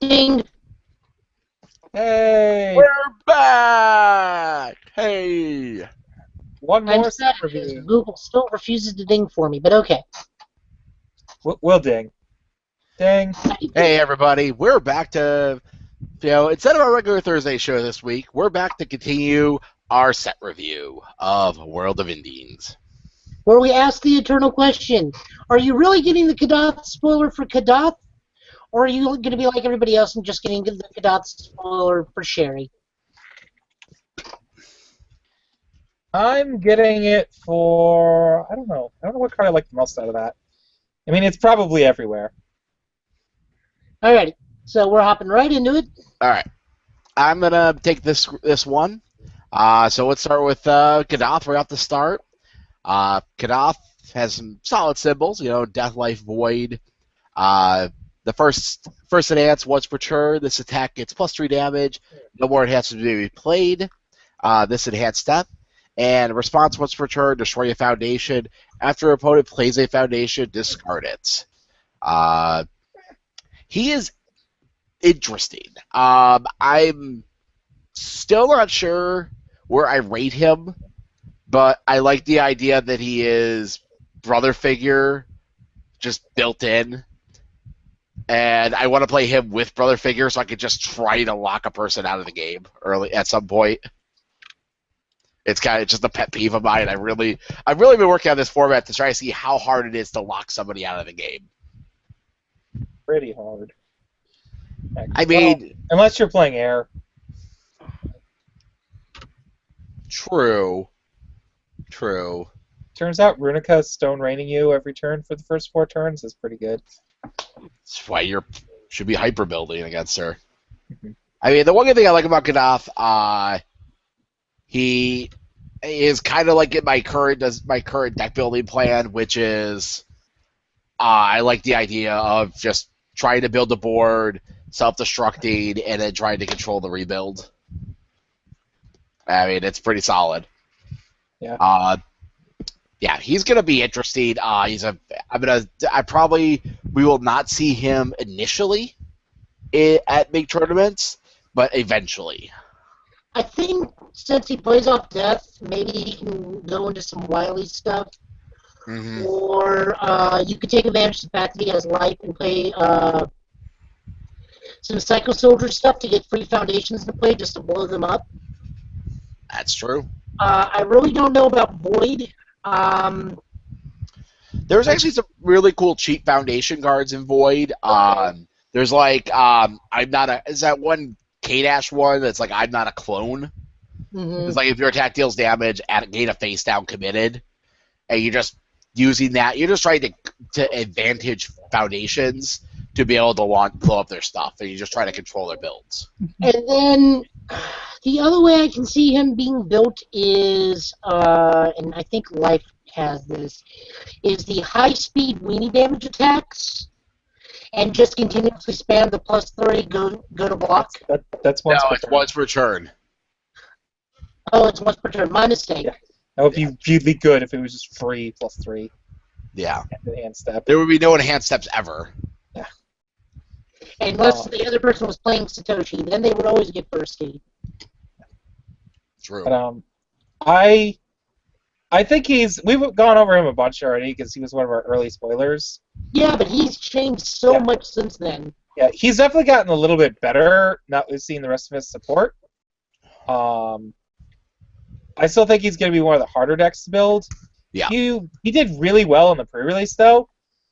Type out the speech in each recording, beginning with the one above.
Ding! Hey! We're back! Hey! One I'm more sad set because review. Google still refuses to ding for me, but okay. We'll ding. Ding. Hey everybody, we're back to, instead of our regular Thursday show this week, we're back to continue our set review of World of Indines. Where we ask the eternal question, are you really getting the Khadath spoiler for Khadath? Or are you going to be like everybody else and just getting the Khadath spoiler for Sherry? I'm getting it for... I don't know. I don't know what card I like the most out of that. I mean, it's probably everywhere. Alrighty, so we're hopping right into it. Alright, I'm going to take this one. So let's start with Khadath right off the start. Khadath has some solid symbols, Death, Life, Void. The first enhance, once per turn, this attack gets +3 damage. No more enhancements may be played. This enhanced step. And response, once per turn, destroy a foundation. After your opponent plays a foundation, discard it. He is interesting. I'm still not sure where I rate him, but I like the idea that he is brother figure just built in. And I want to play him with brother figure so I could just try to lock a person out of the game early at some point. It's kind of just a pet peeve of mine. I've really been working on this format to try to see how hard it is to lock somebody out of the game. Pretty hard. I mean, well, unless you're playing air. True. Turns out Runica stone raining you every turn for the first 4 turns is pretty good. That's why you should be hyper building against her. I mean, the one good thing I like about Khadath, he is kind of like in my current deck building plan, which is I like the idea of just trying to build a board, self-destructing, and then trying to control the rebuild. I mean, it's pretty solid. Yeah. Yeah, he's gonna be interesting. We will not see him initially at big tournaments, but eventually. I think since he plays off Death, maybe he can go into some wily stuff. Mm-hmm. Or you could take advantage of the fact that he has life and play some Psycho Soldier stuff to get free foundations to play just to blow them up. That's true. I really don't know about Void. There's actually some really cool cheap foundation cards in Void. There's like is that one K-Dash one that's like I'm not a clone? Mm-hmm. It's like if your attack deals damage, gain a face down committed, and you're just using that. You're just trying to advantage foundations to be able to blow up their stuff, and you just try to control their builds. And then the other way I can see him being built is, and I think Life has this, is the high-speed weenie damage attacks, and just continuously spam the +3 go to block. That's once per it's turn. once per turn. Oh, it's once per turn. My mistake. Yeah. That would be really good if it was just free +3. Yeah. Enhanced step. There would be no enhanced steps ever. Yeah. Unless the other person was playing Satoshi, then they would always get bursty. True. But, I think we've gone over him a bunch already because he was one of our early spoilers. Yeah, but he's changed so much since then. Yeah, he's definitely gotten a little bit better, not seeing the rest of his support. I still think he's going to be one of the harder decks to build. Yeah. He did really well in the pre-release, though,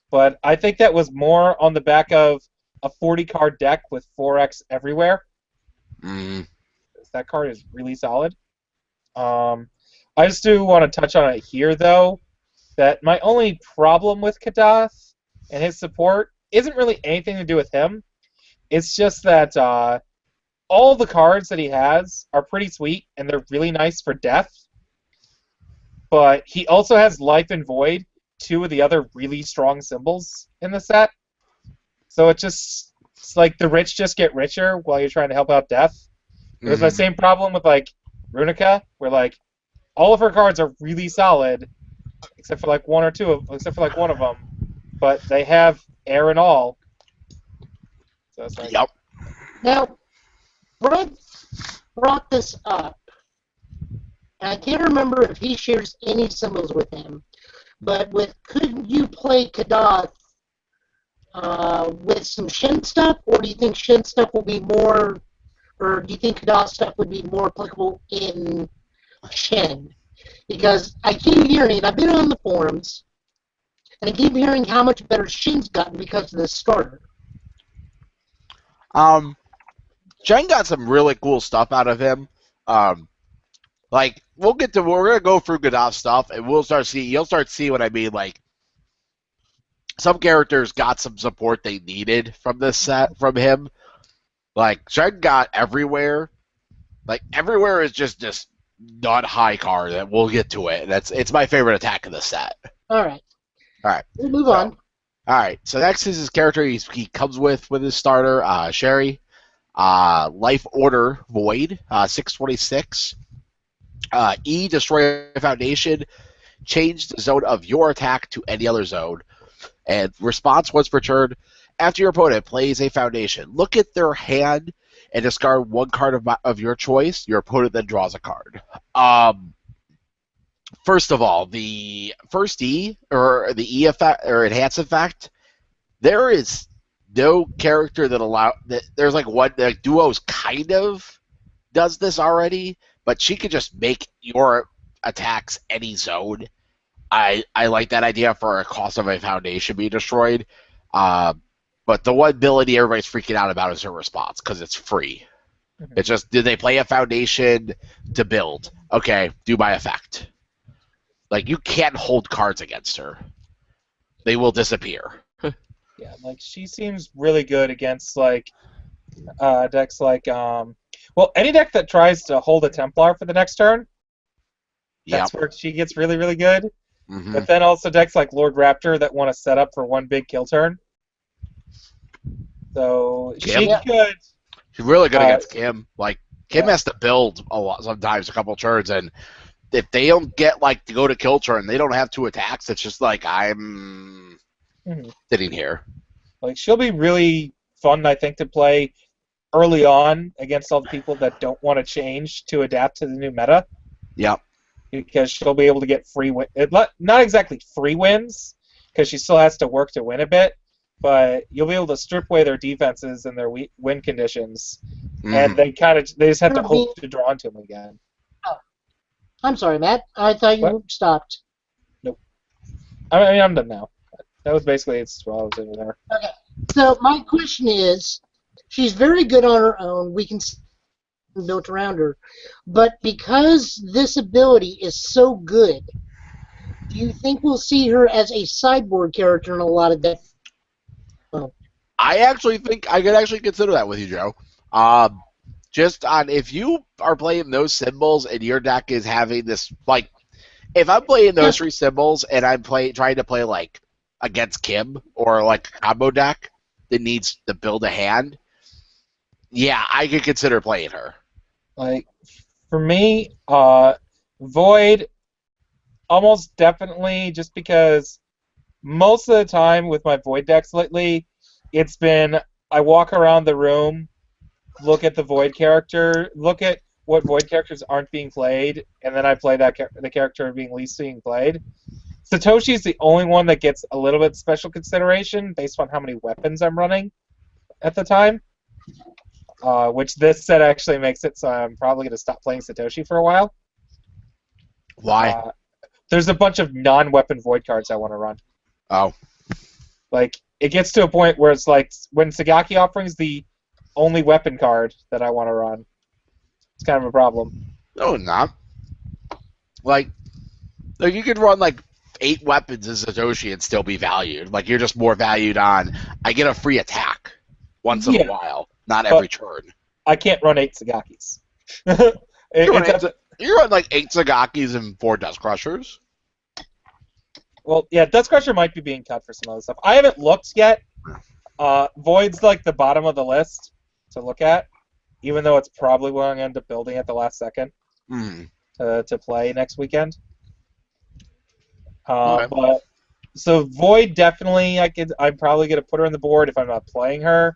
but I think that was more on the back of a 40-card deck with 4x everywhere. Mm. That card is really solid. I just do want to touch on it here, though, that my only problem with Khadath and his support isn't really anything to do with him. It's just that all the cards that he has are pretty sweet, and they're really nice for Death. But he also has Life and Void, 2 of the other really strong symbols in the set. So it's like the rich just get richer while you're trying to help out Death. It was my same problem with, like, Runica, where, like, all of her cards are really solid, except for, like, one of them. But they have air and all. So it's like, Yep. Now, Brett brought this up, and I can't remember if he shares any symbols with him, but could you play Khadath with some Shin stuff, or do you think Shin stuff will be more, or do you think Khadath stuff would be more applicable in Shin? Because I keep hearing, I've been on the forums, and I keep hearing how much better Shin's gotten because of this starter. Jen got some really cool stuff out of him. Like we're gonna go through Godot stuff, and you'll start seeing what I mean. Like some characters got some support they needed from this set from him. Like Jen got everywhere. Like everywhere is just this not high card that we'll get to it. It's my favorite attack of the set. All right. We'll move So, on. All right. So next is his character he comes with his starter, Sherry. Life Order Void, 626. E, destroy a foundation. Change the zone of your attack to any other zone. And response once per turn. After your opponent plays a foundation, look at their hand and discard one card of your choice. Your opponent then draws a card. First of all, the first E, or the E effect, or enhance effect, there is no character there's like one, like Duos kind of does this already, but she could just make your attacks any zone. I like that idea for a cost of a foundation being destroyed. But the one ability everybody's freaking out about is her response, because it's free. Mm-hmm. It's just, did they play a foundation to build? Okay, do my effect. Like, you can't hold cards against her. They will disappear. Yeah, like, she seems really good against, like, decks like, well, any deck that tries to hold a Templar for the next turn, that's where she gets really, really good. Mm-hmm. But then also decks like Lord Raptor that want to set up for one big kill turn. So she could. She's really good against Kim. Like, Kim has to build a lot, sometimes a couple turns, and if they don't get, like, to go to kill turn, they don't have 2 attacks, it's just like, I'm sitting here. Like, she'll be really fun, I think, to play early on against all the people that don't want to change to adapt to the new meta. Yep. Because she'll be able to get free win. Not exactly free wins, because she still has to work to win a bit, but you'll be able to strip away their defenses and their win conditions, and they just have to hope to draw into them again. Oh. I'm sorry, Matt. I thought you stopped. Nope. I mean, I'm done now. That was basically what I was doing there. Okay. So my question is, she's very good on her own. We can built around her, but because this ability is so good, do you think we'll see her as a sideboard character in a lot of decks? I actually think I could actually consider that with you, Joe. Just on, if you are playing those symbols and your deck is having this, like, if I'm playing those 3 symbols and I'm trying to play, like, against Kim, or like a combo deck that needs to build a hand, yeah, I could consider playing her. Like, for me, Void, almost definitely, just because most of the time with my Void decks lately, it's been, I walk around the room, look at the Void character, look at what Void characters aren't being played, and then I play the character being least being played. Satoshi's the only one that gets a little bit special consideration based on how many weapons I'm running at the time. Which this set actually makes it so I'm probably going to stop playing Satoshi for a while. Why? There's a bunch of non-weapon Void cards I want to run. Oh. Like, it gets to a point where it's like, when Sagaki Offering's the only weapon card that I want to run, it's kind of a problem. No, not. Like you could run, like, 8 weapons as Satoshi and still be valued. Like, you're just more valued on, I get a free attack once in a while. Not every turn. I can't run 8 Sagakis. You run like 8 Sagakis and 4 Dust Crushers. Well, yeah, Dust Crusher might be being cut for some other stuff. I haven't looked yet. Void's like the bottom of the list to look at, even though it's probably what I'm going to end up building at the last second to play next weekend. But so Void, definitely, I'm probably going to put her on the board if I'm not playing her.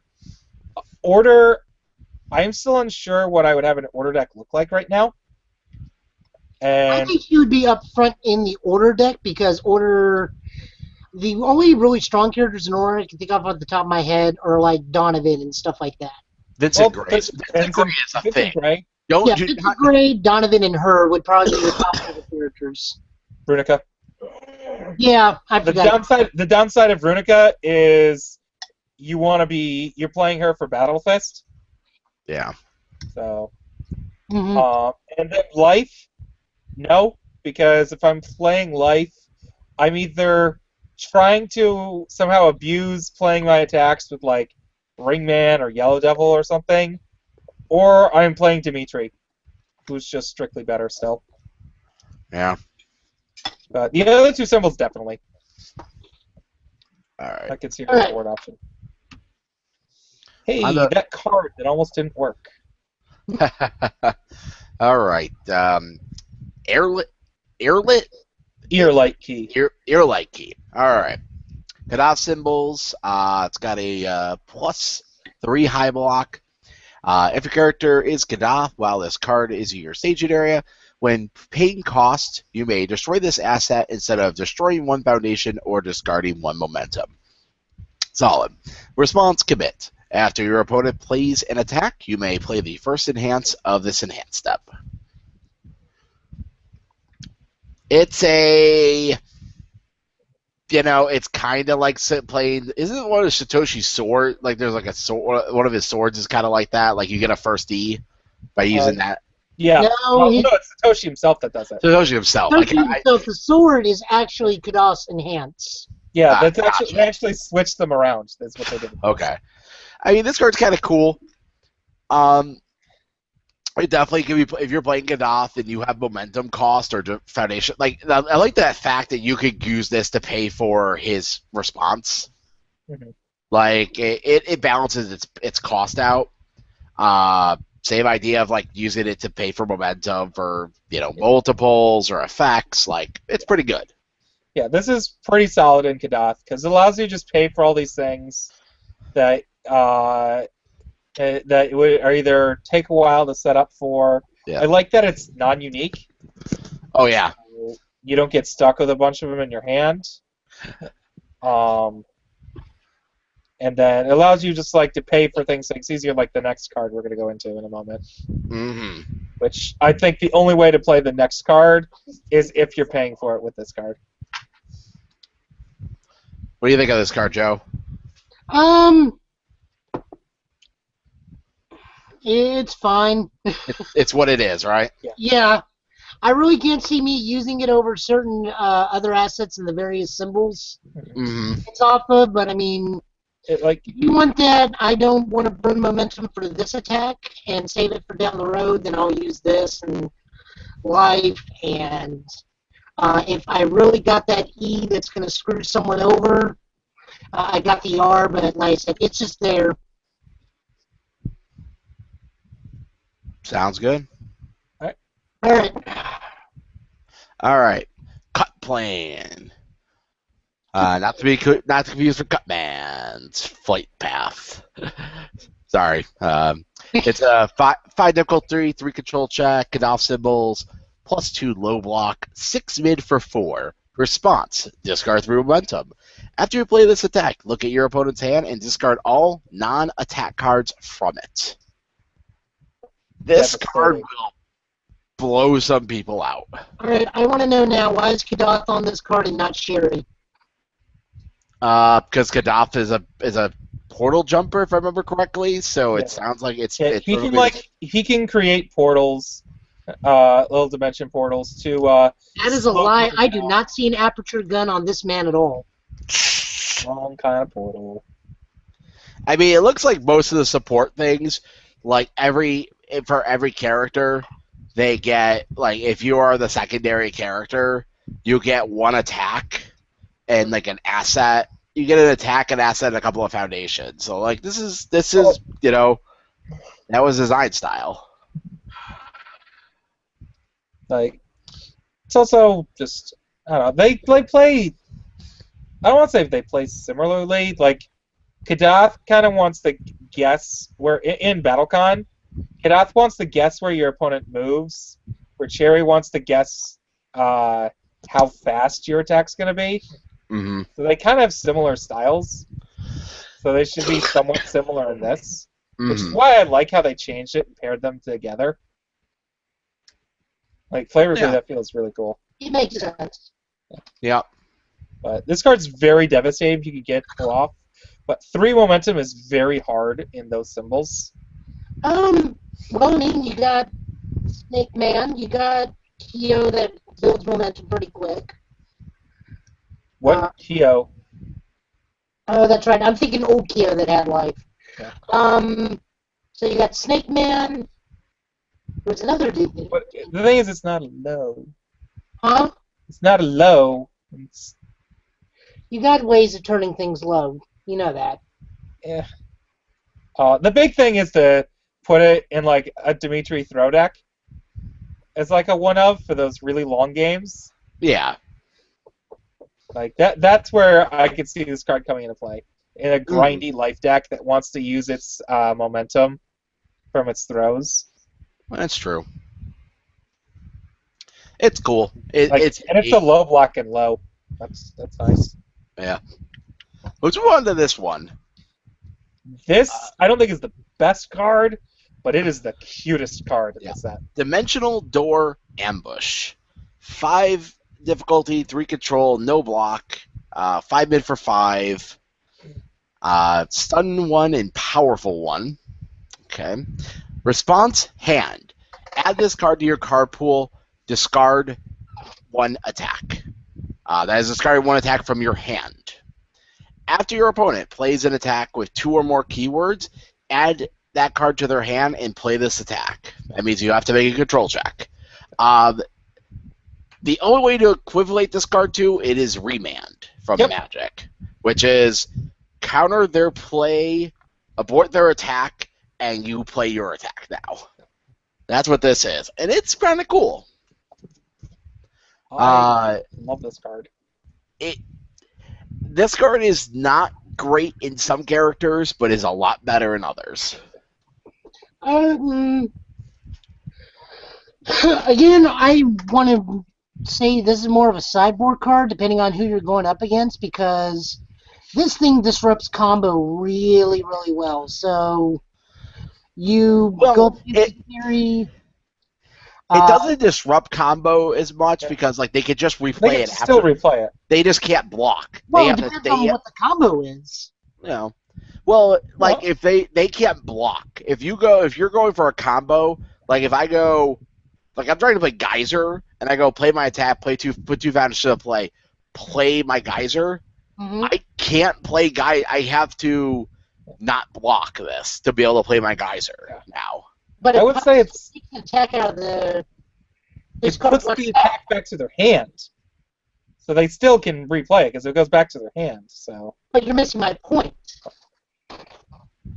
Order, I'm still unsure what I would have an order deck look like right now. I And think he would be up front in the order deck because the only really strong characters in order I can think of the top of my head are like Donovan and stuff like that. Vincent Gray. Vincent Gray is a thing. Vincent Gray, Yeah, Vincent Gray, Donovan, and her would probably be the top level characters. Runica. Yeah, I forgot. The downside of Runica is you're playing her for Battle Fist. Yeah. So, Mm-hmm. and then Life, no, because if I'm playing Life, I'm either trying to somehow abuse playing my attacks with like Ringman or Yellow Devil or something, or I'm playing Dimitri, who's just strictly better still. Yeah. But the other two symbols definitely. All right. I could see a board option. Hey, that card that almost didn't work. All right. Earlight key. Earlight key. All right. Khadath symbols. It's got a +3 high block. If your character is Khadath, while this card is in your staging area, when paying cost, you may destroy this asset instead of destroying 1 foundation or discarding 1 momentum. Solid. Response: commit. After your opponent plays an attack, you may play the first enhance of this enhance step. It's a... it's kind of like playing... Isn't one of Satoshi's sword... Like, there's like a sword... One of his swords is kind of like that. Like, you get a first E by using that. Yeah. No, it's Satoshi himself that does it. Satoshi himself. The sword is actually Khadath's enhance. Yeah, they actually switched them around. That's what they did. Okay. I mean, this card's kind of cool. It definitely can be, if you're playing Khadath and you have momentum cost or foundation. Like, I like that fact that you could use this to pay for his response. Mm-hmm. Like, it balances its cost out. Same idea of like using it to pay for momentum for multiples or effects. Like, it's pretty good. Yeah, this is pretty solid in Khadath because it allows you to just pay for all these things that would either take a while to set up for. Yeah. I like that it's non-unique. Oh yeah. So you don't get stuck with a bunch of them in your hand. And then it allows you just like to pay for things like it's easier, like the next card we're going to go into in a moment. Mm-hmm. Which I think the only way to play the next card is if you're paying for it with this card. What do you think of this card, Joe? It's fine. It's what it is, right? Yeah. I really can't see me using it over certain other assets and the various symbols it's off of, but I mean, if you want that, I don't want to burn momentum for this attack and save it for down the road, then I'll use this and life, and if I really got that E that's going to screw someone over, I got the R, but like I said, it's just there. Sounds good. All right. All right. Cut plan. Not to be confused for Cutman's Flight Path. Sorry. It's a 5 difficulty, 3 control check, Khadath symbols, +2 low block, 6 mid for 4. Response: discard 3 momentum. After you play this attack, look at your opponent's hand and discard all non-attack cards from it. This card will blow some people out. All right, I want to know now, why is Khadath on this card and not Sherry? Because Khadath is a portal jumper, if I remember correctly. So it sounds like it's he can create portals, little dimension portals to. That is a lie. I do not see an aperture gun on this man at all. Wrong kind of portal. I mean, it looks like most of the support things, like for every character, they get, like, if you are the secondary character, you get 1 attack and like an asset. You get an attack, an asset, and a couple of foundations. So like this is that was design style. Like, it's also just, I don't know, they play. I don't want to say if they play similarly. Like, Khadath kind of wants to guess where in BattleCon. Khadath wants to guess where your opponent moves, where Cherry wants to guess how fast your attack's going to be. Mm-hmm. So they kind of have similar styles. So they should be somewhat similar in this, which is why I like how they changed it and paired them together. Like, flavorfully, that feels really cool. It makes sense. Yeah. But this card's very devastating if you could get pull off. But 3 momentum is very hard in those symbols. Well, I mean, you got Snake Man, you got Kyo that builds momentum pretty quick. What Kyo? Oh, that's right. I'm thinking old Kyo that had life. Yeah. So you got Snake Man. There's another dude. But the thing is, it's not a low. Huh? It's not a low. It's, You got ways of turning things low. You know that. yeah. The big thing is to put it in like a Dimitri throw deck. It's like a one-of for those really long games. Yeah. Like that's where I could see this card coming into play. In a grindy life deck that wants to use its momentum from its throws. That's true. It's cool. It's a low block and low. That's nice. Yeah. Let's move on to this one. This I don't think is the best card, but it is the cutest card in the set. Dimensional Door Ambush. 5 difficulty, 3 control, no block, 5 mid for 5, stun 1 and powerful 1. Okay. Response, hand. Add this card to your card pool, discard 1 attack. That is discarded 1 attack from your hand. After your opponent plays an attack with 2 or more keywords, add that card to their hand and play this attack. That means you have to make a control check. The only way to equivalent this card to it is Remand from Magic, which is counter their play, abort their attack, and you play your attack now. That's what this is, and it's kind of cool. I love this card. This card is not great in some characters, but is a lot better in others. Again, I want to say this is more of a sideboard card, depending on who you're going up against, because this thing disrupts combo really, really well. So you go through theory. It doesn't disrupt combo as much because like they could just replay it. Still replay it. They just can't block. Well, it depends on what the combo is. You know, well, like if they can't block. If you're going for a combo, like if I go, like I'm trying to play Geyser and I go play my attack, put 2 fountains to play my Geyser. Mm-hmm. I can't play I have to not block this to be able to play my Geyser now. But I would say it's an attack out of the. It puts the attack back to their hand, so they still can replay it because it goes back to their hand. So. But you're missing my point.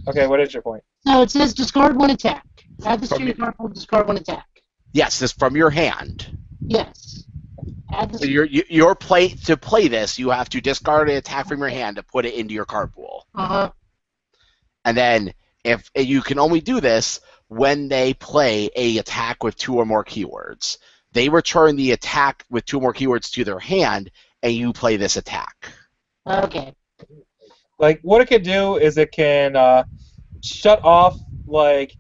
Okay, what is your point? So it says discard 1 attack. Add this to your card pool, discard 1 attack. Yes, this from your hand. Yes. Add this. So your play to play this, you have to discard an attack from your hand to put it into your card pool. Uh-huh. And then if you can only do this when they play a attack with 2 or more keywords. They return the attack with 2 or more keywords to their hand, and you play this attack. Okay. Like, what it can do is it can shut off, like,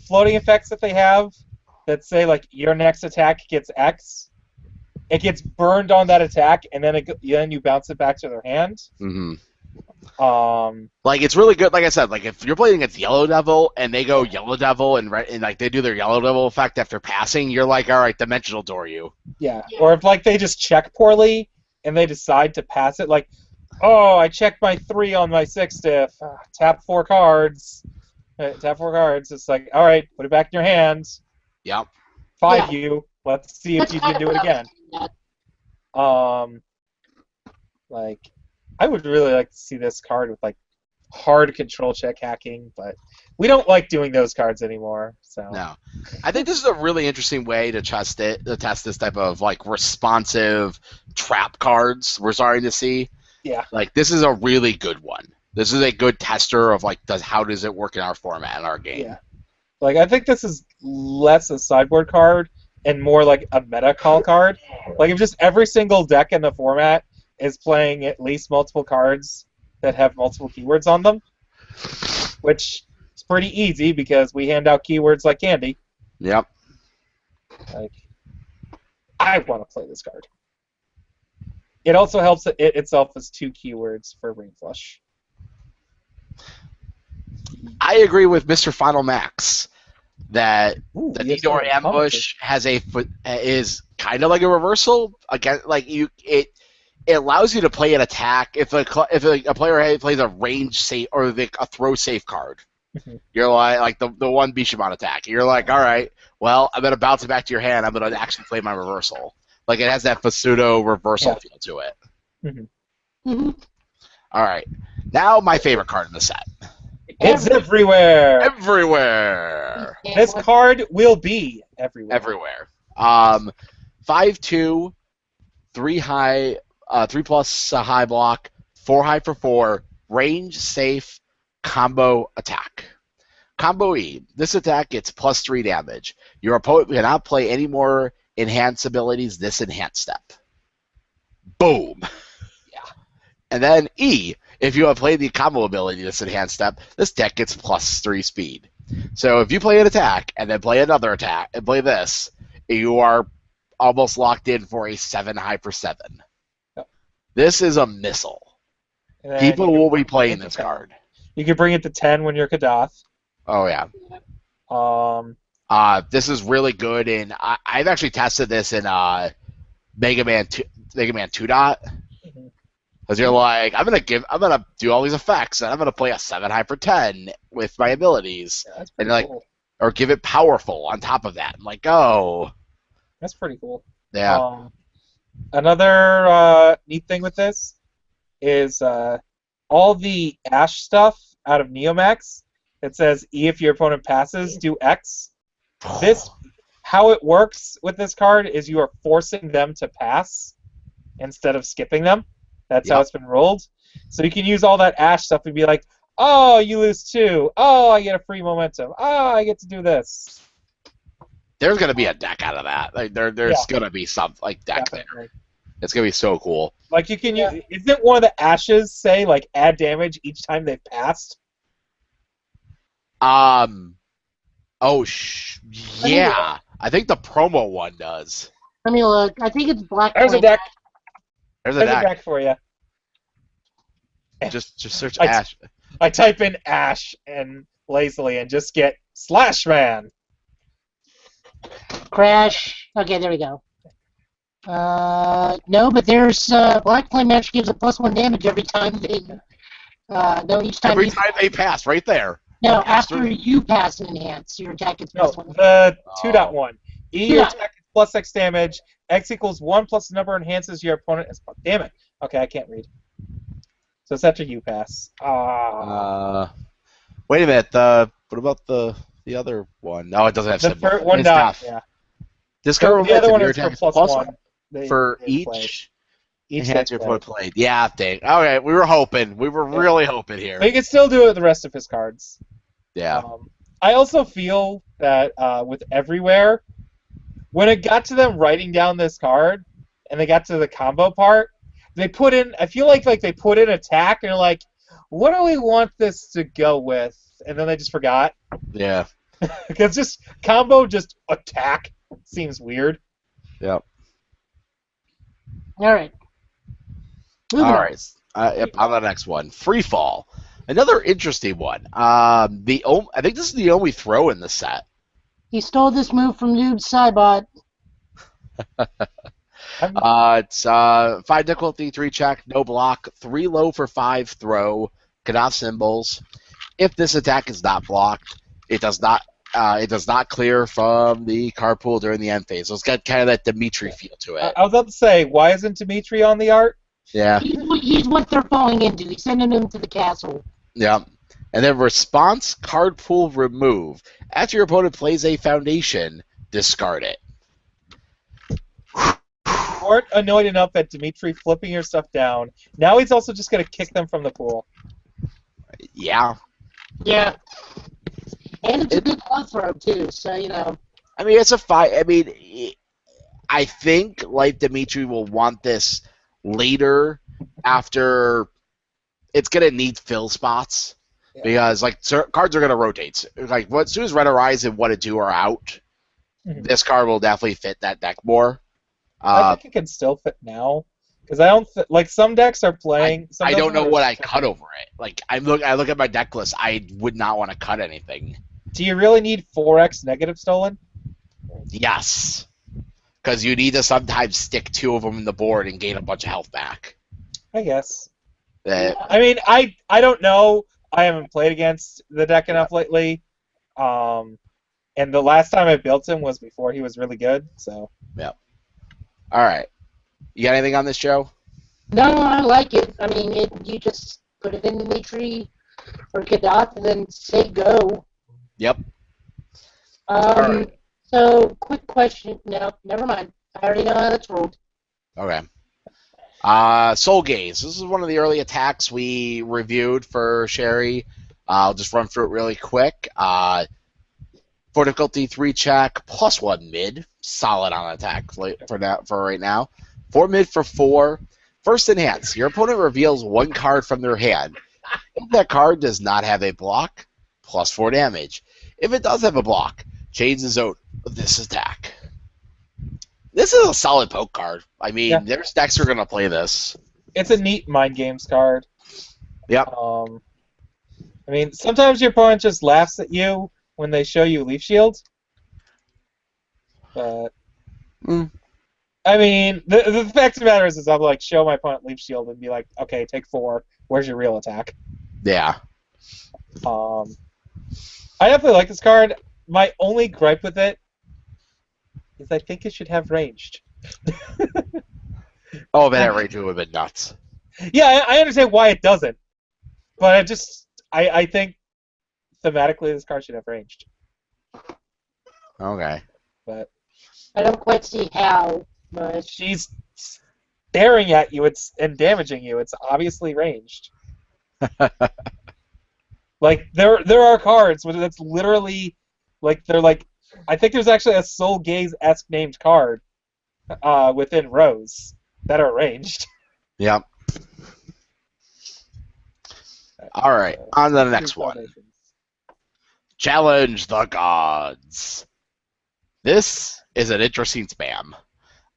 floating effects that they have that say, like, your next attack gets X. It gets burned on that attack, and then then you bounce it back to their hand. Mm-hmm. Like it's really good. Like I said, like if you're playing against Yellow Devil and they go Yellow Devil and like they do their Yellow Devil effect after passing, you're like, all right, Dimensional Door you. Yeah. Or if like they just check poorly and they decide to pass it, like, oh, I checked my 3 on my 6 stiff. Tap 4 cards. Tap 4 cards. It's like, all right, put it back in your hands. Yep. 5 you. Let's see if you can do it again. Like. I would really like to see this card with like hard control check hacking, but we don't like doing those cards anymore. So no, I think this is a really interesting way to test this type of like responsive trap cards we're starting to see. Yeah, like this is a really good one. This is a good tester of like how does it work in our format in our game. Yeah, Like, I think this is less a sideboard card and more like a meta call card. Like, if just every single deck in the format is playing at least multiple cards that have multiple keywords on them, which is pretty easy because we hand out keywords like candy. Yep. Like, I want to play this card. It also helps that it itself has 2 keywords for Ring Flush. I agree with Mr. Final Max that Ooh, the yes, Nidor sir. Ambush is kind of like a reversal. Again, like it allows you to play an attack if a player plays a range safe or a throw safe card. You're like the one Bishamon attack. You're like, all right, well, I'm gonna bounce it back to your hand. I'm gonna actually play my reversal. Like it has that pseudo reversal feel to it. Mm-hmm. All right, now my favorite card in the set. It's everywhere. Everywhere. This card will be everywhere. Everywhere. 5/2, 3 high, 3+ high block, 4 high for 4, range safe, combo attack. Combo E. This attack gets +3 damage. Your opponent cannot play any more enhanced abilities this enhanced step. Boom. Yeah. And then E. If you have played the combo ability this enhanced step, this deck gets +3 speed. So if you play an attack and then play another attack and play this, you are almost locked in for a 7 high for 7. Yep. This is a missile. People will be playing this card. You can bring it to 10 when you're Khadath. Oh yeah. This is really good, and I've actually tested this in Mega Man 2 Dot. Because you're like, I'm gonna do all these effects, and I'm gonna play a 7 high for 10 with my abilities, Yeah, that's and pretty like, cool. or give it powerful on top of that. I'm like, oh, That's pretty cool. yeah, Another neat thing with this is all the Ash stuff out of Neomax. It says E if your opponent passes, do X. How it works with this card is you are forcing them to pass instead of skipping them. That's how it's been rolled. So you can use all that Ash stuff and be like, oh, you lose 2. Oh, I get a free momentum. Oh, I get to do this. There's gonna be a deck out of that. Like there's gonna be some like deck Definitely. there. It's gonna be so cool. Like you can use. Isn't one of the Ashes say like add damage each time they've passed? Yeah. I think the promo one does. Let me look. I think it's Black. There's a Point. deck. There's a There's a deck. deck for you. Just search Ash. I type in Ash and lazily and just get Slash Man. Crash. Okay, there we go. No, but there's Black Flame Match gives a +1 damage every time they. No, each time. Every time they pass, right there. No, after you pass and enhance, your attack gets No, +1. the 2.1. E your Yeah. attack is +6 damage. X equals 1 plus the number enhances your opponent. Damn it. Okay, I can't read. So it's after you pass. Wait a minute. What about the other one? No, it doesn't have The symbol. first one It's not. not. Yeah. This card The other one is attack for +1. for They play. each Each enhance they your play. opponent played. Yeah, dang. Okay, we were hoping. We were really hoping here. But he can still do it with the rest of his cards. Yeah. I also feel that with Everywhere, when it got to them writing down this card, and they got to the combo part, they put in. I feel like they put in attack, and they're like, "What do we want this to go with?" And then they just forgot. Yeah. Because just combo, just attack seems weird. Yep. All right. All right. Yep, on the next one, Free Fall. Another interesting one. I think this is the only throw in the set. He stole this move from Noob Cybot. It's 5 difficulty, 3 check, no block, 3 low for 5 throw, Khadath symbols. If this attack is not blocked, it does not clear from the card pool during the end phase. So it's got kind of that Dimitri feel to it. I was about to say, why isn't Dimitri on the art? Yeah. He's what they're falling into. He's sending them to the castle. Yeah. And then response, card pool remove. After your opponent plays a foundation, discard it. Aren't annoyed enough at Dimitri flipping your stuff down. Now he's also just going to kick them from the pool. Yeah. Yeah. And it's a good blood throw, too, so, you know. I mean, it's a fight. I mean, I think like Dimitri will want this later after it's gonna need fill spots because like cards are gonna rotate. Like as soon as Red Horizon 1 and 2 are out, this card will definitely fit that deck more. I think it can still fit now because I don't like some decks are playing. I don't know what I cut over it. Like I look at my deck list. I would not want to cut anything. Do you really need 4x negative stolen? Yes. Because you need to sometimes stick 2 of them in the board and gain a bunch of health back. I guess. I mean, I don't know. I haven't played against the deck enough lately. And the last time I built him was before he was really good. So. Yep. All right. You got anything on this, Joe? No, I like it. I mean, you just put it in Dimitri or Khadath and then say go. Yep. Right. So, quick question. No, never mind. I already know how that's ruled. Okay. Soul Gaze. This is one of the early attacks we reviewed for Sherry. I'll just run through it really quick. For difficulty 3 check, +1 mid. Solid on attack for right now. 4 mid for 4. First enhance. Your opponent reveals 1 card from their hand. If that card does not have a block, +4 damage. If it does have a block, change the zone of this attack. This is a solid poke card. I mean, there's decks are going to play this. It's a neat mind games card. Yep. I mean, sometimes your opponent just laughs at you when they show you Leaf Shield. But I mean, the fact of the matter is I'll like show my opponent Leaf Shield and be like, okay, take 4. Where's your real attack? Yeah. I definitely like this card. My only gripe with it is I think it should have ranged. Oh, man, that range would have been nuts. Yeah, I understand why it doesn't, but I think thematically this card should have ranged. Okay. But I don't quite see how, but she's staring at you and damaging you. It's obviously ranged. Like there are cards where that's literally like they're like I think there's actually a Soul Gaze-esque named card within rows that are ranged. Yep. All right, on to the next one. Challenge the Gods. This is an interesting spam.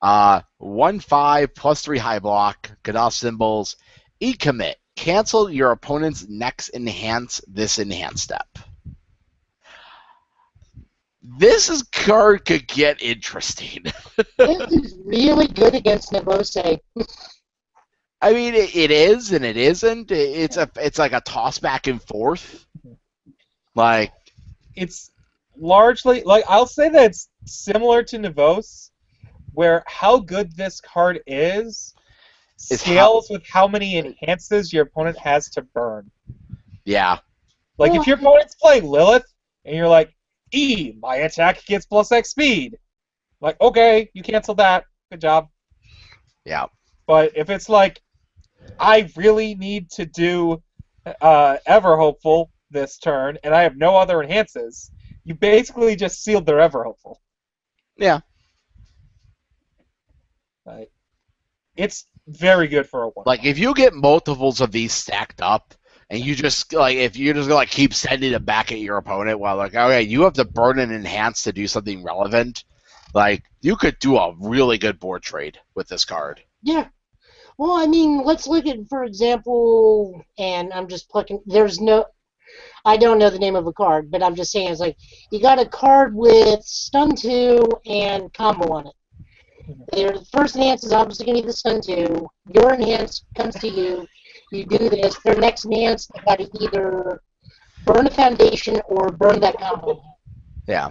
1/5 +3 high block, Khadath symbols, E-commit. Cancel your opponent's next enhance this enhance step. This card could get interesting. this is really good against Nebose. I mean, it is and it isn't. It's like a toss back and forth. Like it's largely like I'll say that it's similar to Nevos, where how good this card is scales with how many enhances your opponent has to burn. Yeah. Like if your opponent's playing Lilith and you're like, E, my attack gets +X speed. Like, okay, you cancel that. Good job. Yeah. But if it's like, I really need to do Ever Hopeful this turn, and I have no other enhances, you basically just sealed their Ever Hopeful. Yeah. Like, it's very good for a 1. Like if you get multiples of these stacked up, and you just like if you're just gonna like keep sending them back at your opponent, while like okay, you have to burn and enhance to do something relevant. Like you could do a really good board trade with this card. Yeah. Well, I mean, let's look at, for example, and I'm just plucking. I don't know the name of a card, but I'm just saying it's like you got a card with stun 2 and combo on it. Their first enhance is obviously going to be the stun 2. Your enhance comes to you. You do this. Their next enhance, they got to either burn a foundation or burn that combo. Yeah.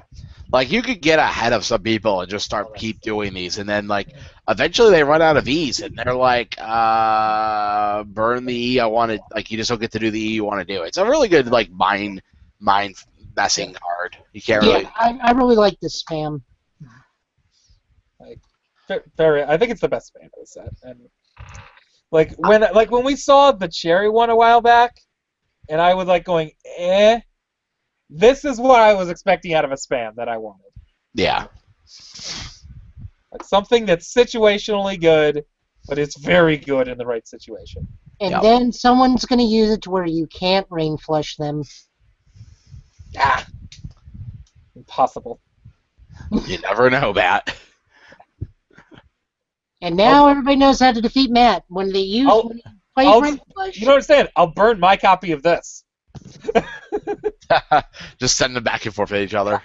Like you could get ahead of some people and just keep doing these, and then like eventually they run out of E's, and they're like, burn the E I wanted. Like you just don't get to do the E you want to do. It's a really good like mind messing card. You can't really. Yeah, I really like this spam. Like, I think it's the best spam of the set. And like when we saw the cherry one a while back, and I was like going, this is what I was expecting out of a spam that I wanted. Yeah. Like something that's situationally good, but it's very good in the right situation. And Yep. then someone's going to use it to where you can't rain flush them. Ah, impossible. You never know, Matt. And now everybody knows how to defeat Matt when they use when he plays rain flush. You don't understand. I'll burn my copy of this. Just send them back and forth at each other.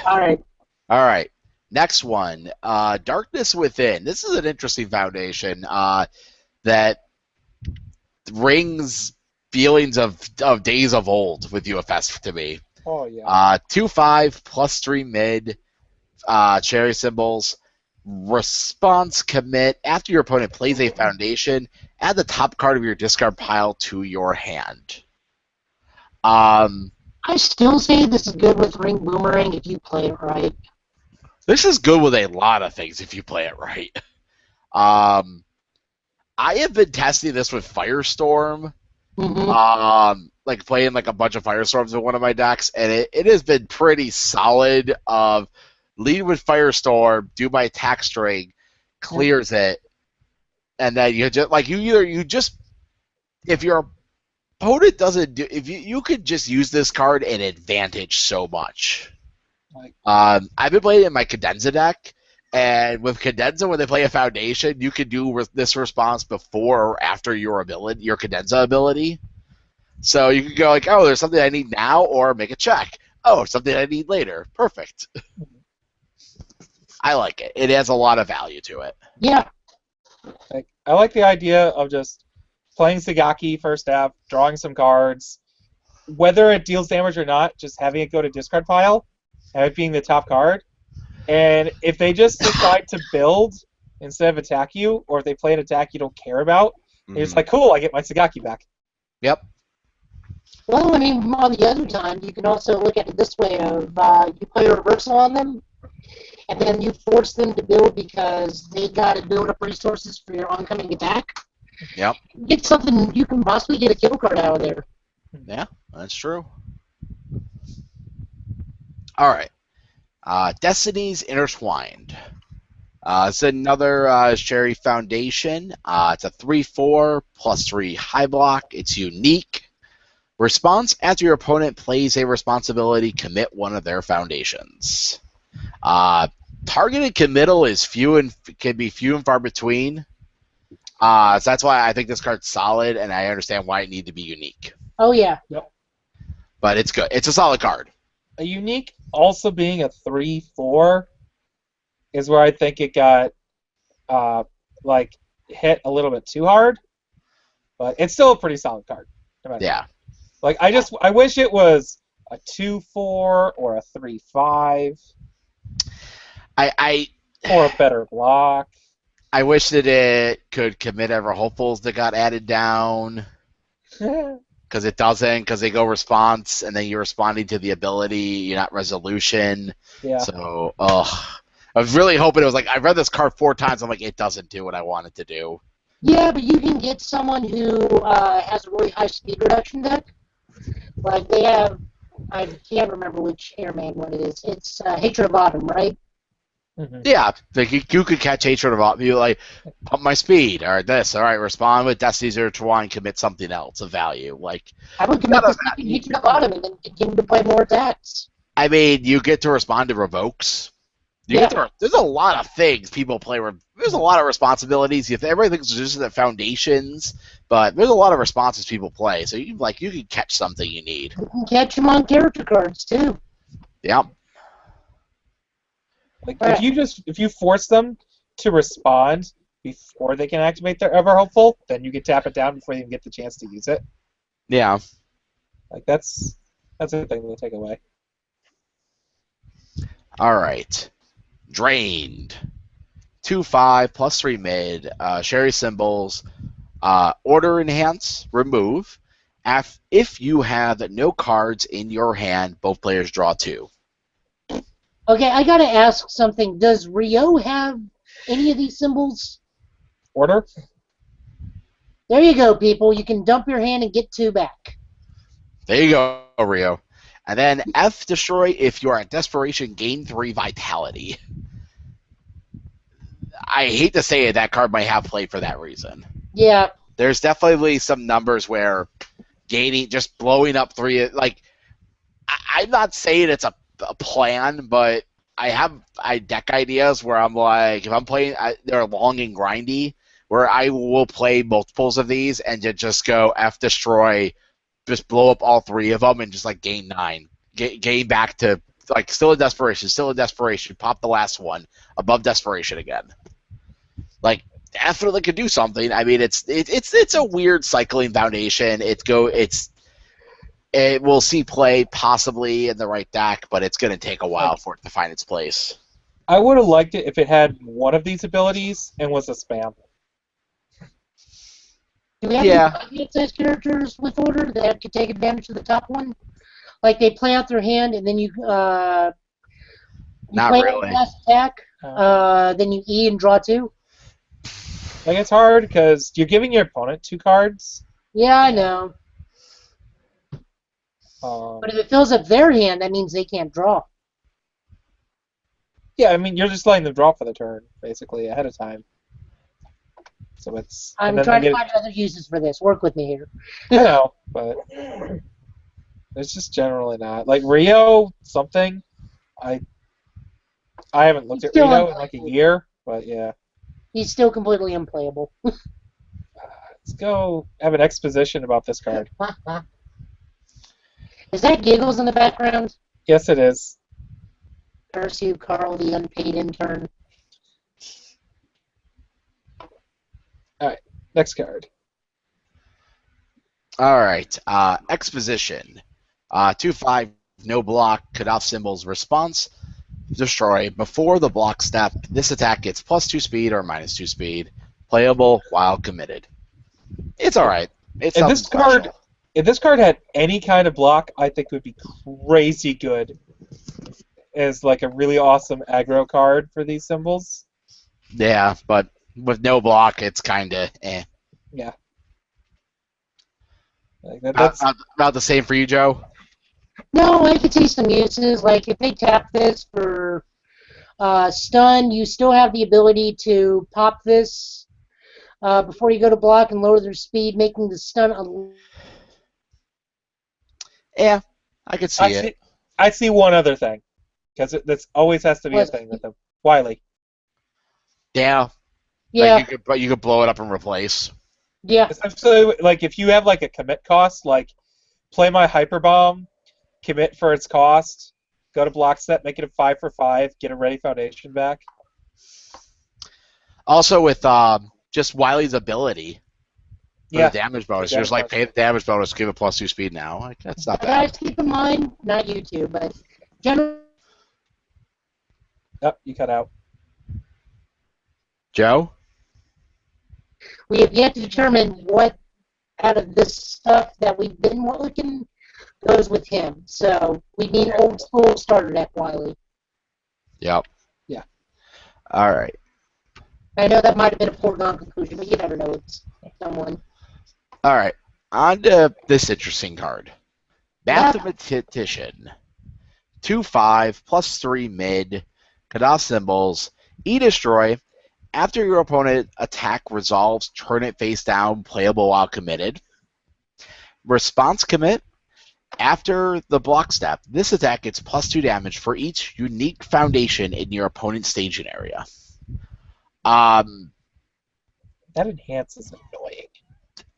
All right. All right. Next one, Darkness Within. This is an interesting foundation that rings feelings of days of old with UFS to me. Oh, yeah. 2/5 +3 mid, cherry symbols. Response commit. After your opponent plays a foundation, add the top card of your discard pile to your hand. I still say this is good with Ring Boomerang if you play it right. This is good with a lot of things if you play it right. I have been testing this with Firestorm. Mm-hmm. Like playing like a bunch of Firestorms in one of my decks, and it has been pretty solid. Lead with Firestorm, do my attack string, clears it, and then you just if your opponent doesn't do, if you could just use this card and advantage so much. I've been playing it in my Cadenza deck, and with Cadenza, when they play a foundation, you can do this response before or after your Cadenza ability. So you can go like, oh, there's something I need now, or make a check. Oh, something I need later. Perfect. I like it. It has a lot of value to it. Yeah. I like the idea of just playing Sagaki first half, drawing some cards, whether it deals damage or not, just having it go to discard pile, and it being the top card. And if they just decide to build instead of attack you, or if they play an attack you don't care about, it's like, cool, I get my Sagaki back. Yep. Well, I mean, on the other time, you can also look at it this way: of you play a reversal on them, and then you force them to build because they got to build up resources for your oncoming attack. Yep. Get something, you can possibly get a kill card out of there. Yeah, that's true. All right. Destinies Intertwined. It's another Cherry Foundation. It's a 3/4 +3 high block. It's unique. Response: after your opponent plays a responsibility, commit one of their foundations. Targeted committal is can be few and far between. So that's why I think this card's solid, and I understand why it needs to be unique. Oh, yeah. Yep. But it's good. It's a solid card. A unique also being a 3/4 is where I think it got hit a little bit too hard, but it's still a pretty solid card. Yeah. Like I wish it was a 2/4 or a 3/5. Or a better block. I wish that it could commit ever hopefuls that got added down. Because it doesn't, because they go response, and then you're responding to the ability, you're not resolution. Yeah. So, I was really hoping it was like, I read this card 4 times, I'm like, it doesn't do what I want it to do. Yeah, but you can get someone who has a really high speed reduction deck. Like they have, I can't remember which airman one it is. It's Hatred of Autumn, right? Mm-hmm. Yeah, like you could catch Hatred of Autumn, you like, pump my speed, or this, alright, respond with Destiny's Intertwine, commit something else of value. Like, I would commit this Hatred of Autumn and then continue to play more attacks. I mean, you get to respond to revokes. There's a lot of things people play. There's a lot of responsibilities. Everybody thinks just the foundations, but there's a lot of responses people play. So you can catch something you need. You can catch them on character cards too. Yeah. Like if you force them to respond before they can activate their ever hopeful, then you can tap it down before they even get the chance to use it. Yeah. Like that's a thing to take away. All right. Drained. 2/5 +3 mid. Sherry symbols. Order enhance. Remove. If you have no cards in your hand, both players draw 2. Okay, I gotta ask something. Does Rio have any of these symbols? Order? There you go, people. You can dump your hand and get 2 back. There you go, Rio. And then F destroy if you are at desperation, gain 3 vitality. I hate to say it, that card might have play for that reason. Yeah. There's definitely some numbers where gaining, just blowing up 3, like, I'm not saying it's a plan, but I have deck ideas where I'm like, if I'm playing, they're long and grindy, where I will play multiples of these and just go F destroy, just blow up all 3 of them and just like gain 9, gain back to like still in desperation, pop the last one above desperation again. Like definitely could do something. I mean, it's a weird cycling foundation. It will see play possibly in the right deck, but it's going to take a while for it to find its place. I would have liked it if it had one of these abilities and was a spam. Do we have any size characters with order that could take advantage of the top one? Like they play out their hand and then you Not play really. the last attack, then you E and draw 2? Like, it's hard because you're giving your opponent 2 cards. Yeah, I know. But if it fills up their hand, that means they can't draw. Yeah, I mean, you're just letting them draw for the turn, basically, ahead of time. So it's... I'm trying to find other uses for this. Work with me here. I know, but it's just generally not. Like, Rio, something, I haven't looked at Rio in like a year, but yeah. He's still completely unplayable. Let's go have an exposition about this card. Is that Giggles in the background? Yes, it is. Curse you, Carl, the unpaid intern. Alright, next card. Alright, exposition. 2/5, no block, Khadath symbols, response, destroy. Before the block step, this attack gets +2 speed or -2 speed. Playable while committed. It's alright. It's And nothing this card, special. if this card had any kind of block, I think it would be crazy good as like a really awesome aggro card for these symbols. Yeah, but with no block, it's kind of eh. Yeah. Like that's Not the same for you, Joe? No, I could see some uses. Like if they tap this for stun, you still have the ability to pop this before you go to block and lower their speed, making the stun a... Yeah, I could see it. I see one other thing, because this always has to be a thing with them. Wily. Yeah. Yeah. Like you could blow it up and replace. Yeah. Essentially, like if you have like a commit cost, like play my hyper bomb, commit for its cost, go to block set, make it a 5 for 5, get a ready foundation back. Also with just Wily's ability. Yeah. The damage bonus. Just like pay the damage bonus, give it +2 speed now. Like that's not bad. Guys, keep in mind, not you two, but generally. Oh, you cut out. Joe? We have yet to determine what out of this stuff that we've been looking goes with him. So we need old school starter deck Wily. Yep. Yeah. All right. I know that might have been a foregone conclusion, but you never know. It's someone. All right. On to this interesting card. Mathematician. 2/5 +3 mid. Khadath symbols. E-destroy. After your opponent attack resolves, turn it face down, playable while committed. Response commit. After the block step, this attack gets +2 damage for each unique foundation in your opponent's staging area. That enhances annoying.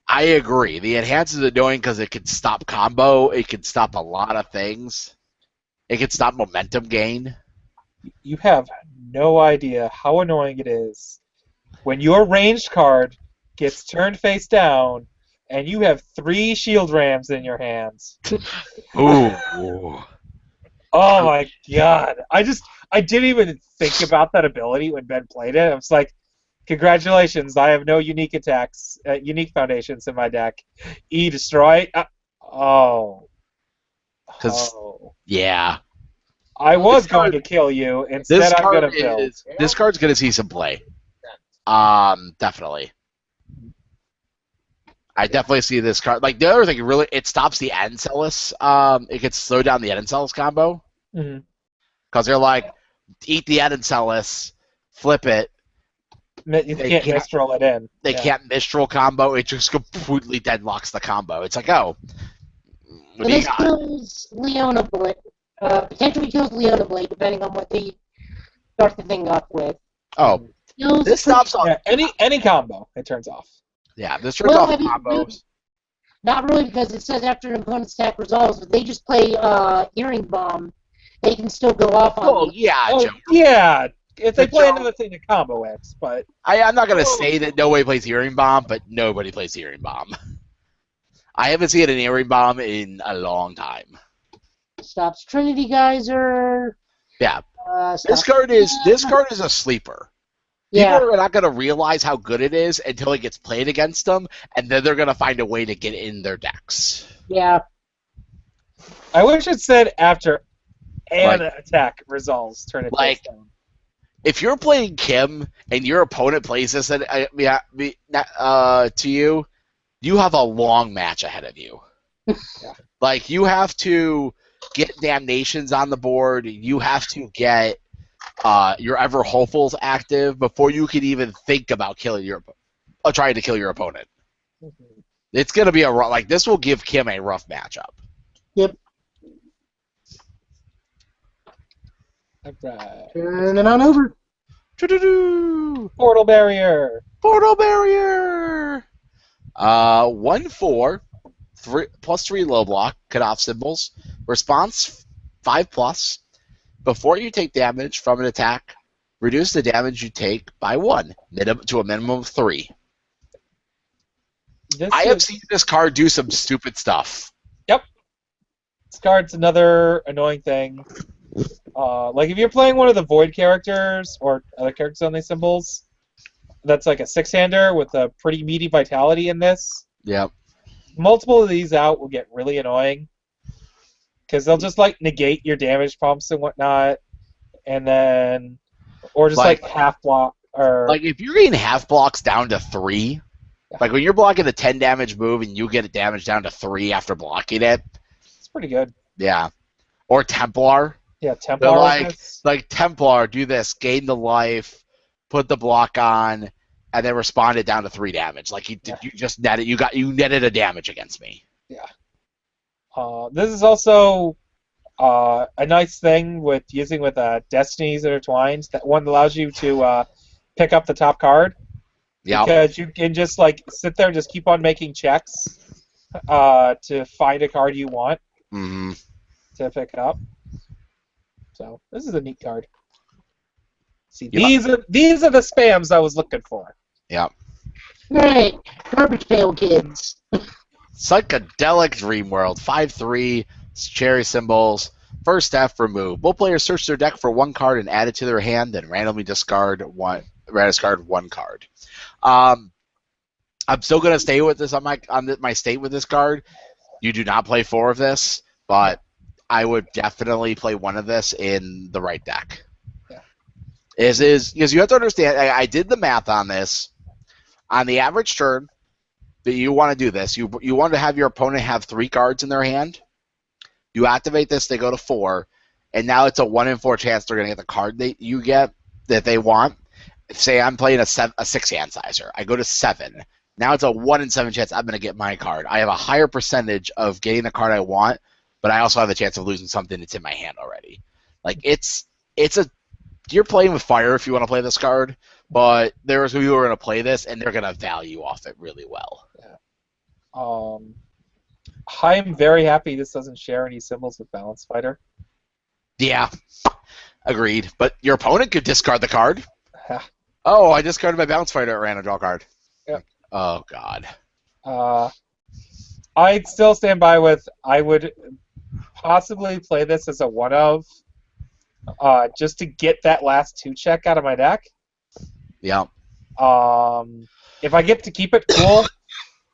I agree. The enhance is annoying because it can stop combo. It can stop a lot of things. It can stop momentum gain. You have no idea how annoying it is when your ranged card gets turned face down and you have 3 shield rams in your hands. Ooh. Oh my god. I didn't even think about that ability when Ben played it. I was like, congratulations, I have no unique attacks, unique foundations in my deck. E-destroy? Yeah. I was going to kill you. Instead, I'm going to build. This card's going to see some play. Definitely. I definitely see this card. Like the other thing, really, it stops the Ancellus. It could slow down the Ancellus combo because they're like, eat the Ancellus, flip it. You can't mistral it in. They can't mistral combo. It just completely deadlocks the combo. It's like, oh, what do you this got? kills Leona Blade. Potentially kills Leona Blade, depending on what they start the thing up with. Oh, Kills this stops off. Yeah, any combo, it turns off. Yeah, this turns off combos. Not really, because it says after an opponent's attack resolves, if they just play Earring Bomb, they can still go off on Oh, you. yeah, Oh, Joe. yeah. If they play Joe. another thing to combo it, but I'm not going to say that nobody plays Earring Bomb, but nobody plays Earring Bomb. I haven't seen an Earring Bomb in a long time. Stops Trinity Geyser. Yeah. This card is a sleeper. Yeah. People are not going to realize how good it is until it gets played against them, and then they're going to find a way to get in their decks. Yeah. I wish it said after an attack resolves, turn it face down. If you're playing Kim and your opponent plays this to you, you have a long match ahead of you. Yeah. Like, you have to get Damnations on the board. You have to get your Ever Hopefuls active before you can even think about trying to kill your opponent. Mm-hmm. It's going to be this will give Kim a rough matchup. Yep. Right. Turn it on over. Portal barrier. Portal barrier. 1/4, 3+3 low block. Khadath symbols. Response 5+. Before you take damage from an attack, reduce the damage you take by 1 to a minimum of 3. I have seen this card do some stupid stuff. Yep. This card's another annoying thing. Like if you're playing one of the Void characters or other characters on these symbols, that's like a 6-hander with a pretty meaty vitality in this. Yep. Multiple of these out will get really annoying because they'll just like negate your damage pumps and whatnot, and then or just like half block or like if you're getting half blocks down to 3. Like when you're blocking a 10 damage move and you get a damage down to 3 after blocking it. It's pretty good. Yeah. Or Templar. Yeah, Templar. Like Templar, do this, gain the life, put the block on, and then respond it down to 3 damage. Like you just netted, you netted a damage against me. Yeah. This is also a nice thing with using with Destinies Intertwined. That one allows you to pick up the top card. Yeah. Because you can just like sit there and just keep on making checks to find a card you want to pick up. So this is a neat card. See, these are the spams I was looking for. Yeah. Right, garbage pail kids. Psychedelic Dream World 5/3 cherry symbols. First F, remove. Both players search their deck for 1 card and add it to their hand, then randomly discard one card. I'm still gonna stay with this on my state with this card. You do not play 4 of this, but I would definitely play 1 of this in the right deck. Yeah. Because you have to understand, I did the math on this. On the average turn that you want to do this, you want to have your opponent have 3 cards in their hand. You activate this, they go to 4, and now it's a 1 in 4 chance they're gonna get the card that they want. Say I'm playing a 6-hand sizer. I go to 7. Now it's a 1 in 7 chance I'm going to get my card. I have a higher percentage of getting the card I want, but I also have the chance of losing something that's in my hand already. Like you're playing with fire if you want to play this card, but there's people who are going to play this and they're going to value off it really well. Yeah. I'm very happy this doesn't share any symbols with Balance Fighter. Yeah, agreed. But your opponent could discard the card. Oh, I discarded my Balance Fighter at random draw card. Yep. Oh, God. I'd still stand by with I would possibly play this as a 1-of just to get that last 2 check out of my deck. Yeah. If I get to keep it cool,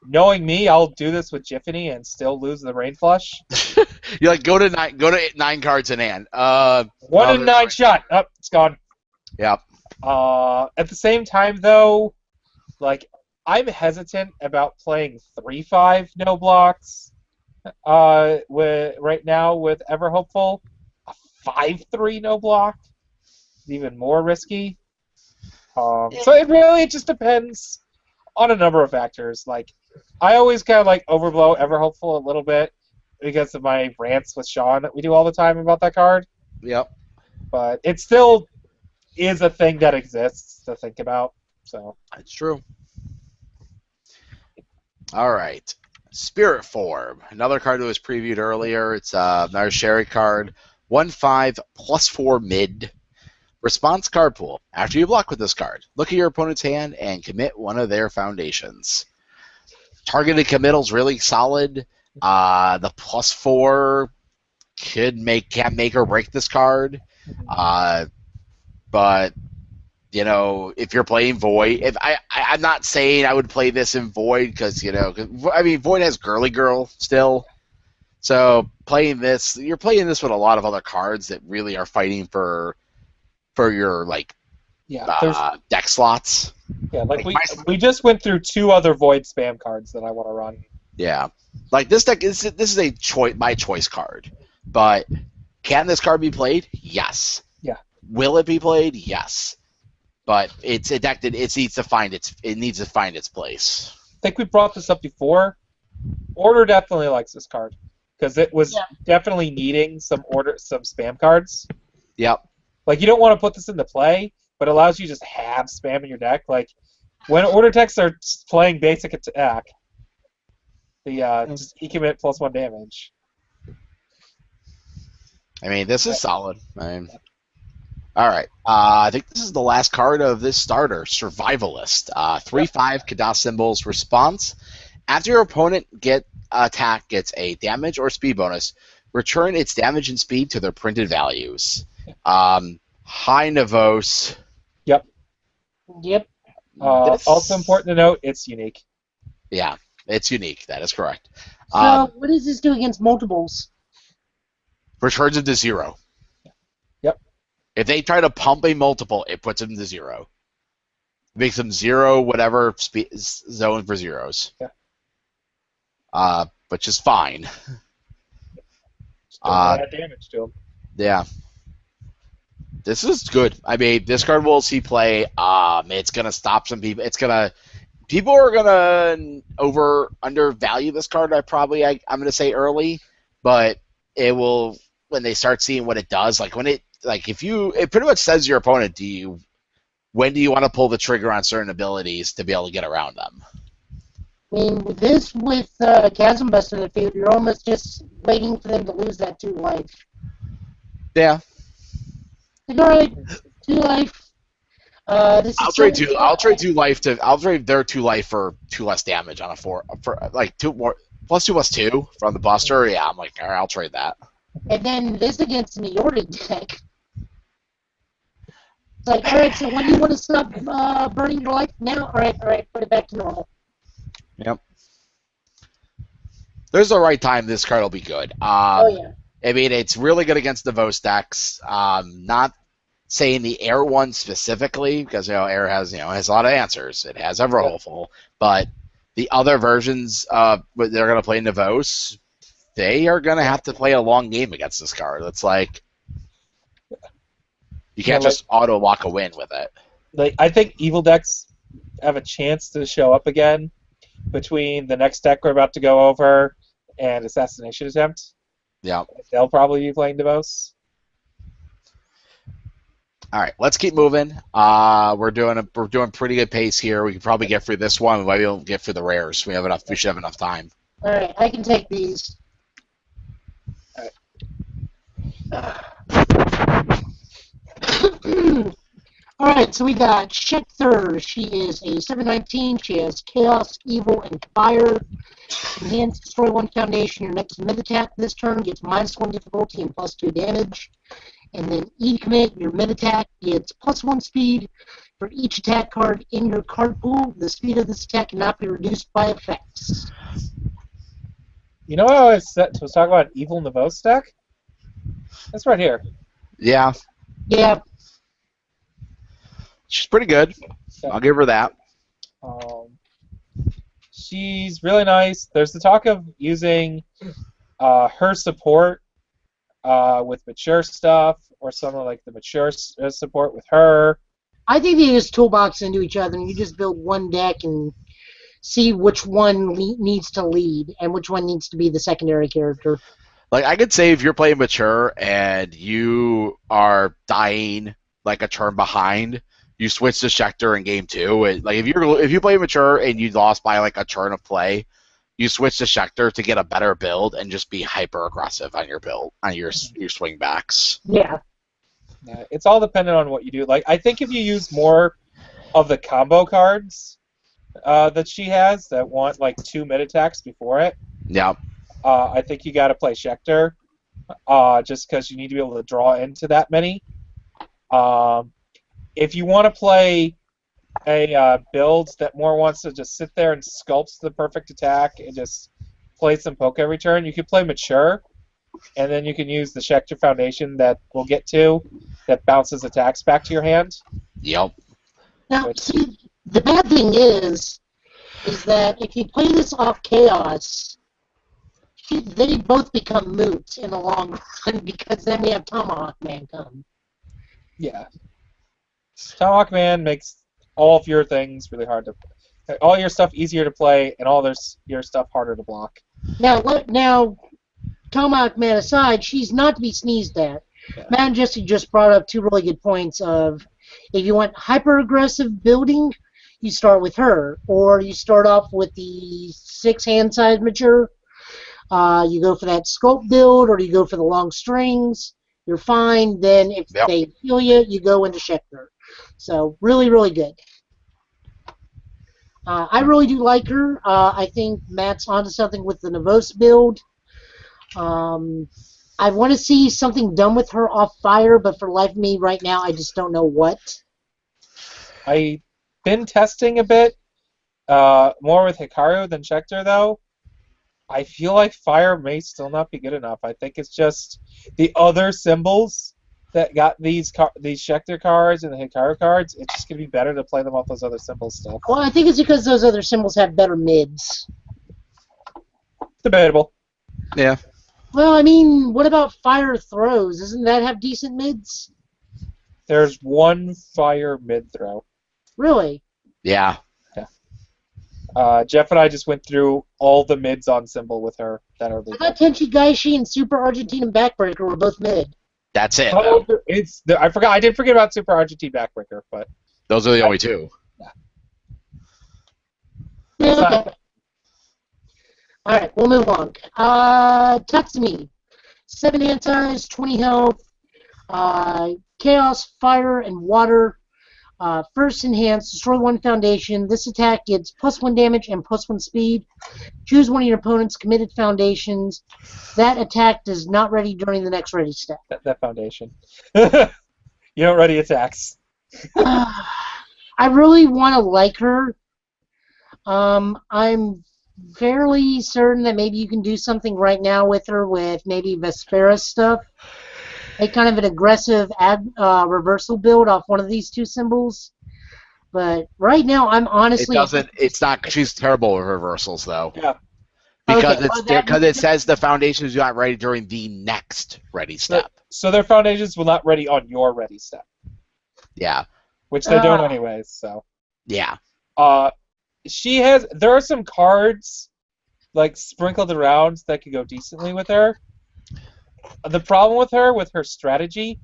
knowing me, I'll do this with Jiffany and still lose the Rain Flush. You're like, go to 9 cards in hand. 1 in 9 shot. Oh, it's gone. Yep. At the same time, though, like I'm hesitant about playing 3/5 no blocks. Right now with Ever Hopeful, a 5/3 no block is even more risky. So it really just depends on a number of factors. Like, I always kind of like overblow Ever Hopeful a little bit because of my rants with Sean that we do all the time about that card. Yep. But it still is a thing that exists to think about. So That's true. All right. Spirit Form. Another card that was previewed earlier. It's another Sherry card. 1/5 +4 mid. Response card pool. After you block with this card, look at your opponent's hand and commit one of their foundations. Targeted committal's really solid. The +4 can't make or break this card. But you know, if you're playing Void, I'm not saying I would play this in Void because Void has Girly Girl still. So you're playing this with a lot of other cards that really are fighting for your deck slots. Yeah, we just went through 2 other Void spam cards that I want to run. Yeah, like this deck this is a my choice card, but can this card be played? Yes. Yeah. Will it be played? Yes. But it's a deck that it needs to find its place. I think we brought this up before. Order definitely likes this card because it was definitely needing some spam cards. Yep. Like, you don't want to put this into play, but it allows you to just have spam in your deck. Like, when order decks are playing basic attack, just E-commit +1 damage. I mean, this is solid. All right. I think this is the last card of this starter, Survivalist. 3/5 Khadath symbols response. After your opponent gets a damage or speed bonus, return its damage and speed to their printed values. High Navos. Yep. Yep. Also important to note, it's unique. Yeah, it's unique. That is correct. So what does this do against multiples? Returns them to 0. Yep. If they try to pump a multiple, it puts them to 0. Makes them 0 whatever zone for zeros. Yeah. Which is fine. Just don't add damage to them. Yeah. This is good. I mean, this card will see play. It's gonna stop some people. People are gonna undervalue this card. I'm gonna say early, but it will when they start seeing what it does. Like it pretty much says to your opponent, when do you want to pull the trigger on certain abilities to be able to get around them? I mean, with Chasm Buster in the field, you're almost just waiting for them to lose that 2 life. Yeah. Like, all right, 2 life. I'll trade 2 life I'll trade their 2 life for 2 less damage on a 4 for like 2 more +2/+2 from the Buster. Yeah, I'm like, all right, I'll trade that. And then this against an Eordic deck. It's like, all right, so when do you want to stop burning your life? Now, all right, put it back to normal. Yep. There's a right time this card will be good. Oh yeah. I mean, it's really good against the Vos decks. Not saying the Air one specifically, because Air has a lot of answers. It has Ever Hopeful, but the other versions they're going to play Navos, they are going to have to play a long game against this card. It's like you can't just auto lock a win with it. Like, I think evil decks have a chance to show up again between the next deck we're about to go over and Assassination Attempt. Yeah. They'll probably be playing Devos. All right, let's keep moving. We're doing pretty good pace here. We can probably get through this one. Maybe we'll get through the rares. We should have enough time. All right, I can take these. All right, so we got Shekthur. She is a 7/19. She has Chaos, Evil, and Fire. Enhance, destroy 1 foundation. Your next mid attack this turn gets -1 difficulty and +2 damage. And then E-commit, your mid attack gets +1 speed. For each attack card in your card pool, the speed of this attack cannot be reduced by effects. You know what I was talking about Evil Navos deck? That's right here. Yeah. Yeah. She's pretty good. I'll give her that. she's really nice. There's the talk of using her support with mature stuff, or something like the mature support with her. I think they just toolbox into each other, and you just build one deck and see which one needs to lead and which one needs to be the secondary character. Like, I could say if you're playing mature and you are dying like a turn behind, you switch to Shekthur in game 2. Like, if you play mature and you lost by like a turn of play, you switch to Shekthur to get a better build and just be hyper aggressive on your build, on your swing backs. Yeah. It's all dependent on what you do. Like, I think if you use more of the combo cards that she has that want like 2 mid attacks before it, Yeah. I think you got to play Shekthur, just because you need to be able to draw into that many. If you want to play a build that more wants to just sit there and sculpt the perfect attack and just play some poke every turn, you could play Mature, and then you can use the Shekthur Foundation that we'll get to, that bounces attacks back to your hand. Yep. Now, see, the bad thing is that if you play this off Chaos, they both become moot in the long run, because then we have Tomahawk Man come. Yeah. Tomahawk Man makes all of your things really hard to... all your stuff easier to play, and all your stuff harder to block. Now, Tomahawk Man aside, she's not to be sneezed at. Yeah. Matt and Jesse just brought up 2 really good points of, if you want hyper-aggressive building, you start with her, or you start off with the 6 hand size mature. You go for that sculpt build, or you go for the long strings. You're fine. Then if they heal you, you go into Shekthur. So really, really good. I really do like her. I think Matt's onto something with the Navos build. I want to see something done with her off fire, but for life of me right now, I just don't know what. I've been testing a bit more with Hikaru than Shekthur, though. I feel like fire may still not be good enough. I think it's just the other symbols that got these Shekthur cards and the Hikaru cards. It's just going to be better to play them off those other symbols still. Well, I think it's because those other symbols have better mids. Debatable. Yeah. Well, I mean, what about fire throws? Doesn't that have decent mids? There's one fire mid throw. Really? Yeah. Jeff and I just went through all the mids on symbol with her that are I legal. thought Tenchi Gaishi and Super Argentine Backbreaker were both mid. That's it. Oh, I forgot. I did forget about Super Argentine Backbreaker, but Those are the only 2. Yeah, okay. Alright, we'll move on. Tatsumi. 7 antis, 20 health, Chaos, Fire, and Water. First enhance, destroy 1 foundation. This attack gets +1 damage and +1 speed. Choose one of your opponent's committed foundations. That attack is not ready during the next ready step. that foundation. You don't ready attacks. I really want to like her. I'm fairly certain that maybe you can do something right now with her with maybe Vespera stuff. Make kind of an aggressive reversal build off one of these 2 symbols. But right now, I'm honestly... It's not... She's terrible with reversals, though. Yeah. Because it says the foundation is not ready during the next ready step. So their foundations will not ready on your ready step. Yeah. Which they don't anyways, so... Yeah. There are some cards, like, sprinkled around that could go decently with her. The problem with her strategy,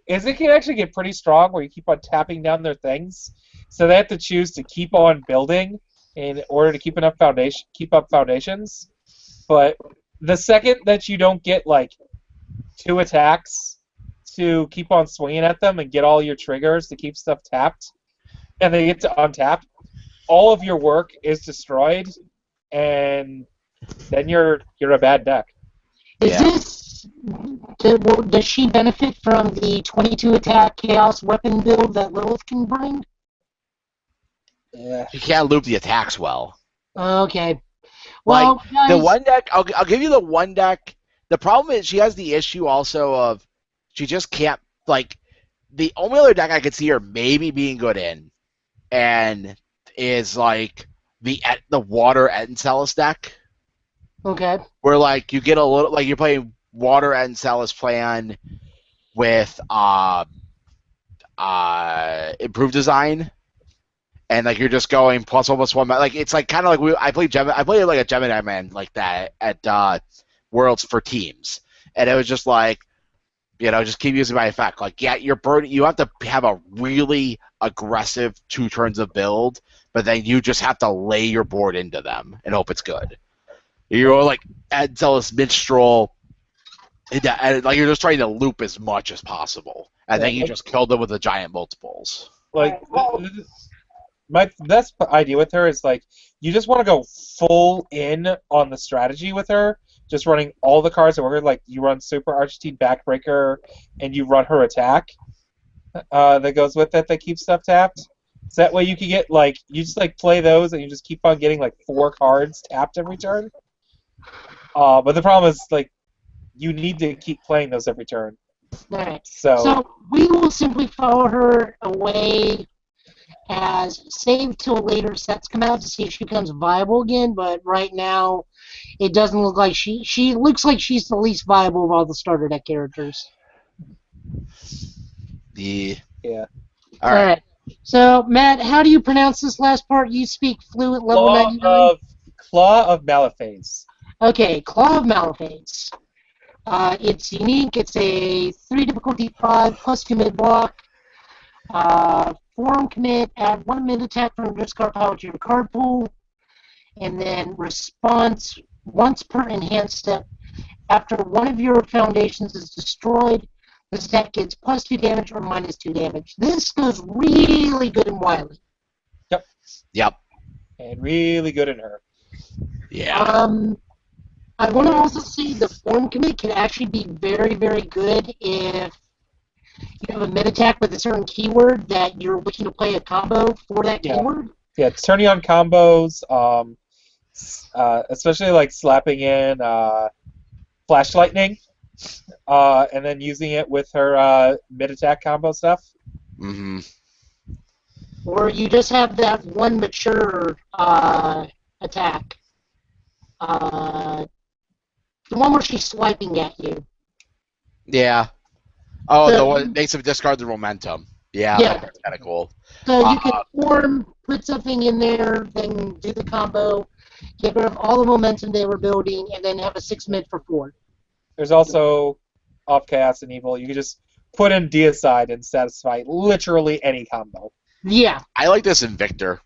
is it can actually get pretty strong where you keep on tapping down their things. So they have to choose to keep on building in order to keep up foundations. But the second that you don't get, like, 2 attacks to keep on swinging at them and get all your triggers to keep stuff tapped, and they get to untap, all of your work is destroyed, and then you're a bad deck. Does she benefit from the 22 attack Chaos weapon build that Lilith can bring? Yeah. You can't loop the attacks well. Okay. Well, like, guys, the one deck, I'll give you the one deck. The problem is she has the issue also of she just can't, like, the only other deck I could see her maybe being good in and is, like, the water Enceladus deck, Okay. where like you get a little like you're playing water Enceladus plan with improved design, and like you're just going +1/+1. Like it's like kind of like I played like a Gemini man like that at Worlds for teams, and it was just like, just keep using my effect. Like, yeah, you have to have a really aggressive 2 turns of build, but then you just have to lay your board into them and hope it's good. You're like Zealous Minstrel, and like you're just trying to loop as much as possible, and then you just kill them with the giant multiples. Like, my best idea with her is like you just want to go full in on the strategy with her, just running all the cards that work. Like you run Super Argentine Backbreaker, and you run her attack that goes with it that keeps stuff tapped. So that way you can get like you just like play those and you just keep on getting like 4 cards tapped every turn. But the problem is like you need to keep playing those every turn. Alright. So So we will simply follow her away as save till later sets come out to see if she becomes viable again, but right now it doesn't look like she looks like she's the least viable of all the starter deck characters. yeah. All right. So Matt, how do you pronounce this last part? You speak fluent level 99? Claw of Maleface. Okay, Claw of Maleface. It's unique. It's a 3 difficulty 5 +2 mid block. Form commit, add 1 mid attack from discard pile to your card pool, and then response once per enhanced step. After one of your foundations is destroyed, this attack gets +2 damage or -2 damage. This goes really good in Wily. Yep. And really good in her. Yeah. I want to also say the form commit can actually be very, very good if you have a mid attack with a certain keyword that you're looking to play a combo for that keyword. Yeah, it's turning on combos, especially like slapping in Flash Lightning, and then using it with her mid attack combo stuff. Mm-hmm. Or you just have that one mature attack. The one where she's swiping at you. Yeah. Oh, So the one that makes him discard the momentum. Yeah, Yeah. that's kind of cool. So you can form, put something in there, then do the combo, get rid of all the momentum they were building, and then have a 6 mid for 4. There's also off Chaos and Evil. You can just put in Deicide and satisfy literally any combo. Yeah. I like this in Victor.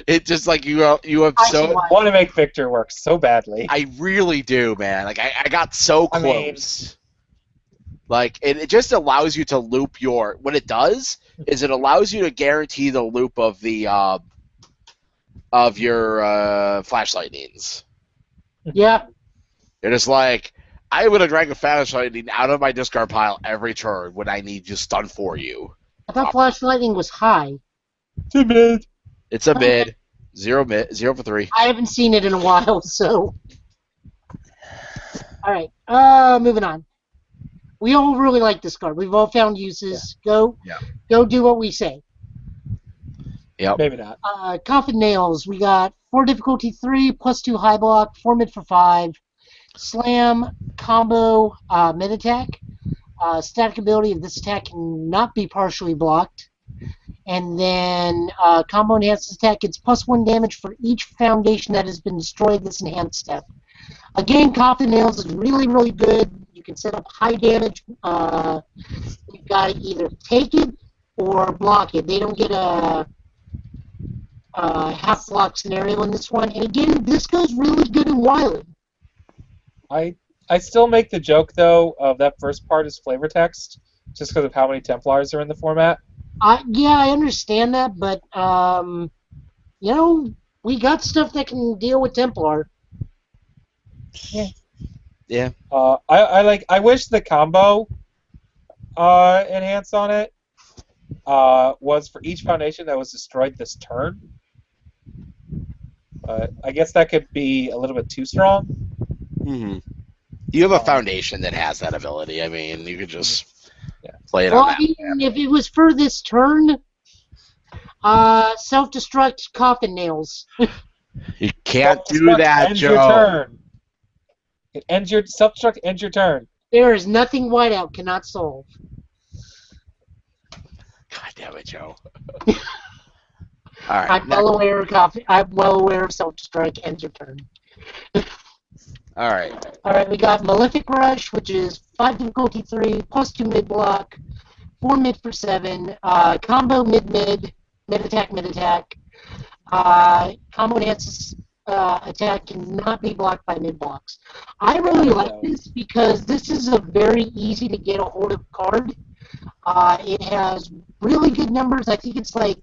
It's just like you have so. I want to make Victor work so badly. I really do, man. Like I got so close. Like it just allows you to loop your. What it does is it allows you to guarantee the loop of the of your Flash Lightnings. Yeah. You're just like, I would have dragged a Flash Lightning out of my discard pile every turn when I need to stun for you. I thought Flash Lightning was high. Too mid. It's a mid. 0 for 3. I haven't seen it in a while, so. Alright, moving on. We all really like this card. We've all found uses. Go do what we say. Yep. Maybe not. Coffin Nails. We got 4 difficulty 3, +2 high block, 4 mid for 5. Slam, combo, mid attack. Static ability of this attack cannot be partially blocked. And then combo enhanced attack gets +1 damage for each foundation that has been destroyed this enhanced step. Again, Coffin Nails is really, really good. You can set up high damage. You've got to either take it or block it. They don't get a half block scenario in this one. And again, this goes really good in Wily. I still make the joke though of that first part is flavor text, just because of how many Templars are in the format. Yeah, I understand that, but we got stuff that can deal with Templar. Yeah. I wish the combo enhance on it was for each foundation that was destroyed this turn. But I guess that could be a little bit too strong. Mm-hmm. You have a foundation that has that ability. I mean, you could just play it on that. If it was for this turn, Self-destruct coffin nails. You can't do Self-destruct that, ends your Joe. turn. It ends your self-destruct ends your turn. There is nothing Whiteout cannot solve. God damn it, Joe. All right. I'm well aware of self-destruct ends your turn. All right. All right, we got Malefic Rush, which is 5 difficulty 3, plus 2 mid block, 4 mid for 7, combo mid attack. Combo enhances attack cannot be blocked by mid blocks. I really like this because this is a very easy to get a hold of card. It has really good numbers. I think it's like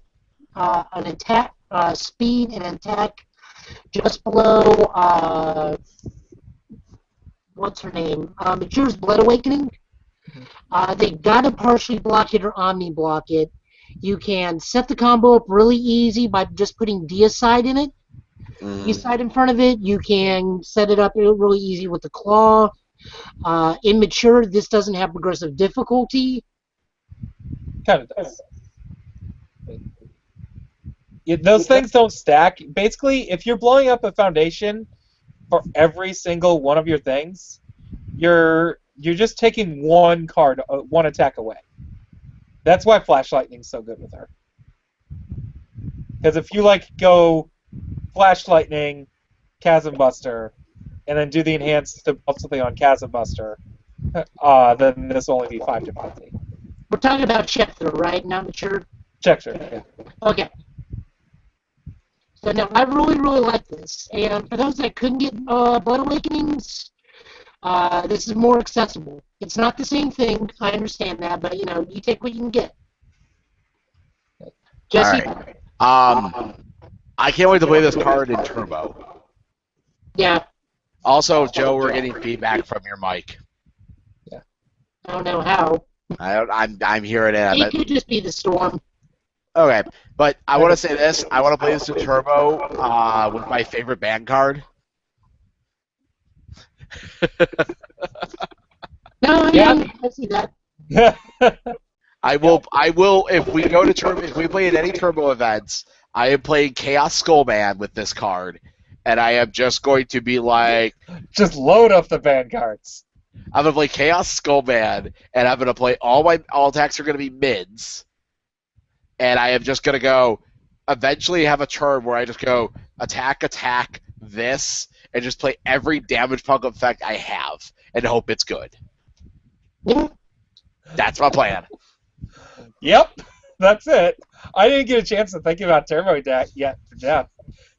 an attack speed and attack just below. What's her name? Mature's Blood Awakening. They gotta partially block it or omni block it. You can set the combo up really easy by just putting Deicide in it. Deicide in front of it. You can set it up really easy with the claw. Immature, this doesn't have progressive difficulty. Kind of does. Those things don't stack. Basically, if you're blowing up a foundation for every single one of your things, you're just taking one card, one attack away. That's why Flash Lightning's so good with her. Because if you go Flash Lightning, Chasm Buster, and then do the enhanced to buff something on Chasm Buster, then this will only be 5 difficulty. We're talking about Shekthur, right? Not Mature? Shekthur, yeah. Okay. So no, I really, really like this. And for those that couldn't get Blood Awakenings, this is more accessible. It's not the same thing, I understand that, but you take what you can get. Jesse? All right. I can't wait to play this card in Turbo. Yeah. Also, Joe, we're getting feedback from your mic. Yeah. I don't know how. I'm hearing it. It could just be the storm. Okay, but I want to say this. I want to play this in Turbo with my favorite band card. No, yeah, I see that. I will. If we go to Turbo, if we play in any Turbo events, I am playing Chaos Skullman with this card, and I am just going to be like, just load up the band cards. I'm gonna play Chaos Skullman, and I'm gonna play all attacks are gonna be mids, and I am just gonna go. Eventually, have a turn where I just go attack this, and just play every damage punk effect I have, and hope it's good. Yeah. That's my plan. Yep, that's it. I didn't get a chance to think about Turbo deck yet for Jeff,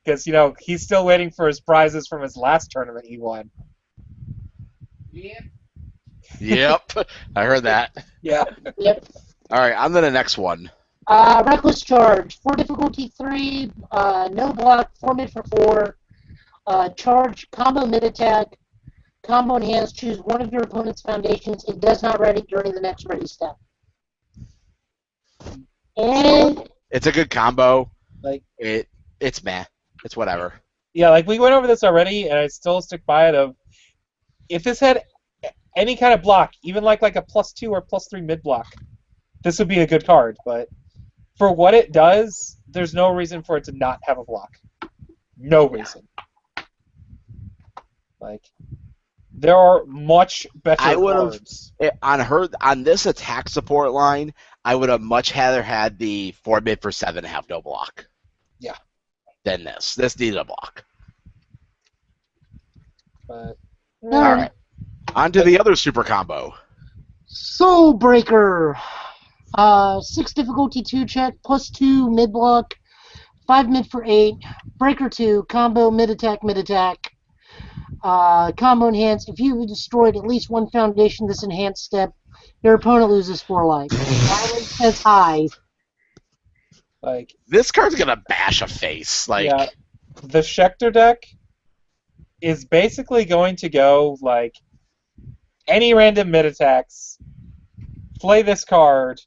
because he's still waiting for his prizes from his last tournament he won. Yep, I heard that. Yeah. Yep. All right, on to the next one. Reckless Charge, 4 difficulty 3, no block, 4 mid for 4, charge, combo mid attack, combo enhance, choose one of your opponent's foundations. It does not ready during the next ready step. And It's a good combo. Like it's meh. It's whatever. Yeah, we went over this already, and I still stick by it. If this had any kind of block, even like a +2 or +3 mid block, this would be a good card. But for what it does, there's no reason for it to not have a block. No reason. There are much better cards. On this attack support line, I would have much rather had the 4 mid for 7 have no block. Yeah. Than this. This needed a block. But all right. On to the other super combo. Soul Breaker. 6 difficulty 2 check, +2 mid block, 5 mid for 8, Breaker 2, combo mid attack, combo enhance. If you have destroyed at least one foundation this enhanced step, your opponent loses 4 life. Violence says high. This card's gonna bash a face. Yeah, the Shekthur deck is basically going to go any random mid attacks, play this card,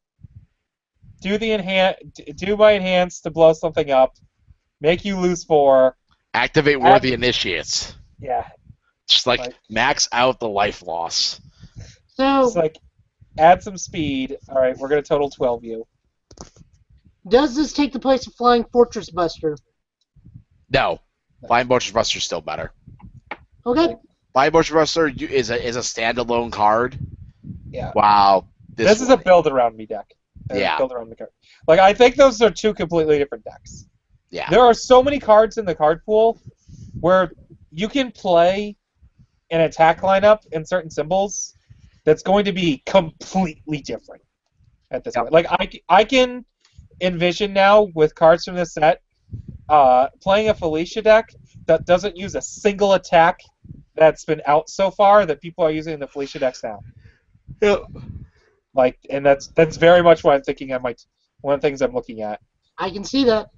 do my enhance to blow something up, make you lose 4. Activate Worthy Initiates. Yeah. Just max out the life loss. So add some speed. All right, we're gonna total 12 you. Does this take the place of Flying Fortress Buster? No. Flying Fortress Buster is still better. Okay. Flying Fortress Buster is a standalone card. Yeah. Wow. This is a build around me deck. Yeah. Build around the card. Like, I think those are two completely different decks. Yeah. There are so many cards in the card pool where you can play an attack lineup in certain symbols that's going to be completely different at this point. Like, I can envision now with cards from this set playing a Felicia deck that doesn't use a single attack that's been out so far that people are using in the Felicia decks now. Yep. Like, and that's very much what I'm thinking. One of the things I'm looking at. I can see that.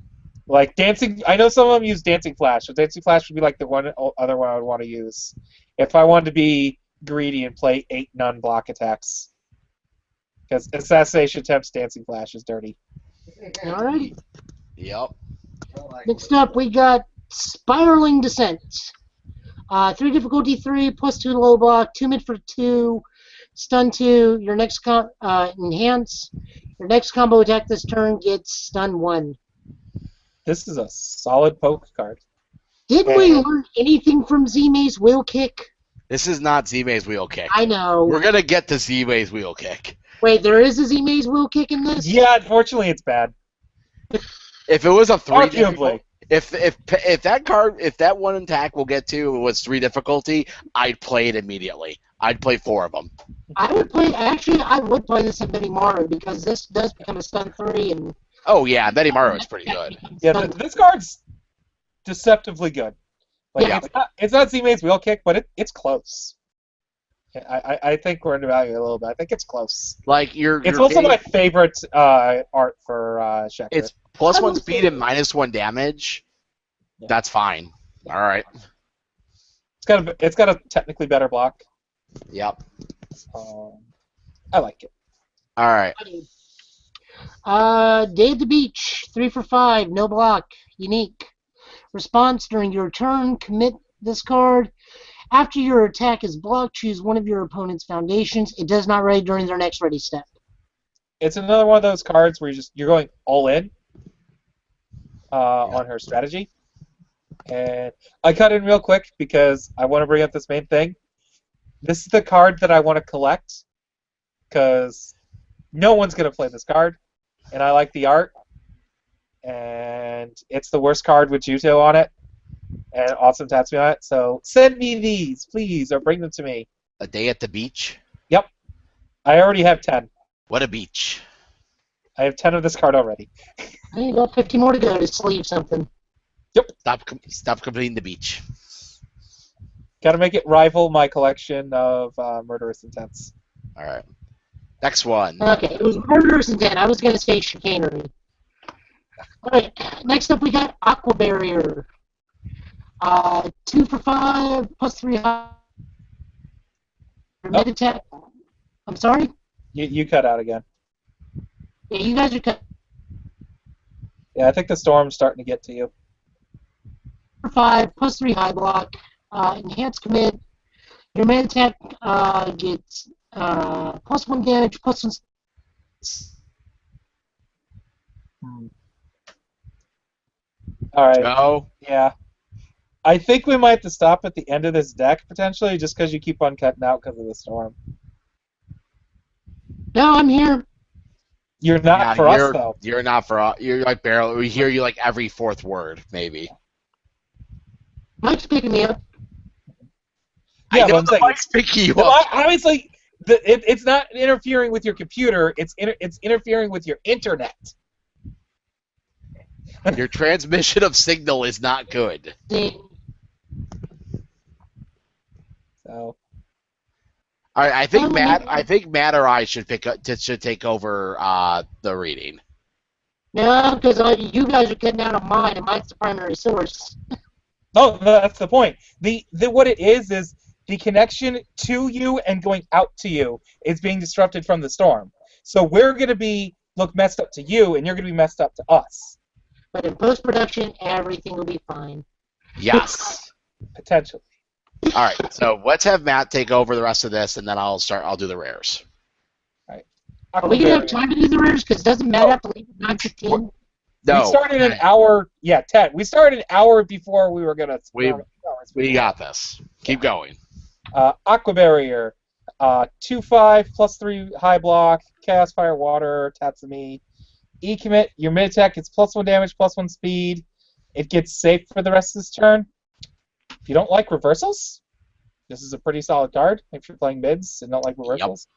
Like dancing, I know some of them use Dancing Flash. So Dancing Flash would be like the other one I would want to use if I wanted to be greedy and play 8 non-block attacks. Because Assassination Attempts Dancing Flash is dirty. Alrighty. Yep. Next up, we got Spiraling Descent. 3 difficulty 3, +2 low block, 2 mid for 2, stun 2. Your next enhance. Your next combo attack this turn gets stun 1. This is a solid poke card. Did we learn anything from Z-May's wheel kick? This is not Z-May's wheel kick. I know. We're gonna get to Z-May's wheel kick. Wait, there is a Z-May's wheel kick in this? Yeah, unfortunately, it's bad. If it was a 3 Arguably. if that one attack we'll get to was 3 difficulty, I'd play it immediately. I'd play 4 of them. I would play this in Benimaru because this does become a stun 3 and Oh yeah, Benimaru is pretty good. Yeah, this card's deceptively good. Like, Yeah. it's not Z-May's wheel kick, but it's close. I think we're undervaluing it a little bit. I think it's close. Like It's also my favorite art for Shekthur. It's +1 speed and -1 damage. Yeah. That's fine. All right. It's got a technically better block. Yep. I like it. All right. Day at the Beach, 3 for 5, no block, unique. Response during your turn, commit this card. After your attack is blocked, choose one of your opponent's foundations. It does not ready during their next ready step. It's another one of those cards where you're going all in on her strategy. And I cut in real quick because I want to bring up this main thing. This is the card that I want to collect because no one's going to play this card, and I like the art. And it's the worst card with Juto on it, and Awesome Tatsumi on it. So send me these, please, or bring them to me. A Day at the Beach. Yep. I already have 10. What a beach. I have 10 of this card already. There you go, 50 more to go to sleeve something. Stop completing the beach. Got to make it rival my collection of Murderous Intents. All right. Next one. Okay, it was Murderous Intent. I was going to say Chicanery. Alright, next up we got Aqua Barrier. 2 for 5, +3 high. Mid attack. I'm sorry? You cut out again. Yeah, you guys are cut. Yeah, I think the storm's starting to get to you. 4 for 5, +3 high block. Enhanced commit. Your main attack gets +1 damage, +1. All right. Joe. Yeah. I think we might have to stop at the end of this deck, potentially, just because you keep on cutting out because of the storm. No, I'm here. You're not for us, though. You're not for us. You're like barely. We hear you like every 4th word, maybe. Mike's picking me up. Yeah, I know but I'm the saying, mic's picking you well, up. obviously, it's not interfering with your computer. It's interfering with your internet. Your transmission of signal is not good. See, So. All right, I think Matt or I should take over the reading. no, because you guys are cutting out on mine, and mine's the primary source. No, that's the point. What it is the connection to you and going out to you is being disrupted from the storm. So we're going to look messed up to you, and you're going to be messed up to us. But in post-production, everything will be fine. Yes. Potentially. All right, so let's have Matt take over the rest of this, and then I'll do the rares. All right. Are we gonna have Aquabarrier. time to do the rares? Because it doesn't matter. Have to leave at 9:15. No. We started an hour. Yeah, 10. We started an hour before we were gonna. We got this. Keep going. Aqua Barrier. 2/5 +3 high block. Chaos Fire Water. Tatsumi. E-commit. Your mid attack gets +1 damage, +1 speed. It gets safe for the rest of this turn. If you don't like reversals, this is a pretty solid card. If you're playing mids and don't like reversals.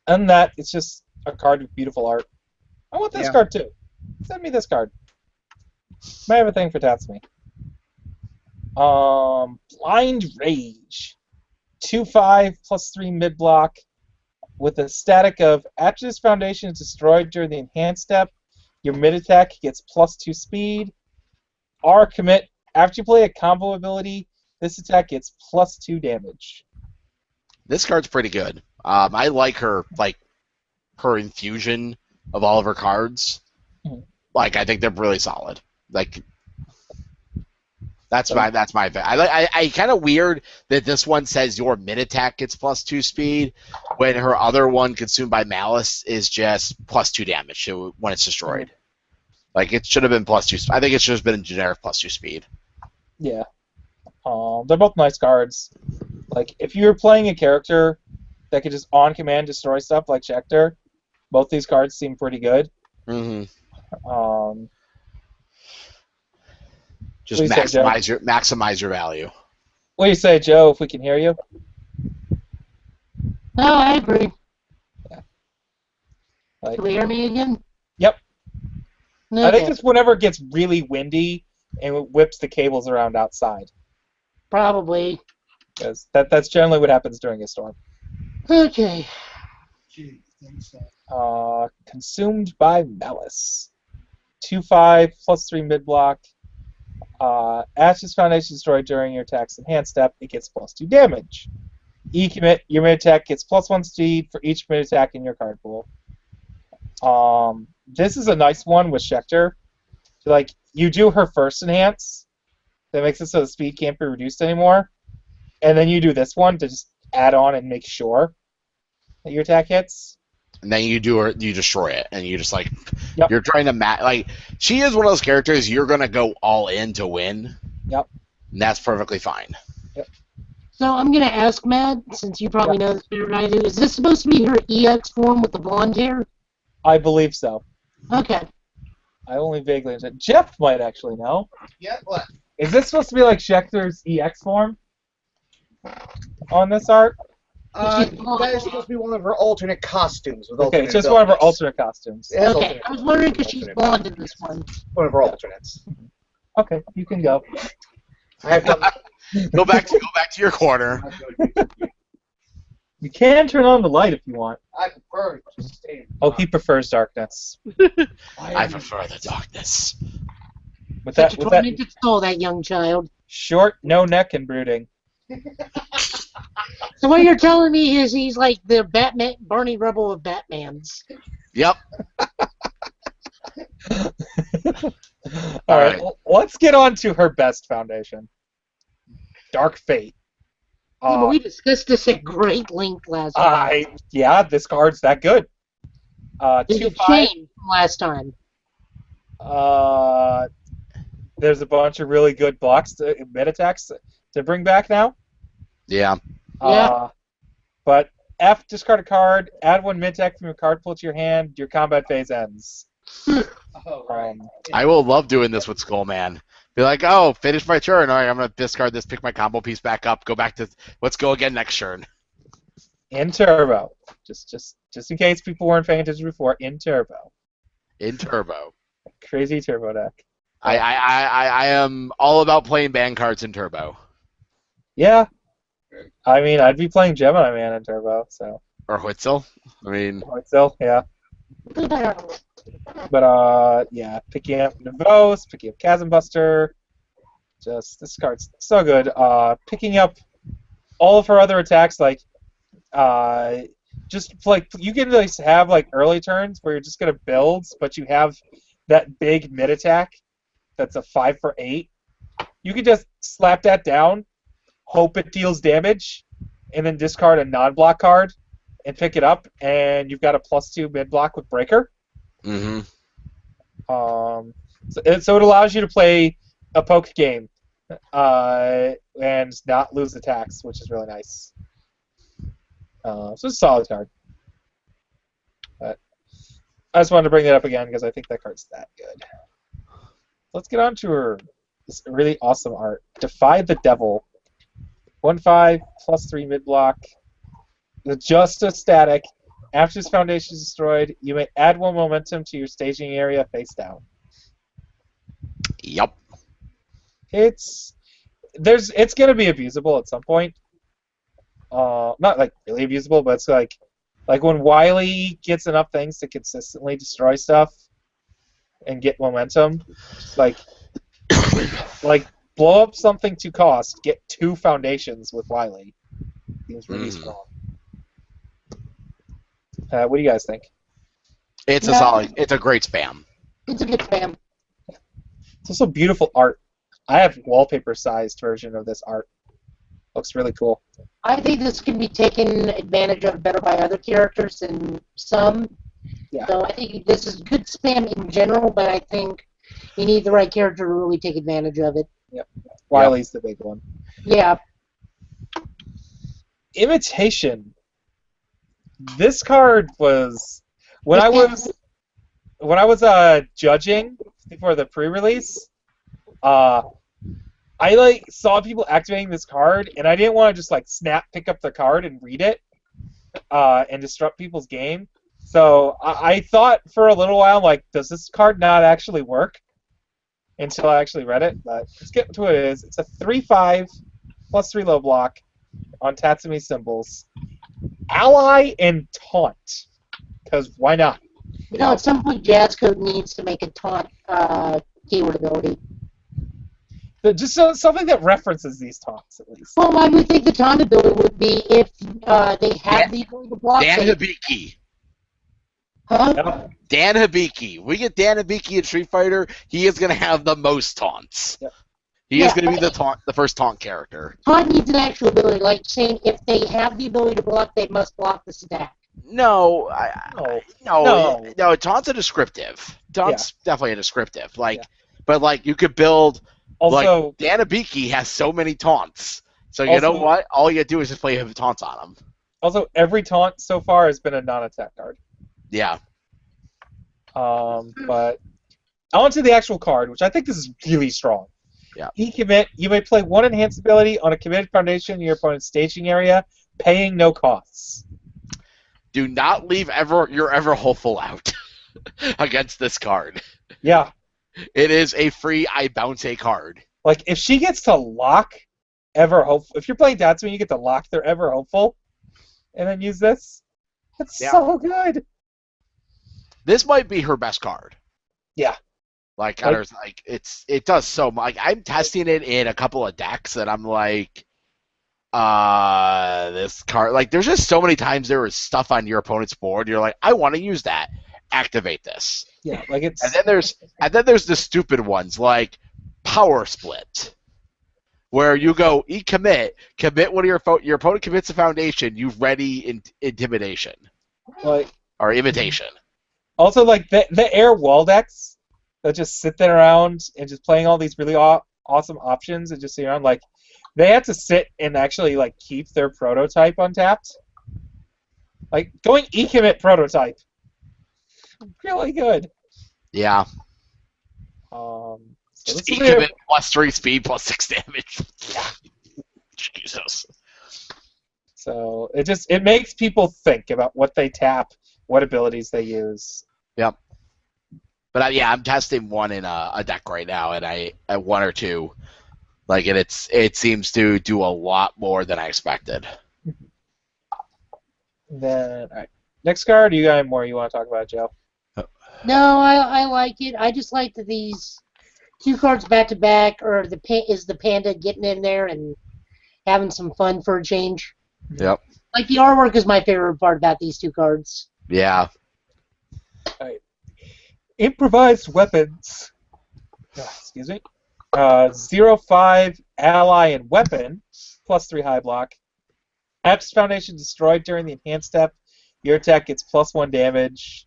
And that, it's just a card with beautiful art. I want this card too. Send me this card. I have a thing for Tatsumi. Blind Rage. 2/5 +3 mid block. With a static of after this foundation is destroyed during the enhanced step, your mid attack gets +2 speed. R commit. After you play a combo ability, this attack gets +2 damage. This card's pretty good. I like her infusion of all of her cards. Mhm. I think they're really solid. That's my thing. I kind of weird that this one says your mid attack gets +2 speed, when her other one, Consumed by Malice, is just +2 damage when it's destroyed. It should have been +2. I think it should have been generic +2 speed. Yeah. They're both nice cards. If you're playing a character that could just on command destroy stuff like Shekthur, both these cards seem pretty good. Mm-hmm. Just What do you say, maximize your value. What do you say, Joe, if we can hear you? No, I agree. Yeah. Can we hear me again? Yep. Okay. I think just whenever it gets really windy and it whips the cables around outside. Probably. Because that's generally what happens during a storm. Okay. Consumed by Malice. 2/5 +3 mid block. Ash's Foundation destroyed during your attack's enhanced step. It gets +2 damage. E-commit. Your mid attack gets +1 speed for each mid attack in your card pool. This is a nice one with Shekthur. You do her first enhance. That makes it so the speed can't be reduced anymore. And then you do this one to just add on and make sure that your attack hits. And then you destroy it, and you just Yep. you're trying to she is one of those characters you're gonna go all in to win. Yep. And that's perfectly fine. Yep. So I'm gonna ask Matt, since you probably know this better than I do. Is this supposed to be her EX form with the blonde hair? I believe so. Okay. I only vaguely understand. Jeff might actually know. Yeah, what? Is this supposed to be like Shekthur's EX form on this art? That is supposed to be one of her alternate costumes. With Okay, alternate it's just one of her abilities. alternate costumes. It has Okay. alternate- I was wondering because she's alternate blonde in abilities. this one. One of her alternates. Okay, you can go. I have done. Go back to your corner. You can turn on the light if you want. I prefer to stay. Oh, he prefers darkness. I prefer the darkness. With Such that, a tormented soul, that young child. short, no neck, and brooding. So what you're telling me is he's like the Batman, Barney Rubble of Batmans. Yep. All right, let's get on to her best foundation. Dark Fate. Yeah, but we discussed this at great length last time. Yeah, this card's that good. Did it change from last time? There's a bunch of really good blocks, mid attacks to bring back now. Yeah. Yeah. But F, discard a card, add one mid attack from your card pool to your hand, your combat phase ends. Oh, right. I will love doing this with Skullman. Be like, oh, finish my turn. All right, I'm going to discard this, pick my combo piece back up, go back to, let's go again next turn. In turbo. Just in case people weren't paying attention before, in turbo. In turbo. Crazy turbo deck. I am all about playing band cards in turbo. Yeah. I mean, I'd be playing Gemini Man in turbo, so. Or Huitzel. I mean, Still, yeah. But, yeah, picking up Nevos, picking up Chasm Buster. This card's so good. Picking up all of her other attacks, you can have, early turns where you're just going to build, but you have that big mid attack that's a 5 for 8. You can just slap that down, hope it deals damage, and then discard a non-block card, and pick it up, and you've got a +2 mid block with breaker. Mm-hmm. So it allows you to play a poke game and not lose attacks, which is really nice. So it's a solid card. But I just wanted to bring that up again because I think that card's that good. Let's get on to this really awesome art. Defy the Devil. 1/5 +3 mid block. Just a static. After this foundation is destroyed, you may add 1 momentum to your staging area face down. Yep. It's gonna be abusable at some point. Not like really abusable, but it's like when Wily gets enough things to consistently destroy stuff and get momentum, like blow up something to cost, get 2 foundations with Wily. Seems really strong. What do you guys think? It's a great spam. It's a good spam. It's also beautiful art. I have wallpaper-sized version of this art. Looks really cool. I think this can be taken advantage of better by other characters than some. Yeah. So I think this is good spam in general, but I think you need the right character to really take advantage of it. Yep. Wily's the big one. Yeah. Imitation. This card was when I was judging for the pre-release. I saw people activating this card, and I didn't want to just pick up the card and read it and disrupt people's game. So I thought for a little while, does this card not actually work? Until I actually read it. But let's get to what it is. It's a 3/5 +3 low block on Tatsumi symbols. Ally and Taunt. Because why not? At some point, Jazz Code needs to make a taunt keyword ability. Just something that references these taunts, at least. Well, I would think the taunt ability would be if they have the ability to block. Dan Hibiki. Huh? Yep. Dan Hibiki. We get Dan Hibiki in Street Fighter, he is going to have the most taunts. Yep. He is going to be the first taunt character. Taunt needs an actual ability, like saying if they have the ability to block, they must block this attack. No, taunt's a descriptive. Taunt's Yeah. definitely a descriptive. But you could build. Also, Dan Hibiki has so many taunts. So you know what? All you do is just play him taunts on him. Also, every taunt so far has been a non-attack card. Yeah. But on to the actual card, which I think this is really strong. Yeah. E-commit. You may play 1 enhanced ability on a committed foundation in your opponent's staging area, paying no costs. Do not leave your ever hopeful out against this card. Yeah. It is a free I bounce a card. If she gets to lock ever hopeful, if you're playing Tatsumi, you get to lock their ever hopeful, and then use this. That's so good. This might be her best card. Yeah. It does so much. I'm testing it in a couple of decks, and I'm this card. There's just so many times there is stuff on your opponent's board. You're like, I want to use that. Activate this. Yeah, it's. And then there's the stupid ones like Power Split, where you go commit one of your opponent commits a foundation, you ready intimidation or imitation. Also, the air wall decks that just sit there around and just playing all these really awesome options and just sit around, they have to sit and actually keep their prototype untapped. Going commit prototype. Really good. Yeah. Just commit +3 speed, +6 damage. Yeah. Jesus. So it makes people think about what they tap, what abilities they use. Yep. But I'm testing one in a deck right now, and I 1 or 2, and it seems to do a lot more than I expected. Then, all right. Next card, you got more you want to talk about, Joe? No, I like it. I just like that these 2 cards back to back, or the panda getting in there and having some fun for a change. Yep. The artwork is my favorite part about these 2 cards. Yeah. All right. Improvised weapons. Excuse me. 0/5 ally and weapon, +3 high block. Apps foundation destroyed during the enhanced step. Your attack gets +1 damage.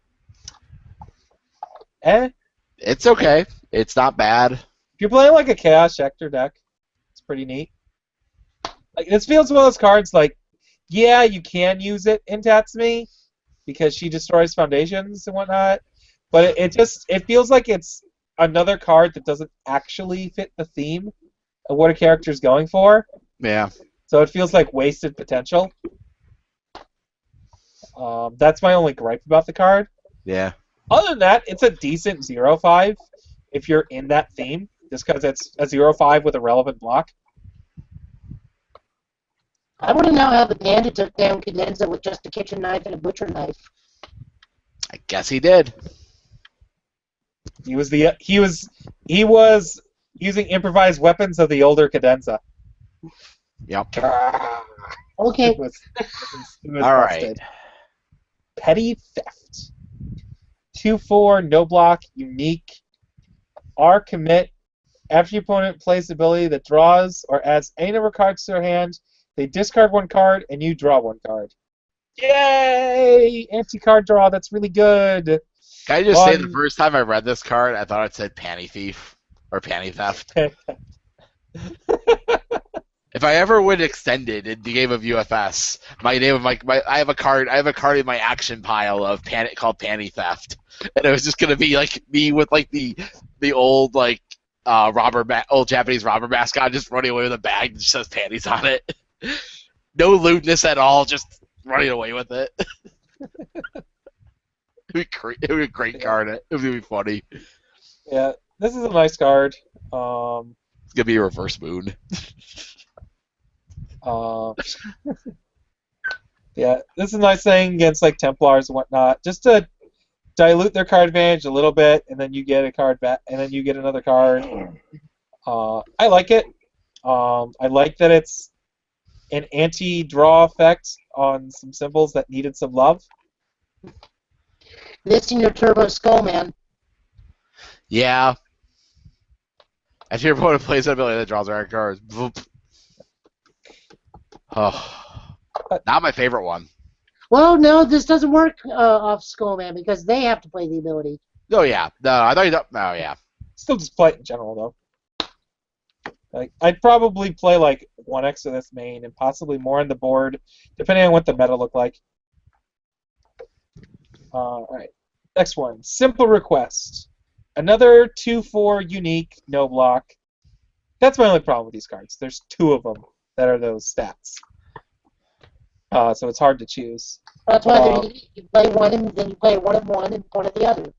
It's okay. It's not bad. If you're playing like a Chaos Shekthur deck, it's pretty neat. Like, this feels one of those cards like, yeah, you can use it in Tatsumi because she destroys foundations and whatnot, but it feels like it's another card that doesn't actually fit the theme of what a character's going for. Yeah. So it feels like wasted potential. That's my only gripe about the card. Yeah. Other than that, it's a decent 0/5 if you're in that theme, just because it's a 0/5 with a relevant block. I want to know how the bandit took down Cadenza with just a kitchen knife and a butcher knife. I guess he did. He was using improvised weapons of the older Cadenza. Yep. Okay. It was All busted. right. Petty Theft. 2/4, no block, unique. R commit. After your opponent plays the ability that draws or adds any number of cards to their hand, they discard one card and you draw one card. Yay! Anti-card draw, that's really good. Can I just say the first time I read this card, I thought it said Panty Thief or Panty Theft. If I ever would extend it in the game of UFS, my name of I have a card in my action pile of called Panty Theft, and it was just gonna be like me with like the old like old Japanese robber mascot just running away with a bag that just says panties on it. No lewdness at all, just running away with it. It'd be a great card. It would be funny. Yeah, this is a nice card. It's gonna be a reverse moon. Yeah, this is a nice thing against like Templars and whatnot, just to dilute their card advantage a little bit, and then you get a card back, and then you get another card. I like it. I like that it's an anti-draw effect on some symbols that needed some love. This in your Turbo Skull, man. Yeah. After your opponent plays that ability that draws rare cards. Boop. Oh, not my favorite one. Well, no, this doesn't work off Skullman because they have to play the ability. Oh yeah, no, I thought you. Oh yeah. Still just play it in general though. Like I'd probably play like 1x of this main and possibly more on the board, depending on what the meta look like. All right, next one. Simple request. Another 2/4 unique, no block. That's my only problem with these cards. There's 2 of them that are those stats. So it's hard to choose. That's why you play one and then you play one and one and one of the other.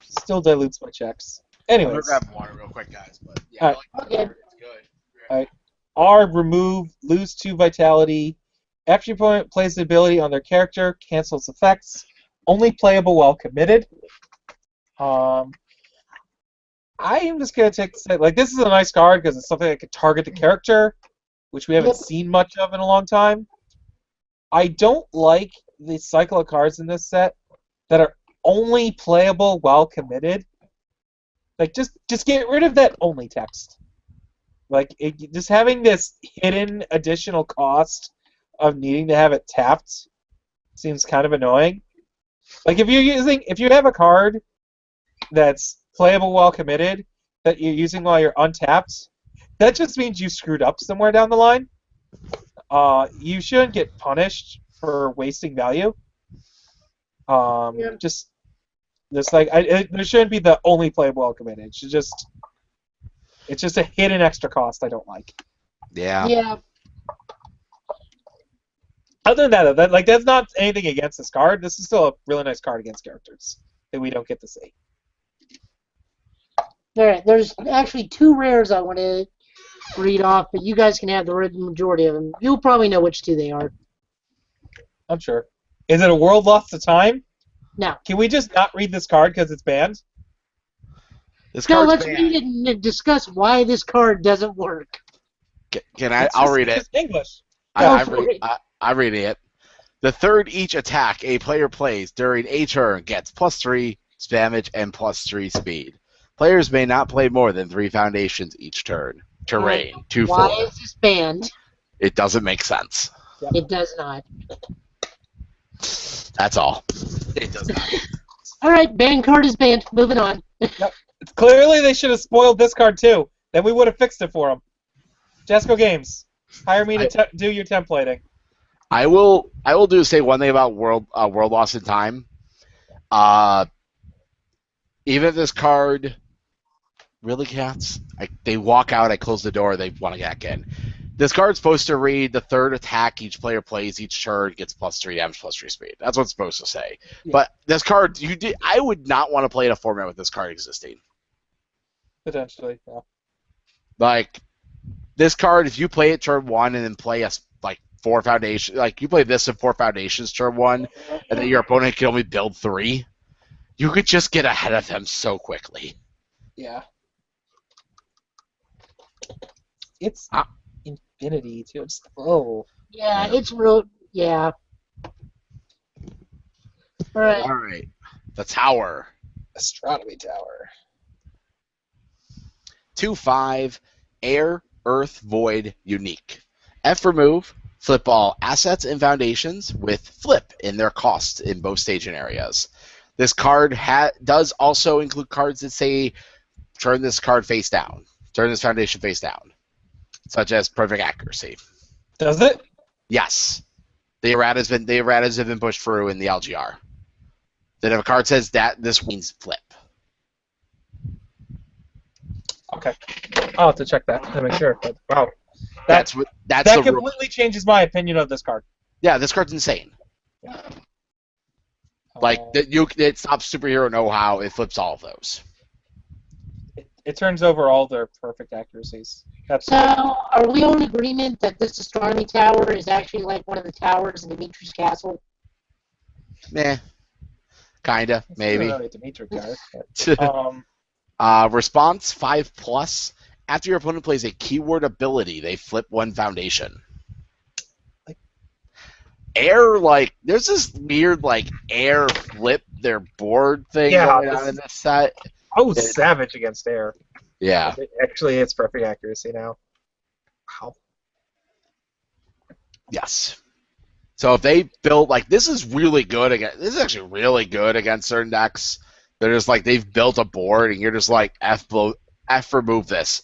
Still dilutes my checks. I'm Anyways. gonna grab water real quick, guys. But yeah, All right. I like the card. It's good. All right. R, remove, lose 2 vitality. After your opponent plays the ability on their character, cancels effects. Only playable while committed. I am just gonna like this is a nice card because it's something that could target the character, which we haven't seen much of in a long time. I don't like the cycle of cards in this set that are only playable while committed. Like just get rid of that only text. Like just having this hidden additional cost of needing to have it tapped seems kind of annoying. Like if you have a card that's playable while committed that you're using while you're untapped, that just means you screwed up somewhere down the line. You shouldn't get punished for wasting value. Just like there shouldn't be the only playable while committed. It's just a hidden extra cost I don't like. Yeah. Yeah. Other than that, like that's not anything against this card. This is still a really nice card against characters that we don't get to see. All right. There's actually 2 rares I want to read off, but you guys can have the majority of them. You'll probably know which 2 they are. I'm sure. Is it a world lost to time? No. Can we just not read this card because it's banned? This No, card's let's banned. read it and discuss why this card doesn't work. Can I? I'll read it. It's English. I'm reading it. The third each attack a player plays during a turn gets +3 damage and +3 speed. Players may not play more than 3 foundations each turn. Terrain, 2/4. Why is this banned? It doesn't make sense. It does not. That's all. It does not. All right, ban card is banned. Moving on. Clearly, they should have spoiled this card too. Then we would have fixed it for them. Jesco Games, hire me to do your templating. I will say one thing about World Lost in Time. Even if this card really cats, they walk out, I close the door, they want to get back in. This card's supposed to read the third attack each player plays each turn gets +3 damage, +3 speed. That's what it's supposed to say. Yeah. But this card, I would not want to play in a format with this card existing. Potentially, yeah. Like, this card, if you play it turn 1 and then play like 4 foundations, like you play this in 4 foundations turn 1, and then your opponent can only build 3, you could just get ahead of them so quickly. Yeah. It's infinity too. It's Yeah, it's real. Yeah. All right. All right. The Tower. Astronomy Tower. 2/5, Air, Earth, Void, Unique. F remove, flip all assets and foundations with flip in their costs in both staging areas. This card does also include cards that say turn this card face down, turn this foundation face down, such as perfect accuracy. Does it? Yes. The erratas have been pushed through in the LGR. Then if a card says that, this means flip. Okay. I'll have to check that to make sure. But, wow. That's That the completely changes my opinion of this card. Yeah, this card's insane. Like it stops superhero know-how. It flips all of those. It turns over all their perfect accuracies. So, are we on agreement that this astronomy tower is actually like one of the towers in Dimitri's castle? Meh. Kinda, maybe. Not really a Dimitri card. But, Response 5+. After your opponent plays a keyword ability, they flip 1 foundation. Air, there's this weird, air flip their board thing going on in this set. Savage against air. Yeah. Actually, it's perfect accuracy now. Wow. Yes. So if they build, this is really good against, this is actually really good against certain decks. They're just they've built a board and you're just F remove this.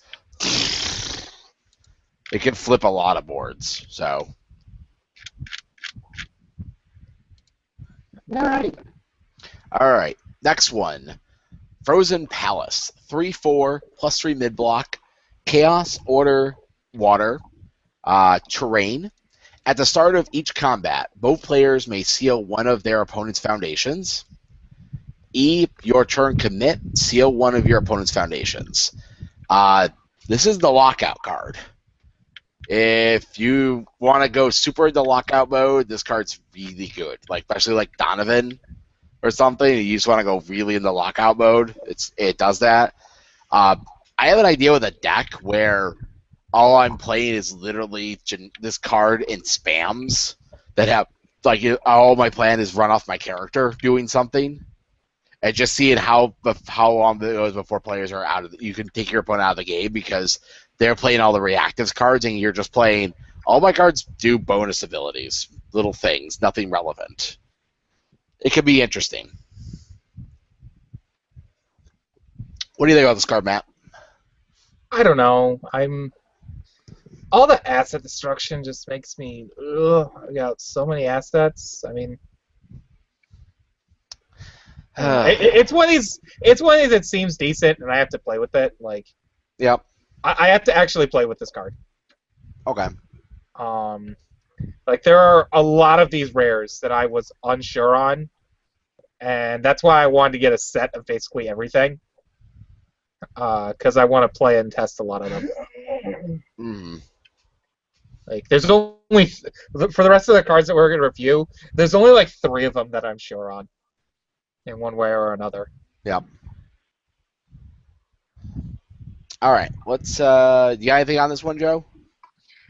It can flip a lot of boards, so. Alrighty. Alright, next one. Frozen Palace. 3/4, +3 mid block. Chaos, Order, Water. Terrain. At the start of each combat, both players may seal one of their opponent's foundations. Your turn commit, seal one of your opponent's foundations. This is the lockout card. If you want to go super into lockout mode, this card's really good. Especially Donovan or something, you just want to go really into lockout mode. It does that. I have an idea with a deck where all I'm playing is literally this card in spams that have all my plan is run off my character doing something, and just seeing how long it goes before players are out of. You can take your opponent out of the game because they're playing all the reactives cards, and you're just playing. All my cards do bonus abilities, little things, nothing relevant. It could be interesting. What do you think about this card, Matt? I don't know. All the asset destruction just makes me. I got so many assets. I mean, it's one of these. It's one of these that seems decent, and I have to play with it. Yep. I have to actually play with this card. Okay. There are a lot of these rares that I was unsure on, and that's why I wanted to get a set of basically everything. Because I want to play and test a lot of them. Mm. There's only for the rest of the cards that we're going to review, there's only 3 of them that I'm sure on, in one way or another. Yep. All right. Let's. You got anything on this one, Joe?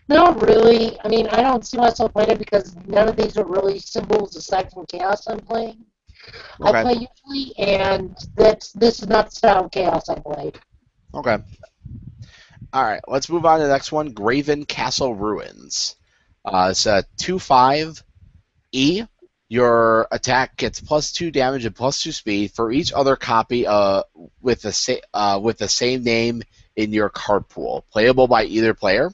Not really. I mean, I don't see myself playing it because none of these are really symbols aside from Chaos I'm playing. Okay. I play usually, and this is not the style of Chaos I played. Okay. All right. Let's move on to the next one. Graven Castle Ruins. It's a 2/5 E. Your attack gets +2 damage and +2 speed for each other copy with the same name in your card pool, playable by either player.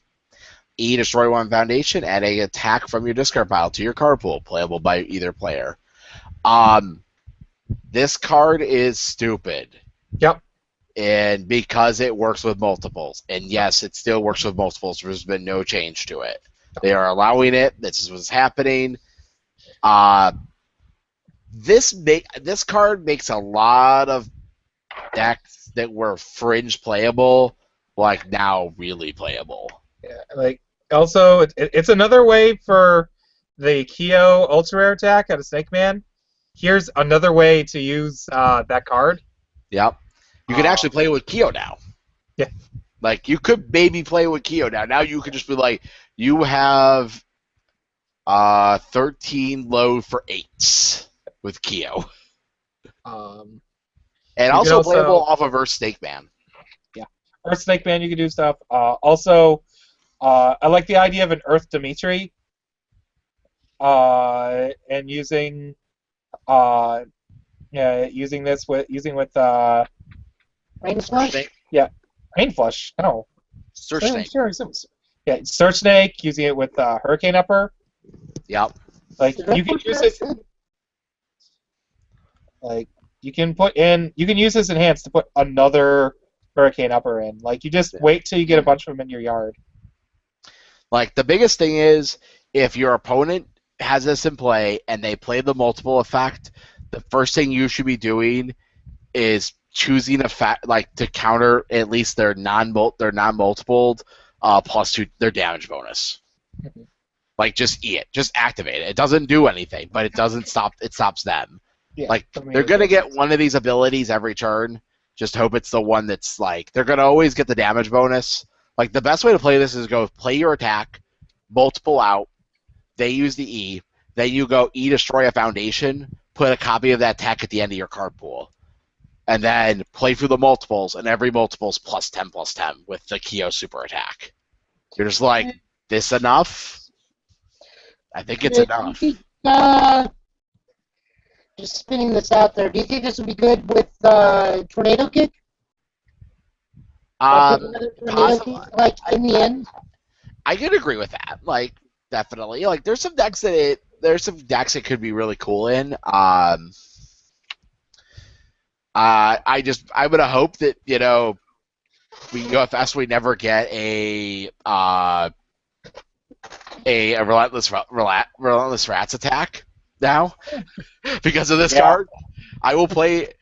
E, destroy one foundation, add an attack from your discard pile to your card pool, playable by either player. This card is stupid. Yep. And because it works with multiples, and yes, it still works with multiples. There's been no change to it. They are allowing it. This is what's happening. This card makes a lot of decks that were fringe playable, like now really playable. Yeah, like also it's another way for the Kyo ultra rare attack out of Snake Man. Here's another way to use that card. Yep. You can actually play with Kyo now. Yeah. Like, you could maybe play with Kyo now. Now you could just be like, you have 13 load for 8s with Kyo. And also playable off of Earth Snake Man. Yeah. Earth Snake Man, you can do stuff. Also, I like the idea of an Earth Dimitri. And using this with Rain Flush? Yeah, Rain Flush. No. Search Snake. Yeah, Search Snake. Using it with Hurricane Upper. Yep. Like you can use it. Like you can use this enhanced to put another Hurricane Upper in. Like you just wait till you get a bunch of them in your yard. Like the biggest thing is if your opponent has this in play and they play the multiple effect, the first thing you should be doing is choosing to counter at least their non-multipled +2 their damage bonus. Mm-hmm. Like just eat it, just activate it. It doesn't do anything, but it doesn't stop. It stops them. Yeah, like they're gonna get one of these abilities every turn. Just hope it's the one that's like they're gonna always get the damage bonus. Like the best way to play this is go play your attack, multiple out. They use the E. Then you go E, destroy a foundation. Put a copy of that attack at the end of your card pool. And then play through the multiples, and every multiple's +10/+10 with the Kyo super attack. You're just like, this enough? I think it's enough. Just spinning this out there, do you think this would be good with Tornado Kick? Like in the end? I could agree with that. Like, definitely. Like, there's some decks that it could be really cool in. I would hope that, we UFS we never get a relentless rats attack now because of this card. I will play.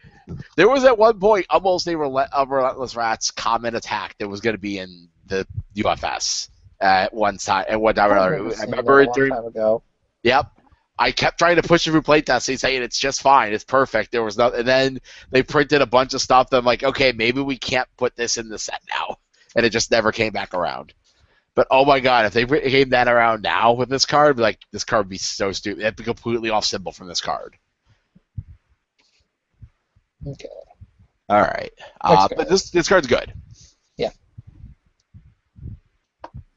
There was at one point almost a relentless rats common attack that was going to be in the UFS at one time. At one time or another. I remember it during. Time ago. Yep. I kept trying to push it through playtesting, saying it's just fine, it's perfect. There was no, and then they printed a bunch of stuff that I'm like, okay, maybe we can't put this in the set now, and it just never came back around. But oh my god, if they came that around now with this card, like this card would be so stupid. It'd be completely off symbol from this card. Okay. All right, but this card's good. Yeah.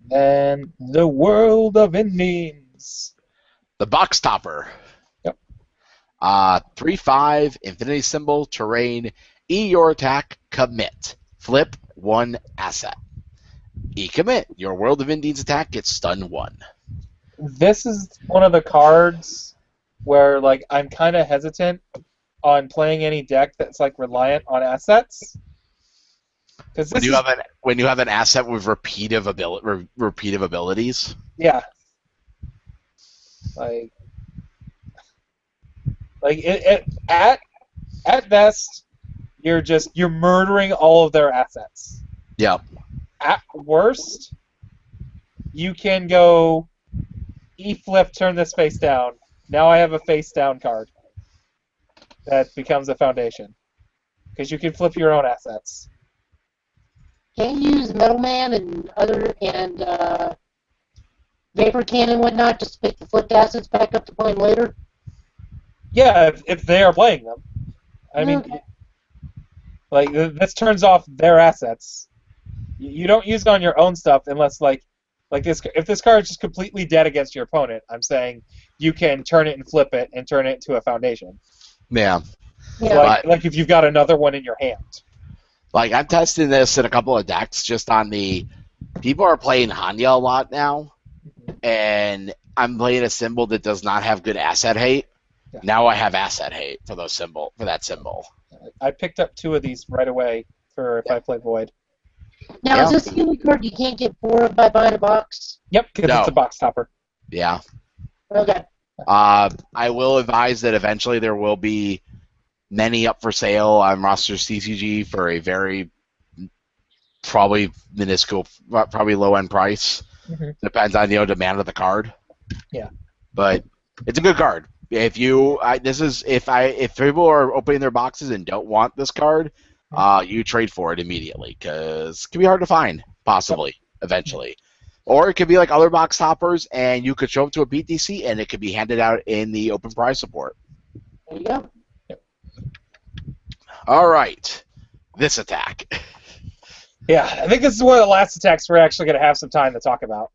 Then the World of Indines. The Box Topper. Yep. 3/5, infinity symbol, terrain, E your attack, commit. Flip 1 asset. E commit. Your World of Indines attack gets stun 1. This is one of the cards where like I'm kind of hesitant on playing any deck that's like reliant on assets. Because when you have an asset with repeative abilities. Yeah. At best, you're murdering all of their assets. Yep. At worst, you can go E flip, turn this face down. Now I have a face down card that becomes a foundation because you can flip your own assets. Can't you use Metal Man and Vapor Cannon and whatnot just to pick the flipped assets back up to playing later? Yeah, if they are playing them. I mean, like this turns off their assets. You don't use it on your own stuff unless like this. If this card is just completely dead against your opponent, I'm saying you can turn it and flip it and turn it into a foundation. Yeah. Yeah. Like if you've got another one in your hand. Like, I'm testing this in a couple of decks just on the... People are playing Hanya a lot now, and I'm playing a symbol that does not have good asset hate. Yeah. Now I have asset hate for that symbol. I picked up 2 of these right away for if I play Void. Now, Yeah. is this the only card you can't get 4 of by buying a box? Yep, because No. it's a box topper. Yeah. Okay. I will advise that eventually there will be many up for sale on roster CCG for a very probably minuscule, probably low end price. Mm-hmm. Depends on demand of the card. Yeah. But it's a good card. If people are opening their boxes and don't want this card, you trade for it immediately because it can be hard to find, possibly, eventually. Or it could be like other box toppers, and you could show up to a BTC, and it could be handed out in the open prize support. There you go. All right. This attack. Yeah, I think this is one of the last attacks we're actually going to have some time to talk about.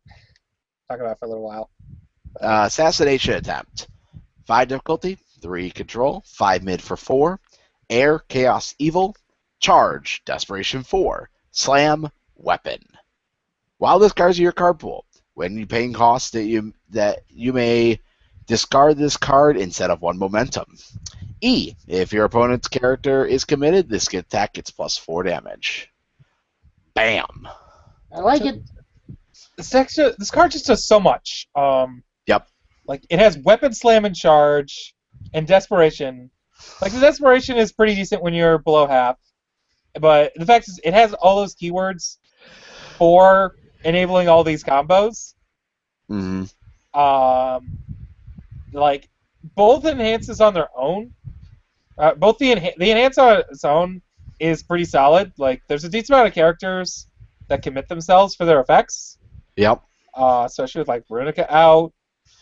For a little while. Assassination attempt. 5 difficulty, 3 control, 5 mid for 4. Air, Chaos, Evil. Charge, Desperation 4. Slam, Weapon. While this card's in your card pool, when you paying costs that you may discard this card instead of 1 momentum. E, if your opponent's character is committed, this attack gets +4 damage. Bam. I like it. This card just does so much. Yep. Like, it has Weapon, Slam, and Charge, and Desperation. Like, the Desperation is pretty decent when you're below half. But the fact is, it has all those keywords for enabling all these combos. Mm-hmm. Like, both enhances on their own. Both the enhance on its own is pretty solid. Like, there's a decent amount of characters that commit themselves for their effects. Yep. Especially with like Runica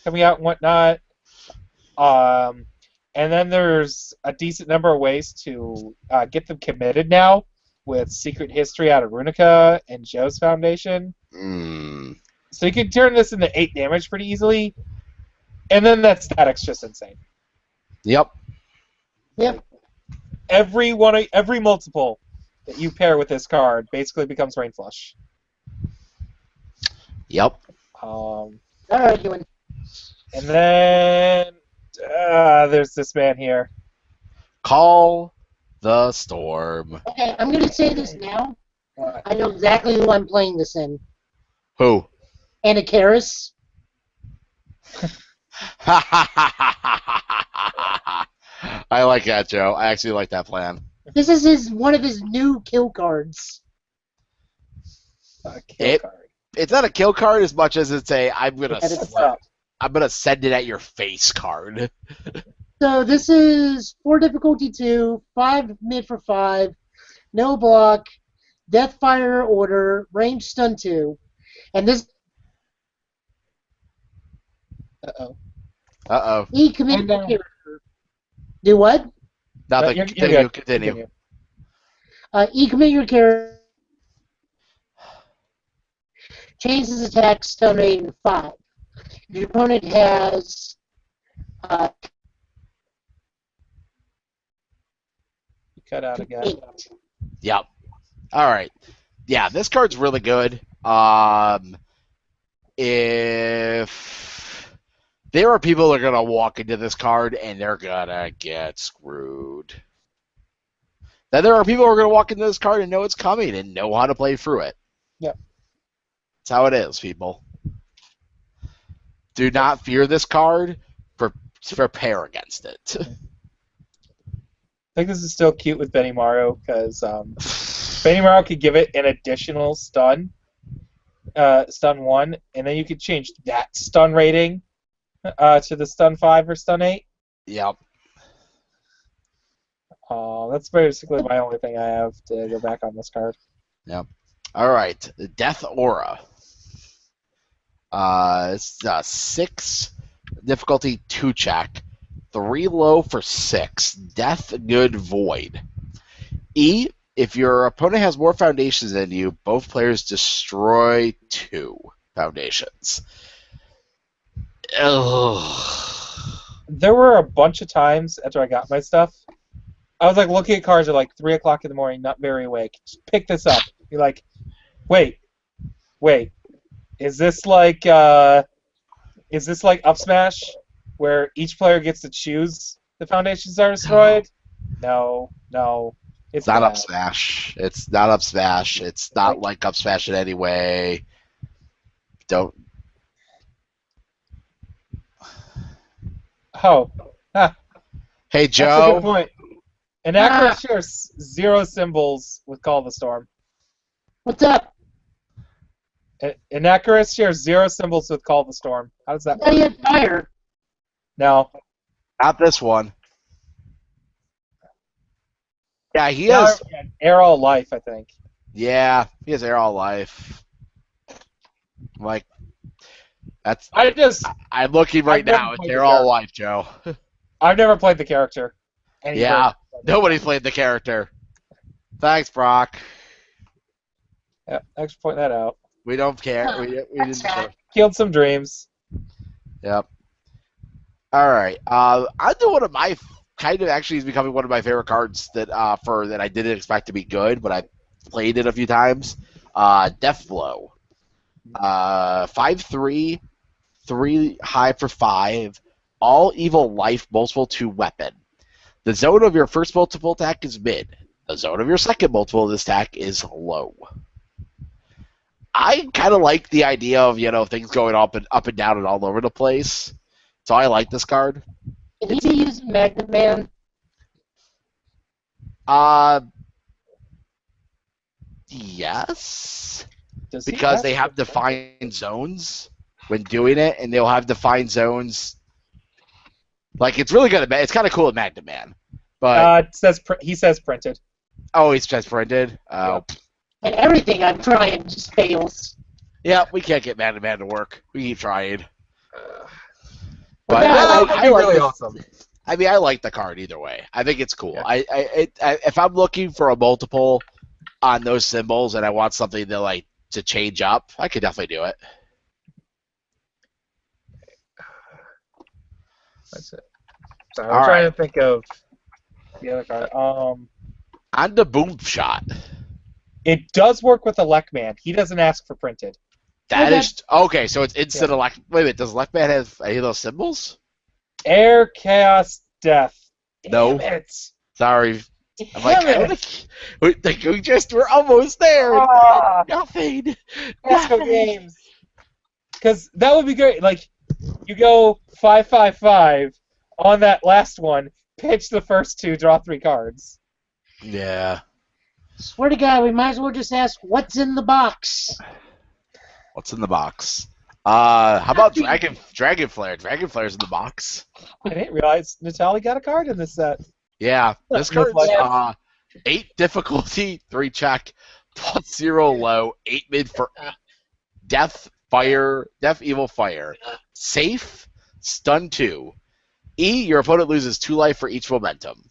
coming out and whatnot. And then there's a decent number of ways to get them committed now with Secret History out of Runica and Joe's Foundation. So you can turn this into 8 damage pretty easily. And then that static's just insane. Yep. Yep. Every multiple that you pair with this card basically becomes Rain Flush. Yep. Not arguing. And then there's this man here. Call the Storm. Okay, I'm going to say this now. I know exactly who I'm playing this in. Who? Anna Karis. I like that, Joe. I actually like that plan. This is one of his new kill cards. Kill card. It's not a kill card as much as it's a I'm gonna What's up? send it at your face card. So this is 4 difficulty 2, 5 mid for 5, no block, Deathfire order, range stun 2, and this. Uh-oh. He committed your character. Do what? Nothing. You're Continue. good. Continue. E commit your character. Change his attack stun rating to 5. Your opponent has You cut out again. 8. Yep. All right. Yeah, this card's really good. If there are people that are gonna walk into this card and they're gonna get screwed. Then there are people who are gonna walk into this card and know it's coming and know how to play through it. Yep. That's how it is, people. Do not fear this card. Prepare against it. I think this is still cute with Benny Maru because Benny Maru could give it an additional stun, stun 1, and then you could change that stun rating to the stun 5 or stun 8. Yep. That's basically my only thing I have to go back on this card. Yep. All right. Death Aura. It's a 6 difficulty 2 check. 3 low for 6. Death Good Void. E, if your opponent has more foundations than you, both players destroy 2 foundations. Ugh. There were a bunch of times after I got my stuff, I was like looking at cards at like 3 o'clock in the morning, not very awake. Just pick this up. You're like, wait, is this like up smash where each player gets to choose the foundations that are destroyed? No, it's Not up bad. smash. It's not up smash. It's not like up smash in any way. Don't. Oh, ah, Hey that's a good Joe. point. Inaccurate shares 0 symbols with Call of the Storm. What's up? Inaccurate shares 0 symbols with Call of the Storm. How does that Oh, work? yeah, fire. No. Not this one. Yeah, he Now has. Air All Life, I think. Yeah, he has air all life. Like that's. I'm looking right I've never now. It's played air the all character. life, Joe. I've never played the character. Any Yeah, version. nobody's played the character. Thanks, Brock. Yeah, thanks for pointing that out. We don't care. Huh, We that's didn't. sad. Killed some dreams. Yep. All right. I do one of my kind of actually is becoming one of my favorite cards that that I didn't expect to be good, but I played it a few times. Death Blow. 5/3, 3 high for 5. All evil life, multiple 2 weapon. The zone of your first multiple attack is mid. The zone of your second multiple attack is low. I kind of like the idea of things going up and down and all over the place. So I like this card. Can he be using Magnet Man? Yes, Does he because have they have defined zones when doing it, and they'll have defined zones. Like it's really good. It's kind of cool at Magnet Man, but he says printed. oh, it's just printed. Oh, And everything I'm trying just fails. yeah, we can't get Magnet Man to work. We keep trying. But But yeah, that would I be like really this. awesome. I mean, I like the card either way. I think it's cool. Yeah. If I'm looking for a multiple on those symbols and I want something to change up, I could definitely do it. That's it. Sorry, All I'm trying right. to think of the other card. On the boom shot. It does work with Electman. He doesn't ask for printed. That Okay. is okay. So it's instant Yeah. elect. Wait a minute. Does Electman have any of those symbols? Air, Chaos, Death. No. Damn it. Sorry. I'm like, Damn it. we're almost there. Ah. Nothing. Casco Nothing. Games. Because that would be great. Like, you go 5/5/5 on that last one, pitch the first 2, draw 3 cards. Yeah. Swear to God, we might as well just ask what's in the box. What's in the box? How about Dragon Flare? Dragon Flare's in the box. I didn't realize Natalie got a card in this set. Yeah, this Looks card's like- 8 difficulty, 3 check, plus 0 low, 8 mid for Death, Fire, Death, Evil, Fire. Safe, Stun 2. E, your opponent loses 2 life for each momentum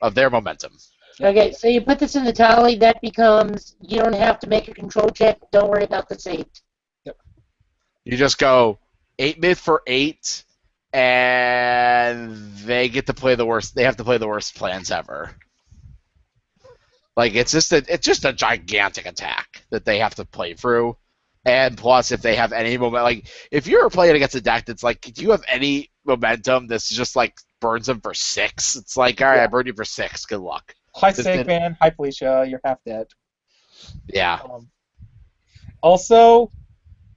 of their momentum. Okay, so you put this in the tally, that becomes, you don't have to make a control check, don't worry about the save. You just go 8 mid for 8, and they get to play the worst. They have to play the worst plans ever. Like it's just a gigantic attack that they have to play through, and plus if they have any moment, like if you're playing against a deck that's like, do you have any momentum that's just like burns them for 6? It's like, all right, I burned you for 6. Good luck. Hi, Just Snake did- Man. Hi, Felicia. You're half dead. Yeah. Also,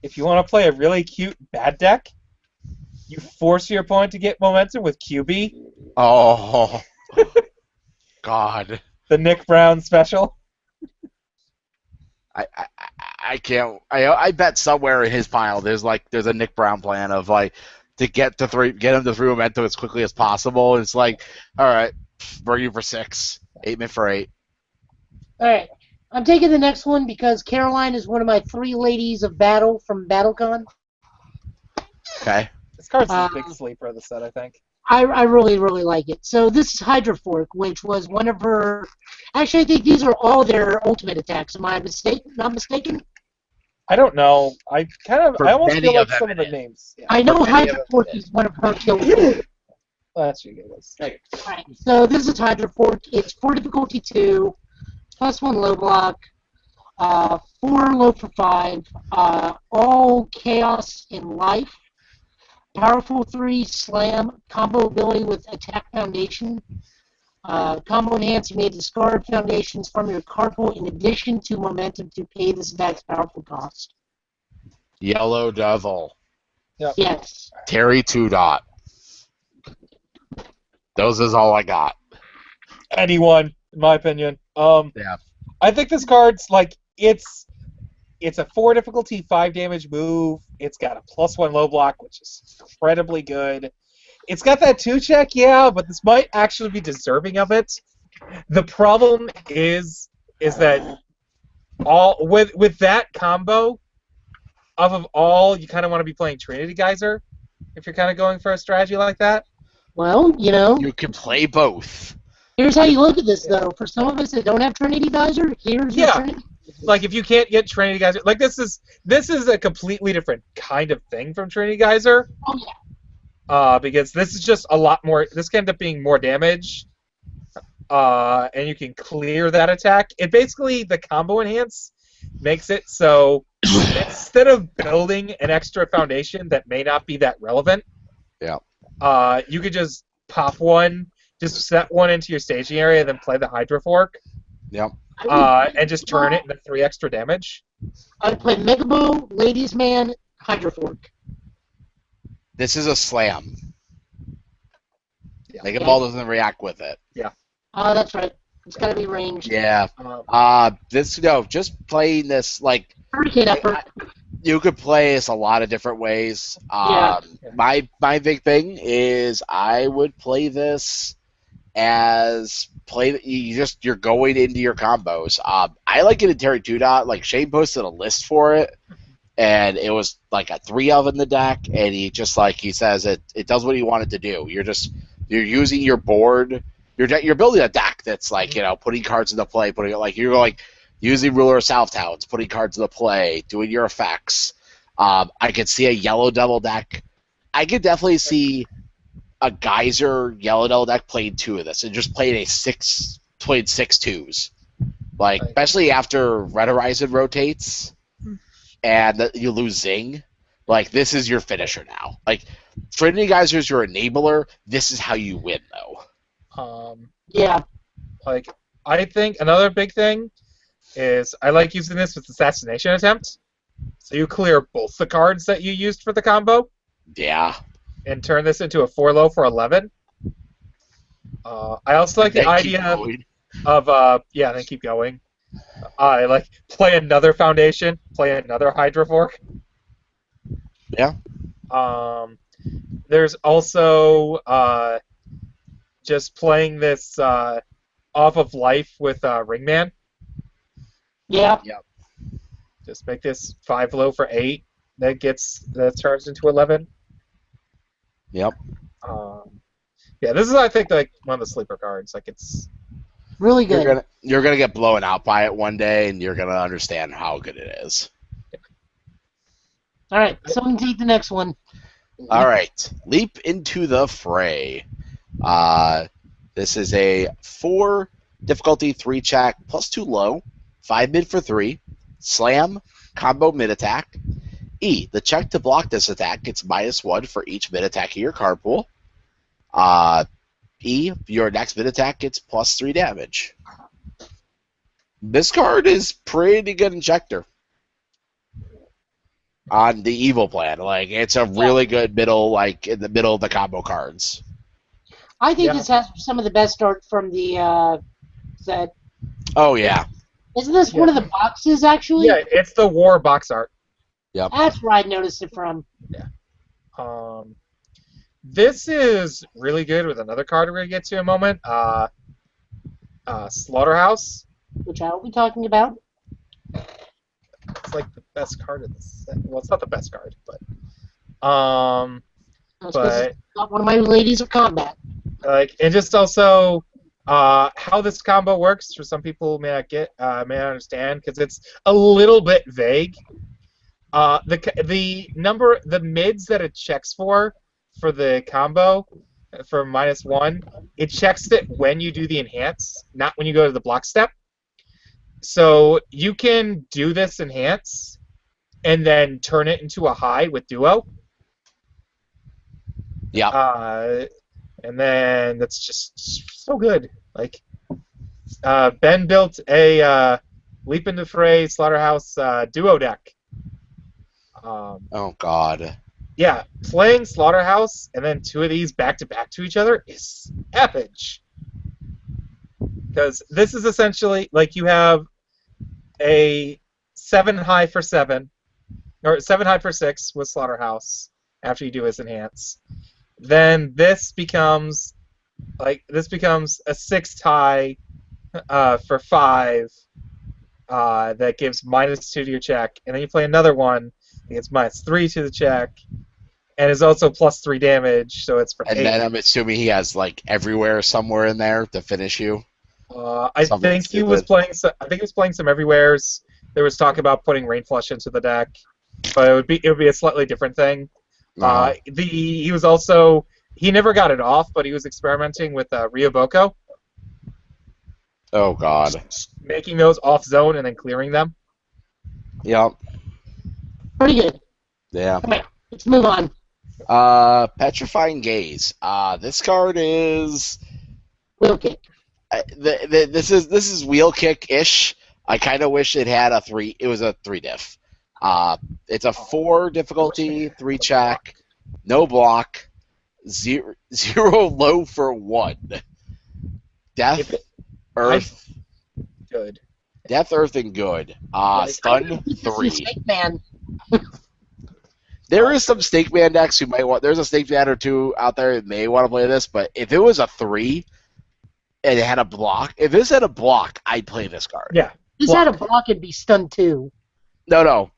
if you want to play a really cute bad deck, you force your opponent to get momentum with QB, Oh. God. the Nick Brown special. I can't. I bet somewhere in his pile there's a Nick Brown plan of to get him to 3 momentum as quickly as possible. It's like, all right, burn you for 6, 8 mid for 8. Alright, I'm taking the next one because Caroline is one of my 3 ladies of battle from BattleCon. Okay. This card's a big sleeper of the set, I think. I really, really like it. So this is Hydra Fork, which was one of her... Actually, I think these are all their ultimate attacks. Am I not mistaken? I don't know. I For almost many feel like of them some of the it is. names. Yeah. I know many of them Hydrofork it is one of her kills. Well, that's ridiculous. Alright, so this is Hydrofork. It's 4 difficulty 2, +1 low block, 4 low for 5, all chaos in life, powerful 3 slam, combo ability with attack foundation, combo enhance, you may discard foundations from your card pool in addition to momentum to pay this attack's powerful cost. Yellow Devil. Yes. Terry 2-Dot. Those is all I got. Anyone, in my opinion. Yeah. I think this card's like it's a 4 difficulty 5 damage move. It's got a +1 low block, which is incredibly good. It's got that 2 check, yeah, but this might actually be deserving of it. The problem is that all with that combo, off of all, you kind of want to be playing Trinity Geyser if you're kind of going for a strategy like that. Well, You can play both. here's how you look at this, though. For some of us that don't have Trinity Geyser, here's your Yeah. Trinity. Like if you can't get Trinity Geyser, like this is a completely different kind of thing from Trinity Geyser. Oh, yeah. Because this is just a lot more. This can end up being more damage, and you can clear that attack. It basically the combo enhance makes it so instead of building an extra foundation that may not be that relevant, you could just pop one, just set one into your staging area, then play the Hydra Fork. Yep. And just turn it into 3 extra damage. I'd play Mega Bow, Ladies Man, Hydra Fork. This is a slam. Yeah. Mega Ball doesn't react with it. That's right. It's got to be ranged. Yeah. Just playing this, like, Hurricane effort. you could play this a lot of different ways. My big thing is I would play this as you're going into your combos. I like it in Terry 2-Dot. Like, Shane posted a list for it, and it was like a 3 of in the deck, and he says it does what he wanted to do. You're using your board. You're building a deck that's like, putting cards into play, you're using Ruler of Southtowns, putting cards into play, doing your effects. I could see a Yellow Devil deck. I could definitely see a Geyser Yellow Devil deck playing 2 of this and just playing 6 2s. Like, especially after Red Horizon rotates and you lose Zing. Like, this is your finisher now. Like, Trinity Geyser is your enabler. This is how you win, though. Yeah. Like, I think another big thing is I like using this with Assassination Attempt. So you clear both the cards that you used for the combo. Yeah. And turn this into a 4 low for 11. I also like the idea of then keep going. I like play another Foundation, play another Hydra Fork. Yeah. There's also just playing this off of life with Ringman. Yeah. Yep. Just make this 5 low for 8. That turns into 11. Yep. This is, I think, like one of the sleeper cards. Like, it's really good. You're gonna get blown out by it one day, and you're gonna understand how good it is. All right, someone take the next one. All right, Leap into the Fray. This is a 4 difficulty 3 check +2 low, 5 mid for 3, slam, combo mid attack. The check to block this attack gets -1 for each mid attack of your card pool. Your next mid attack gets +3 damage. This card is pretty good injector on the evil plan. Like, it's a really good middle, like in the middle of the combo cards. I think this has some of the best art from the set. Oh yeah. Isn't this one of the boxes actually? Yeah, it's the War box art. Yep. That's where I noticed it from. Yeah. This is really good with another card we're gonna get to in a moment. Slaughterhouse. Which I will be talking about. It's like the best card in this set. Well, it's not the best card, but It's not one of my ladies of combat. like, and just also how this combo works for some people who may not understand, because it's a little bit vague. The mids that it checks for the combo for -1, it checks it when you do the enhance, not when you go to the block step. So you can do this enhance and then turn it into a high with duo. Yeah. And then that's just so good. Like Ben built a Leap into Fray Slaughterhouse duo deck. Oh God. Yeah, playing Slaughterhouse and then 2 of these back to back to each other is epic. Because this is essentially like you have a 7 high for 7, or 7 high for 6 with Slaughterhouse after you do his enhance. Then this becomes a 6 high for 5 that gives -2 to your check, and then you play another one that gets -3 to the check, and is also +3 damage, so it's for 8. And then I'm assuming he has like everywhere somewhere in there to finish you. I Something think he was stupid. playing. I think he was playing some everywheres. There was talk about putting Rain Flush into the deck, but it would be a slightly different thing. Uh-huh. He was also, he never got it off, but he was experimenting with Ryoboko, Oh God. making those off zone and then clearing them. Yep. Pretty good. Yeah. Come here. Let's move on. Petrifying Gaze. This card is. Wheel kick. This is wheel kick ish. I kind of wish it had a 3. It was a 3 diff. It's a 4 difficulty, 3 check, no block, 0 low for 1. Death, Earth, Good. Death, Earth, and good. Stun 3. Snake Man. There is some Snake Man decks who might want. There's a Snake Man or two out there that may want to play this, but if it was a 3 and it had a block, if this had a block, I'd play this card. Yeah. If this had a block, it'd be stun 2. No.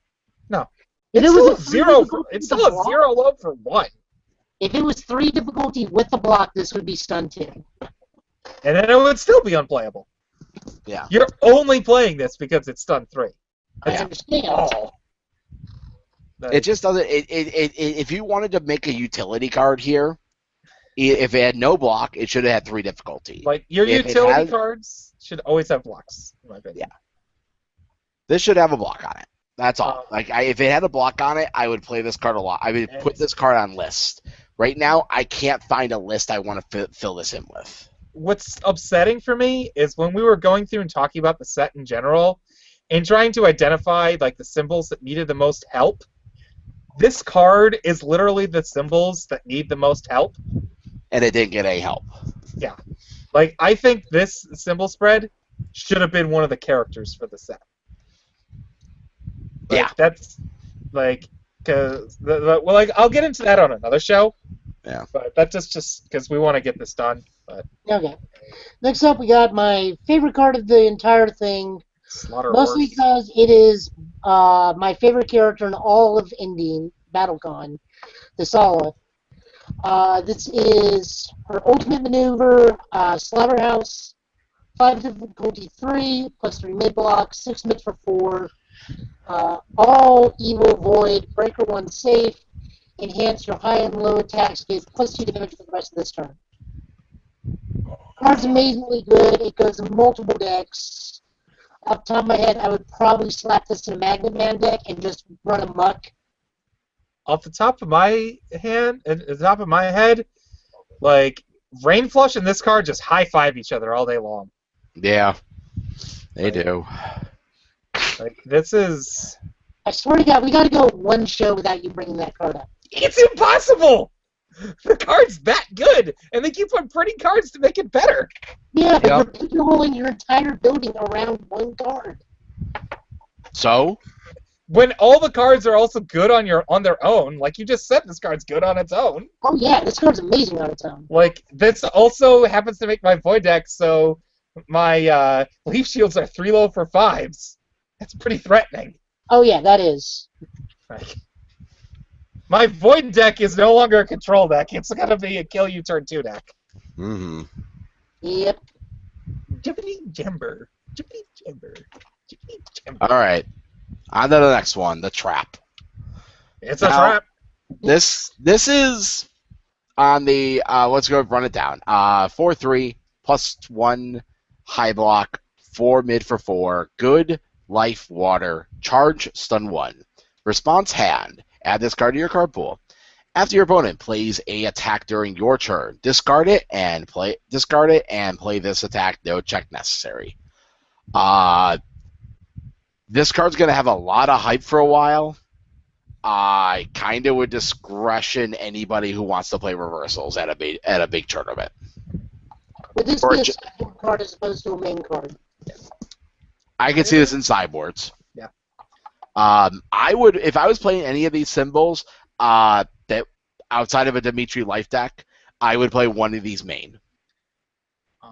If It's it was still a a 0. three It's with still a block- 0 low for 1. If it was 3 difficulty with the block, this would be stun 2. And then it would still be unplayable. Yeah. You're only playing this because it's stun 3. I Yeah. understand. Oh. It just doesn't. If you wanted to make a utility card here, if it had no block, it should have had 3 difficulty. Like, your If it utility has- cards should always have blocks, in my opinion. Yeah. This should have a block on it. That's all. Uh, If it had a block on it, I would play this card a lot. I would put this card on list. Right now, I can't find a list I want to fill this in with. What's upsetting for me is when we were going through and talking about the set in general and trying to identify like the symbols that needed the most help, this card is literally the symbols that need the most help. And it didn't get any help. Yeah. Like, I think this symbol spread should have been one of the characters for the set. Like, Yeah. That's, like, because, well, like, I'll get into that on another show. Yeah. But that's just because we want to get this done. But Okay. Next up, we got my favorite card of the entire thing. Slaughter Mostly Horse. because it is my favorite character in all of Indine, BattleCon, the Sala. This is her ultimate maneuver, Slaughterhouse, 5 difficulty 3, +3 mid block, 6 mid for 4, all evil void, breaker 1 safe, enhance your high and low attacks, gives +2 damage for the rest of this turn. Card's amazingly good, it goes in multiple decks. Off the top of my head, I would probably slap this in a Magnet Man deck and just run amok. Off the top of my hand, at the top of my head, like, Rain Flush and this card just high-five each other all day long. Yeah. They do. Like, this is... I swear to God, we gotta go one show without you bringing that card up. It's impossible! The card's that good, and they keep on printing cards to make it better. Yeah, but Yep. you're pigeonholing your entire building around one card. So? When all the cards are also good on their own, like you just said, this card's good on its own. Oh yeah, this card's amazing on its own. Like, this also happens to make my Void deck, so my Leaf Shields are 3 low for 5s. That's pretty threatening. Oh yeah, that is. Like, my Void deck is no longer a control deck. It's gonna be a kill you turn 2 deck. Mm-hmm. Yep. Jibbity Jember. Jibbity Jember. Jibbity Jember. All right. On to the next one, the trap. It's a Now, trap. This is on the let's go run it down. 4/3 +1 high block, 4 mid for 4, good life water, charge stun 1. Response hand. Add this card to your card pool. After your opponent plays a attack during your turn, discard it and play this attack, no check necessary. This card's gonna have a lot of hype for a while. I kind of would discretion anybody who wants to play reversals at a big tournament. Would this be a sideboard card as opposed to a main card? I could see this in sideboards. Yeah. I would, if I was playing any of these symbols that outside of a Dimitri life deck, I would play one of these main.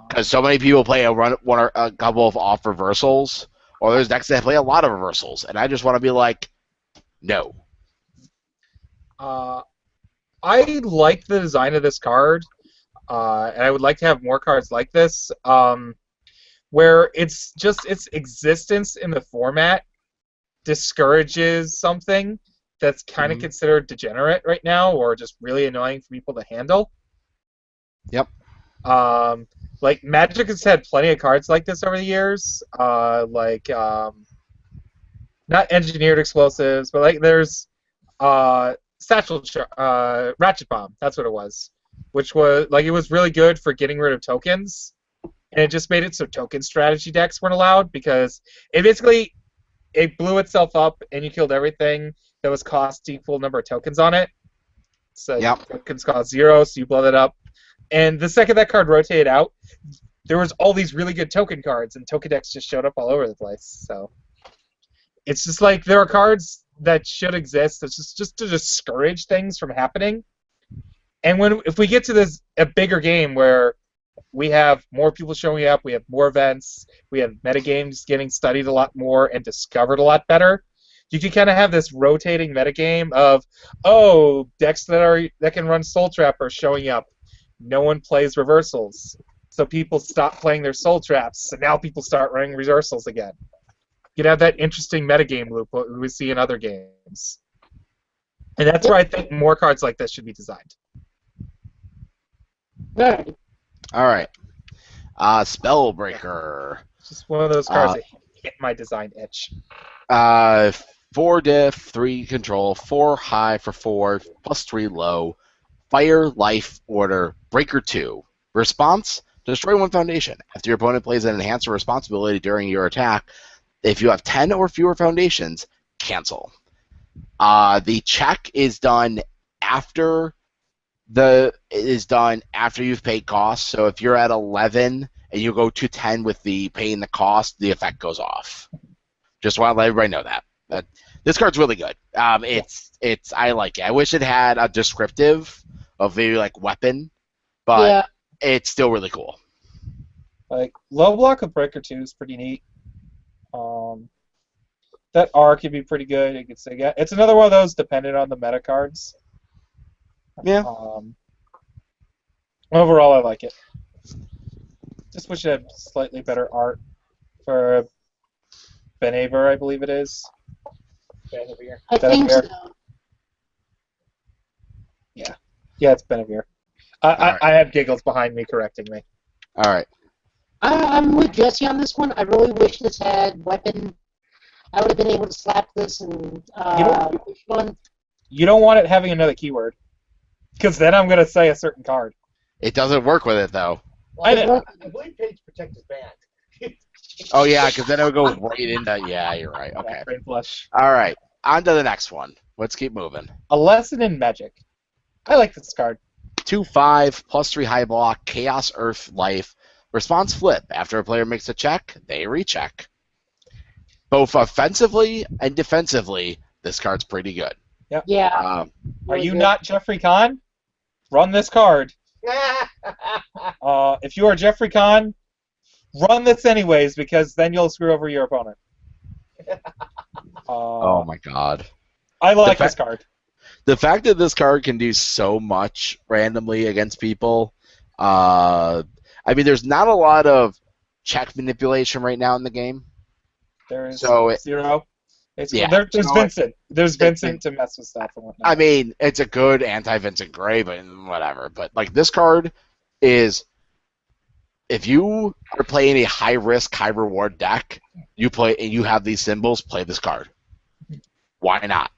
Because so many people play a couple of off reversals, or there's decks that play a lot of reversals, and I just want to be like, no. I like the design of this card, and I would like to have more cards like this, where it's just its existence in the format discourages something that's kind of considered degenerate right now, or just really annoying for people to handle. Yep. Like Magic has had plenty of cards like this over the years, not engineered explosives, but like there's Ratchet Bomb. That's what it was, which was like it was really good for getting rid of tokens, and it just made it so token strategy decks weren't allowed because it blew itself up and you killed everything that was cost equal number of tokens on it. So tokens cost 0, so you blow that up. And the second that card rotated out, there was all these really good token cards, and token decks just showed up all over the place. So it's just like there are cards that should exist. It's just to discourage things from happening. And if we get to a bigger game where we have more people showing up, we have more events, we have metagames getting studied a lot more and discovered a lot better, you can kind of have this rotating metagame of, decks that can run Soul Trap are showing up. No one plays reversals. So people stop playing their Soul Traps, and now people start running reversals again. You can have that interesting metagame loop we see in other games. And that's where I think more cards like this should be designed. All right. Spellbreaker. Just one of those cards that hit my design itch. 4 diff, 3 control, 4 high for 4, +3 low, fire, life, order, breaker 2. Response, destroy 1 foundation. After your opponent plays an enhancer responsibility during your attack, if you have 10 or fewer foundations, cancel. The check is done after you've paid costs. So if you're at 11 and you go to 10 with the paying the cost, the effect goes off. Just want to let everybody know that. This card's really good. I like it. I wish it had a descriptive of maybe like weapon, but it's still really cool. Like low block with breaker 2 is pretty neat. That R could be pretty good. You could say it's another one of those dependent on the meta cards. Yeah. Overall, I like it. Just wish it had slightly better art for Benaver, I believe it is. I think so. Yeah, it's Benaver. I have giggles behind me correcting me. All right. I'm with Jesse on this one. I really wish this had weapon. I would have been able to slap this and which one? You don't want it having another keyword, because then I'm going to say a certain card. It doesn't work with it though. I believe Page Protect is banned. Oh yeah, because then it would go right into. Yeah, you're right. Okay. Brain flush. All right. On to the next one. Let's keep moving. A lesson in magic. I like this card. 2/5 +3 high block, Chaos Earth Life. Response flip. After a player makes a check, they recheck. Both offensively and defensively, this card's pretty good. Yep. Yeah. Are you not Jeffrey Kahn? Run this card. If you are Jeffrey Kahn, run this anyways, because then you'll screw over your opponent. Oh my god. I like this card. The fact that this card can do so much randomly against people, I mean, there's not a lot of check manipulation right now in the game. There is so 0. It's Yeah, there's so Vincent. There's Vincent to mess with stuff and whatnot. I mean, it's a good anti-Vincent Gray, but whatever. But like this card is, if you are playing a high-risk, high-reward deck, you play and you have these symbols, play this card. Why not?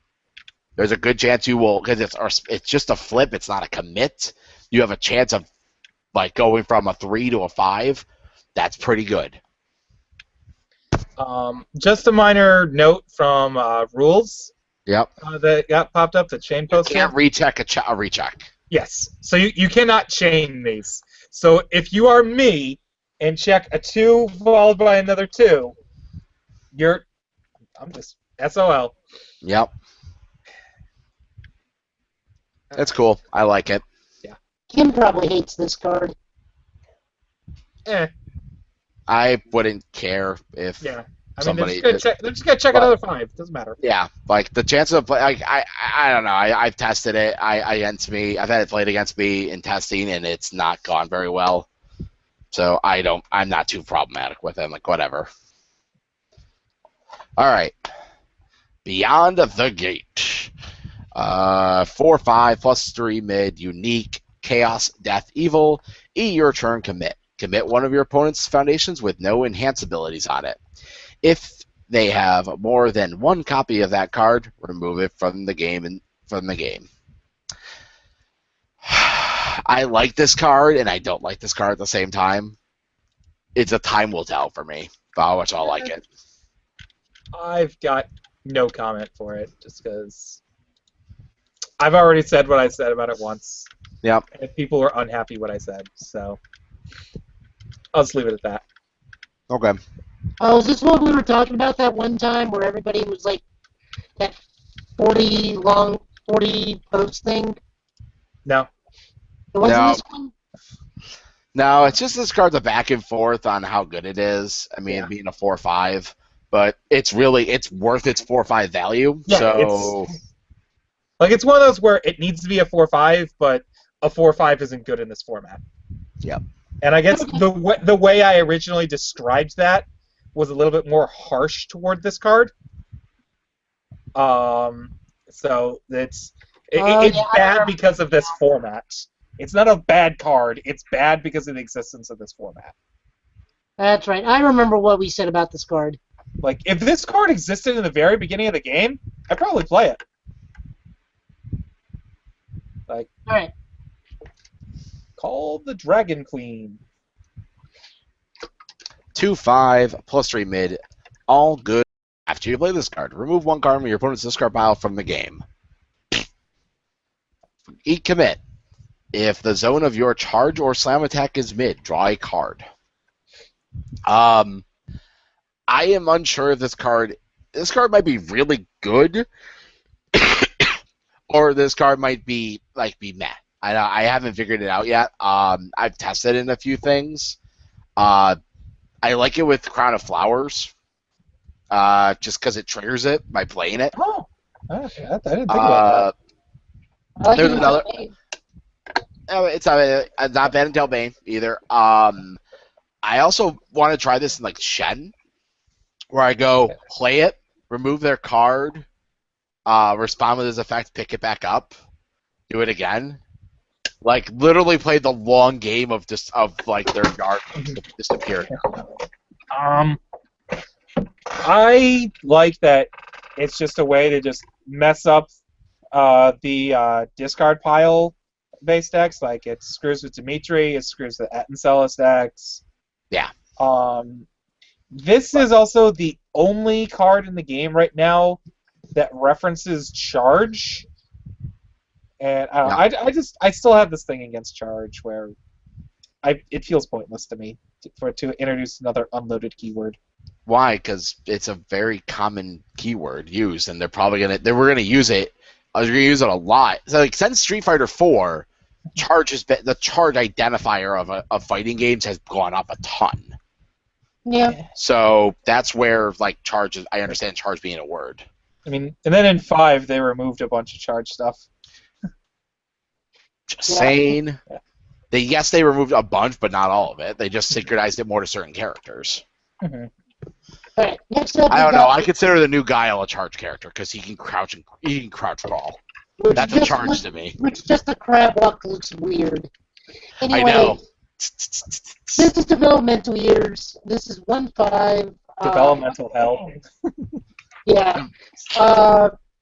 There's a good chance you will, because it's just a flip. It's not a commit. You have a chance of like going from a 3 to a 5. That's pretty good. Just a minor note from rules Yep. that got popped up. The chain You posted. can't recheck a recheck. Yes. So you cannot chain these. So if you are me and check a 2 followed by another 2, I'm just SOL. Yep. That's cool. I like it. Kim probably hates this card. I wouldn't care if Yeah. I mean, somebody they're just gonna check another 5. Doesn't matter. Yeah, like the chances of like I don't know. I've tested it. I've had it played against me in testing, and it's not gone very well. So I'm not too problematic with it. I'm like, whatever. All right. Beyond the Gate. 4/5 +3 mid, unique, chaos, death, evil. Your turn, commit. Commit one of your opponent's foundations with no enhance abilities on it. If they have more than one copy of that card, remove it from the game. I like this card, and I don't like this card at the same time. It's a time will tell for me how much I'll like it. I've got no comment for it, just because I've already said what I said about it once. Yep. And people were unhappy what I said, so I'll just leave it at that. Okay. Oh, is this what we were talking about that one time where everybody was like that 40 post thing? No. It wasn't No. this one? No, it's just this card's a back and forth on how good it is. I mean, Yeah. being a 4/5, but it's worth its 4/5 value. Yeah, so it's one of those where it needs to be a 4/5, but a 4/5 isn't good in this format. Yep. And I guess the way I originally described that was a little bit more harsh toward this card. So it's bad because of this format. It's not a bad card. It's bad because of the existence of this format. That's right. I remember what we said about this card. Like, if this card existed in the very beginning of the game, I'd probably play it. Like, All right. call the Dragon Queen. 2/5 +3 mid, all good. After you play this card, remove one card from your opponent's discard pile from the game. Eat commit. If the zone of your charge or slam attack is mid, draw a card. I am unsure if this card might be really good, or this card might be meh. I haven't figured it out yet. I've tested it in a few things. I like it with Crown of Flowers, just because it triggers it by playing it. Oh, I didn't think about I like There's it another- until May. It's not bad until Bane either. I also want to try this in like Shen, where I go play it, remove their card, respond with his effect, pick it back up, do it again. Like literally play the long game of like their yard disappearing. I like that it's just a way to just mess up the discard pile base decks. Like, it screws with Dimitri, it screws with Ettencelis decks. Yeah. This is also the only card in the game right now that references charge. And I still have this thing against charge where it feels pointless to me to introduce another unloaded keyword. Why? Because it's a very common keyword used, and we're gonna use it. They're gonna use it a lot. So like since Street Fighter 4, the charge identifier of fighting games has gone up a ton. Yeah. So that's where like charge is. I understand charge being a word. I mean, and then in 5 they removed a bunch of charge stuff. Just saying. They removed a bunch, but not all of it. They just synchronized it more to certain characters. Mm-hmm. All right, next up, I we don't know. got I consider the new Guile a charge character because he can crouch crawl. which That's a just charge look- to me. which just the crab walk looks weird. I Anyway, know. this is developmental years. This is 1-5. Developmental hell. Yeah.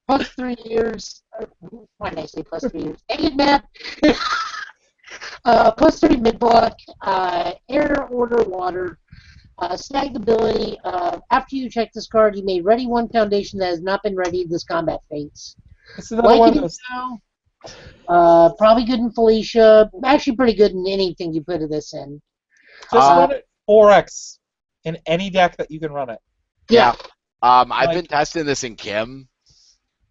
Plus 3 years. Why did I say plus 3 years? Dang it, Matt. Plus 3 mid block. Air, order, water. Snag ability. After you check this card, you may ready one foundation that has not been readied this combat phase. This is another one of those. Probably good in Felicia. Actually, pretty good in anything you put this in. Just run it 4x in any deck that you can run it. Yeah. I've been testing this in Kim.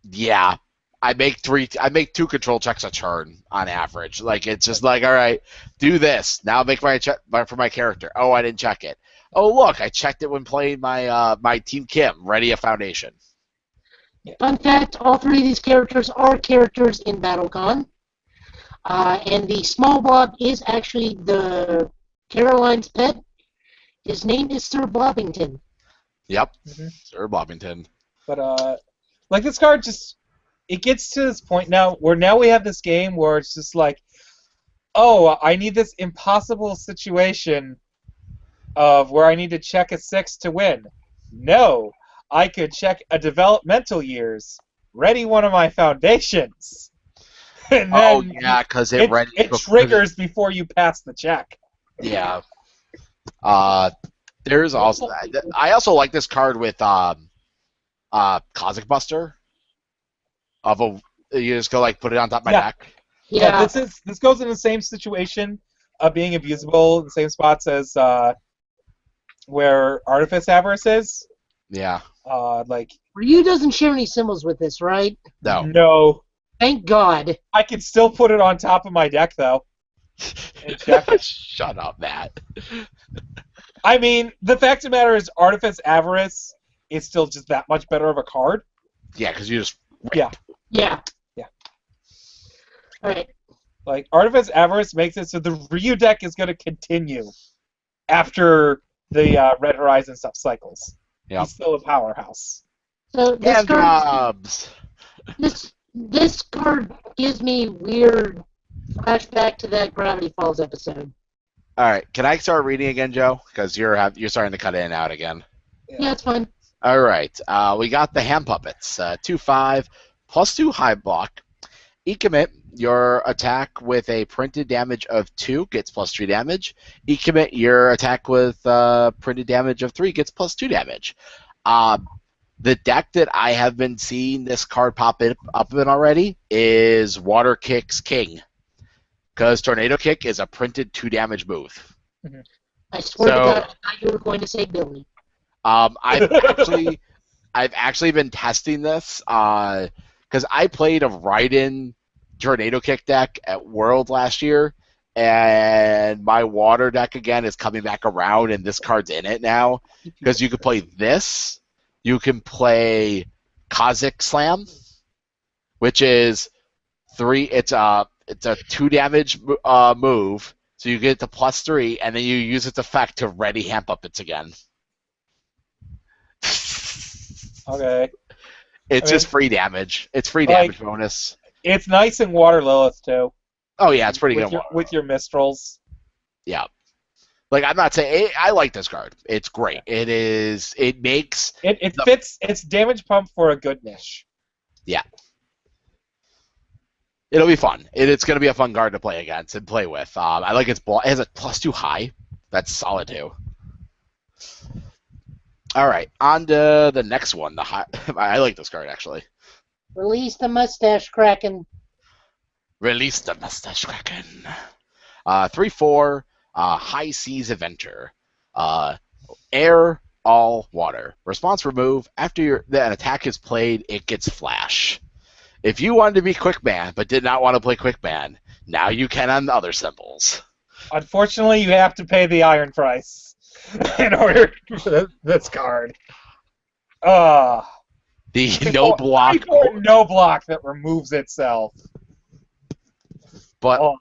Yeah. I make 2 control checks a turn on average. Like it's just like, all right, do this. Now make my check for my character. Oh, I didn't check it. Oh, look, I checked it when playing my my Team Kim. Ready a foundation. Fun fact, all 3 of these characters are characters in BattleCon. And the small blob is actually the Caroline's pet. His name is Sir Blobbington. Yep. Mhm. Sir Bobbington. But like this card just it gets to this point now where we have this game where it's just like, oh, I need this impossible situation of where I need to check a 6 to win. No, I could check a developmental years, ready one of my foundations, and Oh then yeah, because it triggers before you pass the check. Yeah. There's also I also like this card with Cosmic Buster. You just go like put it on top of my deck. Yeah. This goes in the same situation of being abusable in the same spots as where Artifice Avarice is. Yeah. Like Ryu doesn't share any symbols with this, right? no. Thank God. I could still put it on top of my deck though. And check. Shut up, Matt. I mean, the fact of the matter is, Artifice Avarice is still just that much better of a card. Yeah, because you just Yeah. Yeah. Yeah. All right. Like Artifice Avarice makes it so the Ryu deck is going to continue after the Red Horizon stuff cycles. Yep. He's still a powerhouse. So this hand card, jobs. this card gives me weird flashback to that Gravity Falls episode. All right, can I start reading again, Joe? Because you're starting to cut in and out again. Yeah, it's fine. All right, we got the hand puppets. 2/5 +2 high block. E-commit your attack with a printed damage of 2 gets +3 damage. E-commit your attack with printed damage of 3 gets +2 damage. The deck that I have been seeing this card pop up in already is Water Kick's King. Because Tornado Kick is a printed 2 damage move. I swear to God, I thought you were going to say Billy. I've actually been testing this because I played a Raiden Tornado Kick deck at World last year, and my water deck again is coming back around, and this card's in it now. Because you can play this, you can play Kazik Slam, which is 3. It's a 2 damage move, so you get the +3, and then you use its effect to ready hand puppets again. Okay. It's just free damage. It's free damage bonus. It's nice in Water Lilith too. Oh yeah, it's pretty good. With your Mistrals. Yeah. Like I'm not saying I like this card. It's great. It is. It makes. It fits. It's damage pump for a good niche. Yeah. It'll be fun. It's going to be a fun card to play against and play with. I like its ball. It has a +2 high. That's solid too. All right, on to the next one. The high. I like this card actually. Release the mustache kraken. Release the mustache kraken. 3/4. High Seas Eventer. Air, all water. Response remove. After an attack is played, it gets flash. If you wanted to be Quick Man but did not want to play Quick Man, now you can on the other symbols. Unfortunately, you have to pay the iron price in order for this card. The no block. No block that removes itself. But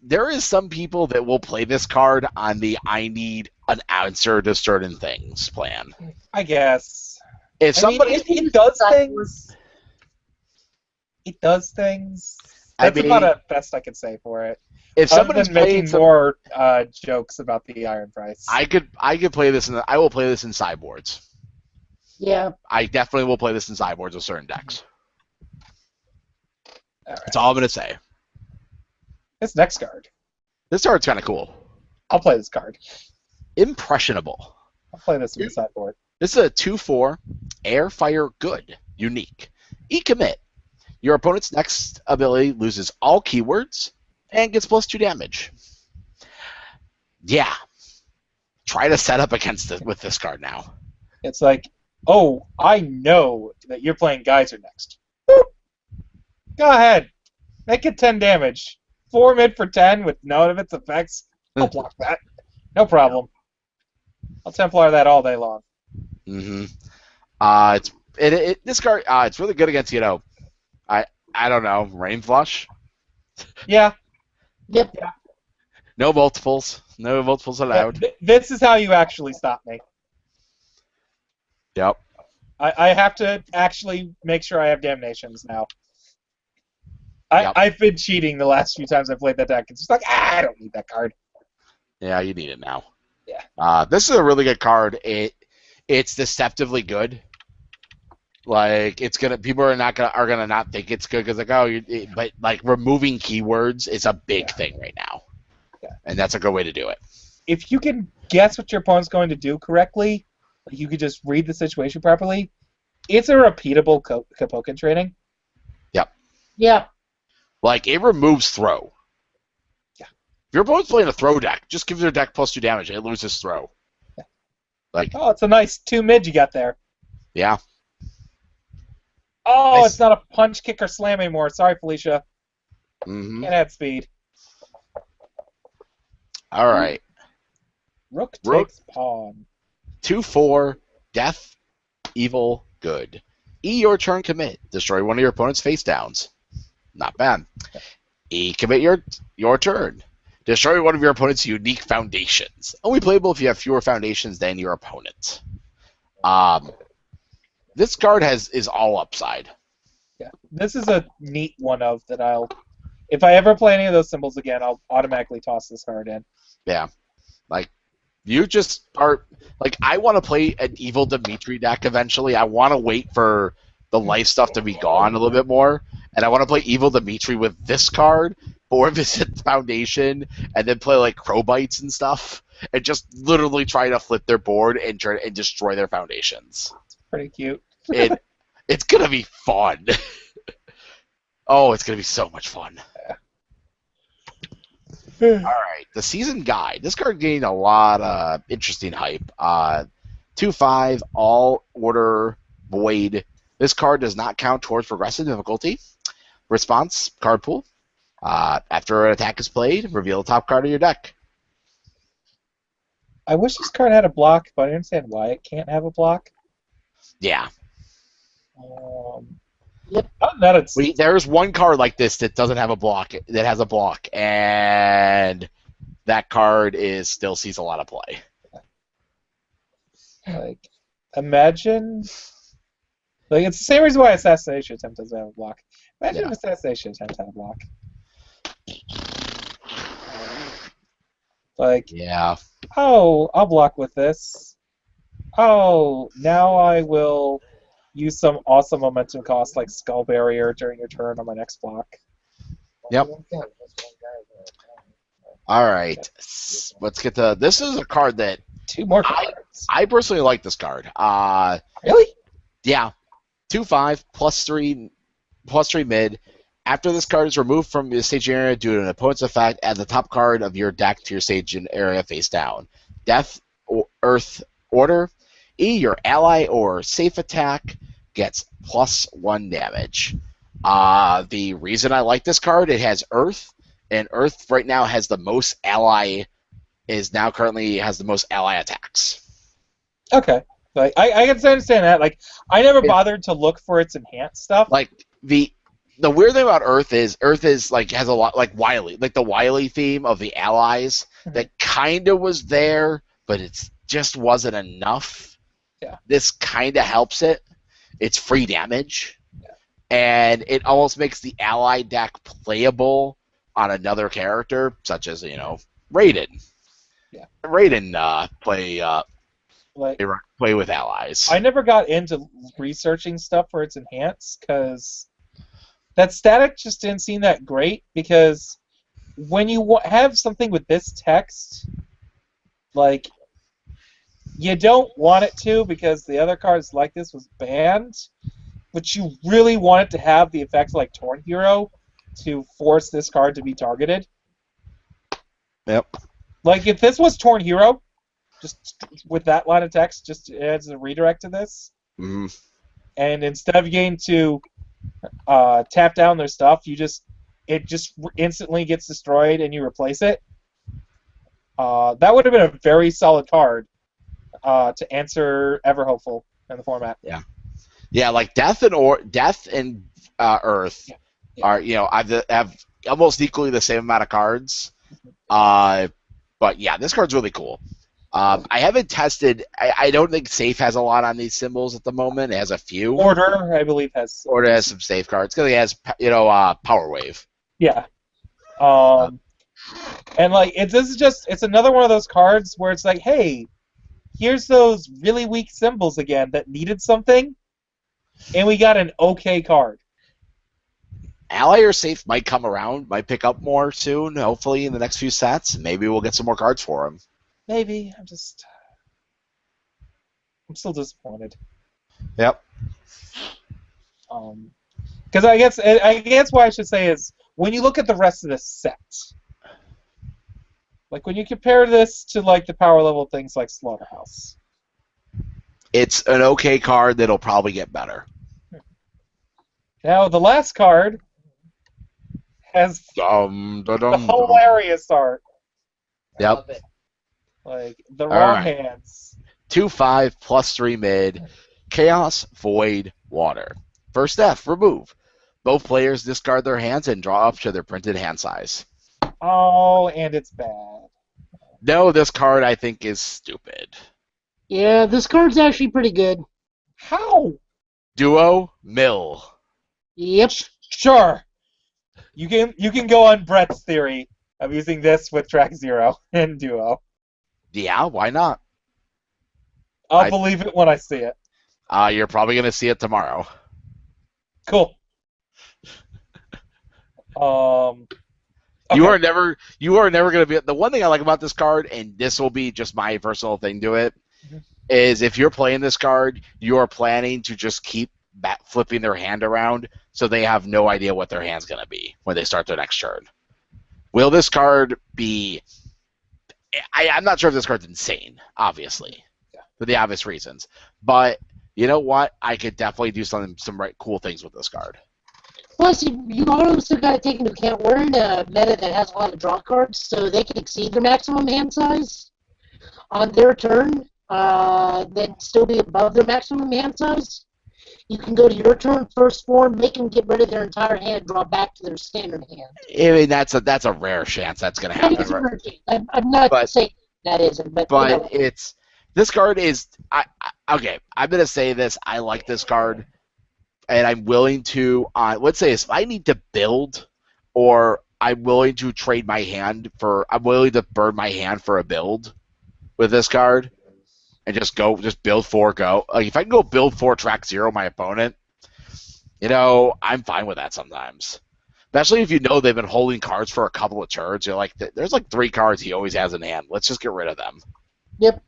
there is some people that will play this card on the I need an answer to certain things plan. I guess. If somebody, it does things. It does things. That's about the best I could say for it. If somebody's making more jokes about the iron price, I could play this I will play this in sideboards. Yeah. I definitely will play this in sideboards with certain decks. All right. That's all I'm gonna say. This next card. This card's kind of cool. I'll play this card. Impressionable. I'll play this in the sideboard. This is a 2/4 air, fire, good, unique. E-commit. Your opponent's next ability loses all keywords and gets +2 damage. Yeah. Try to set up against it with this card now. It's like, oh, I know that you're playing Geyser next. Boop. Go ahead. Make it 10 damage. 4 mid for 10 with none of its effects. I'll block that. No problem. I'll Templar that all day long. Mm-hmm. This card, it's really good against, I don't know, Rain Flush? Yeah. Yep. Yeah. No multiples. No multiples allowed. This is how you actually stop me. Yep. I have to actually make sure I have damnations now. I've been cheating the last few times I played that deck. It's just like, I don't need that card. Yeah, you need it now. Yeah. This is a really good card. It's deceptively good. Like people are gonna not think it's good because but like removing keywords is a big thing right now. Yeah. And that's a good way to do it. If you can guess what your opponent's going to do correctly, like you could just read the situation properly, it's a repeatable Kapoken training. Yep. Yeah. Like it removes throw. Yeah. If your opponent's playing a throw deck, just give their deck +2 damage and it loses throw. Yeah. Like, oh, it's a nice 2 mid you got there. Yeah. Oh, Nice. It's not a punch, kick, or slam anymore. Sorry, Felicia. Mm-hmm. Can't add speed. All right. Rook Rook. takes pawn. 2/4 death, evil, good. Your turn, commit. Destroy one of your opponent's face downs. Not bad. Commit your turn. Destroy one of your opponent's unique foundations. Only playable if you have fewer foundations than your opponent. This card is all upside. Yeah, this is a neat one of that if I ever play any of those symbols again, I'll automatically toss this card in. Yeah. Like, you just are, like, I want to play an Evil Dimitri deck eventually. I want to wait for the life stuff to be gone a little bit more, and I want to play Evil Dimitri with this card, or Visit Foundation, and then play, like, Crowbites and stuff, and just literally try to flip their board and destroy their foundations. Pretty cute. It's going to be fun. Oh, it's going to be so much fun. All right, the season guide. This card gained a lot of interesting hype. 2/5, all order, void. This card does not count towards progressive difficulty. Response, card pool. After an attack is played, reveal the top card of your deck. I wish this card had a block, but I understand why it can't have a block. Yeah. Yep. Other than that, it's There's one card like this that doesn't have a block, that has a block, and that card still sees a lot of play. like, imagine, like, it's the same reason why Assassination Attempt doesn't have a block. Imagine if Assassination Attempt had a block. Like, Yeah. oh, I'll block with this. Oh, now I will use some awesome momentum cost like Skull Barrier during your turn on my next block. Yep. All right. Let's get to this. Is a card that 2 more cards. I personally like this card. Really? Yeah. 2/5 +3 mid. After this card is removed from your staging area due to an opponent's effect, add the top card of your deck to your staging area face down. Death, Earth, Order. Your ally or safe attack gets +1 damage. The reason I like this card, it has Earth, and Earth right now has the most currently has the most ally attacks. Okay. Like, I can understand that. Like, I never bothered to look for its enhanced stuff. Like, the weird thing about Earth is like has a lot like Wily, like the Wily theme of the allies that kind of was there, but it just wasn't enough. Yeah. This kind of helps it. It's free damage, and it almost makes the ally deck playable on another character, such as Raiden. Yeah. Raiden Like, play with allies. I never got into researching stuff for its enhance because that static just didn't seem that great. Because when you have something with this text, like, you don't want it to because the other cards like this was banned, but you really want it to have the effects like Torn Hero to force this card to be targeted. Yep. Like, if this was Torn Hero, just with that line of text, just as a redirect to this, and instead of getting to tap down their stuff, it just instantly gets destroyed and you replace it. That would have been a very solid card to answer Ever Hopeful in the format. Yeah, like Death and Earth are have almost equally the same amount of cards. But yeah, this card's really cool. I haven't tested. I don't think Safe has a lot on these symbols at the moment. It has a few. Order, I believe, has. Order has some safe cards because it has Power Wave. Yeah. And like it's another one of those cards where it's like, hey, here's those really weak symbols again that needed something, and we got an okay card. Ally or Safe might come around, might pick up more soon. Hopefully in the next few sets, maybe we'll get some more cards for him. Maybe. I'm still disappointed. Yep. Because I guess what I should say is when you look at the rest of the set, like when you compare this to like the power level things like Slaughterhouse, it's an okay card that'll probably get better. Now the last card has hilarious art. Yep. Like the wrong hands. 2/5 +3 mid. Chaos, Void, Water. First F, remove. Both players discard their hands and draw up to their printed hand size. Oh, and it's bad. No, this card I think is stupid. Yeah, this card's actually pretty good. How? Duo, Mill. Yep. Sure. You can go on Brett's theory of using this with track 0 and Duo. Yeah, why not? I'll believe it when I see it. You're probably gonna see it tomorrow. Cool. Okay. You are never gonna be. The one thing I like about this card, and this will be just my personal thing to it, is if you're playing this card, you are planning to just keep flipping their hand around, so they have no idea what their hand's gonna be when they start their next turn. Will this card be? I'm not sure if this card's insane, obviously, for the obvious reasons. But you know what? I could definitely do some cool things with this card. Plus, you also got to take into account we're in a meta that has a lot of draw cards, so they can exceed their maximum hand size on their turn, then still be above their maximum hand size. You can go to your turn, first form, make them get rid of their entire hand, draw back to their standard hand. I mean, that's a rare chance that's going to happen. It's a rare chance. I'm not saying that isn't, but it's this card is okay. I'm going to say this. I like this card, and I'm willing to. Let's say if I need to build, or I'm willing to trade my hand for. I'm willing to burn my hand for a build with this card. And just build 4, go. Like if I can go build 4, track 0 my opponent, I'm fine with that sometimes. Especially if you know they've been holding cards for a couple of turns. You're like, there's like 3 cards he always has in hand. Let's just get rid of them. Yep.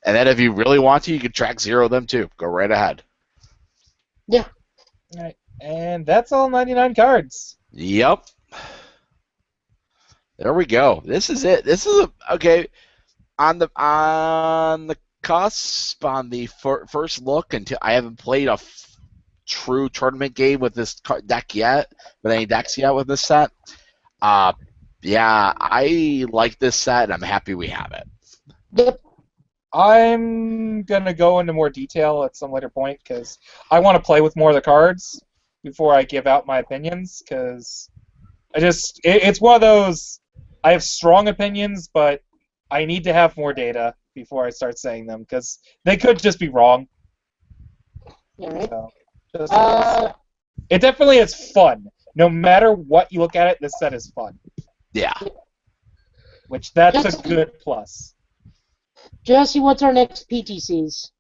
And then if you really want to, you can track 0 them too. Go right ahead. Yeah. All right. And that's all 99 cards. Yep. There we go. This is it. This is okay. On the cusp, on the first look, until I haven't played a true tournament game with this deck yet, with any decks yet with this set. Yeah, I like this set, and I'm happy we have it. Yep. I'm gonna go into more detail at some later point because I want to play with more of the cards. before I give out my opinions, because it's one of those, I have strong opinions, but I need to have more data before I start saying them, because they could just be wrong. All right. So, just in case. It definitely is fun. No matter what you look at it, this set is fun. Yeah. Which, that's a good plus. Jesse, what's our next PTCs?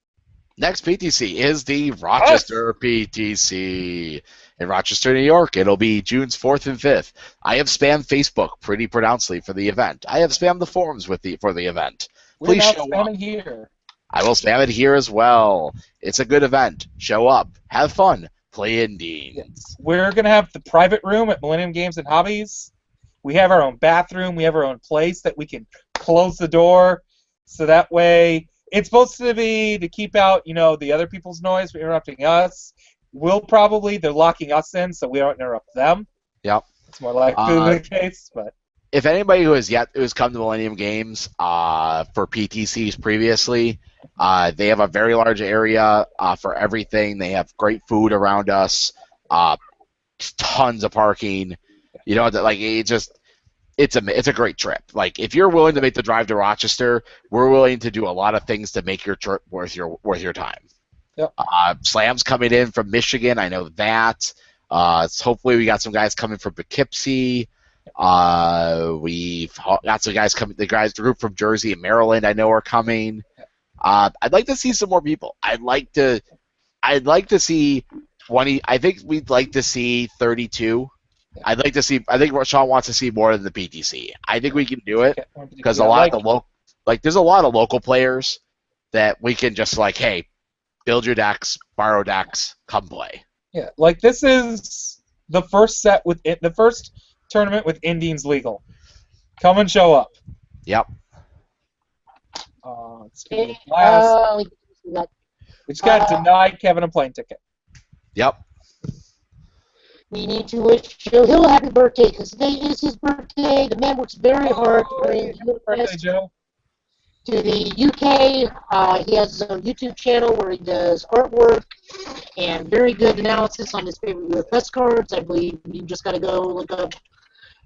Next PTC is the Rochester PTC in Rochester, New York. It'll be June 4th and 5th. I have spammed Facebook pretty pronouncedly for the event. I have spammed the forums for the event. We're Please not show up. spamming here. I will spam it here as well. It's a good event. Show up. Have fun. Play Indines. Yes. We're going to have the private room at Millennium Games and Hobbies. We have our own bathroom. We have our own place that we can close the door. So that way, it's supposed to be to keep out, the other people's noise from interrupting us. They're locking us in so we don't interrupt them. Yep. It's more likely the case, but... If anybody who's come to Millennium Games for PTCs previously, they have a very large area for everything. They have great food around us, tons of parking. It's a great trip. Like, if you're willing to make the drive to Rochester, we're willing to do a lot of things to make your trip worth your time. Yep. Slam's coming in from Michigan. I know that. Hopefully we got some guys coming from Poughkeepsie. We've got some guys coming. The group from Jersey and Maryland, I know, are coming. I'd like to see some more people. I'd like to see 20. I think we'd like to see 32. I think Sean wants to see more than the PTC. I think we can do it because there's a lot of local players that we can just hey, build your decks, borrow decks, come play. Yeah, this is the first the first tournament with Indines legal. Come and show up. Yep. We just got denied Kevin a plane ticket. Yep. We need to wish Joe Hill a happy birthday because today is his birthday. The man works very hard to bring birthday, Joe. To the UK. He has his own YouTube channel where he does artwork and very good analysis on his favorite UFS cards. I believe you just got to go look up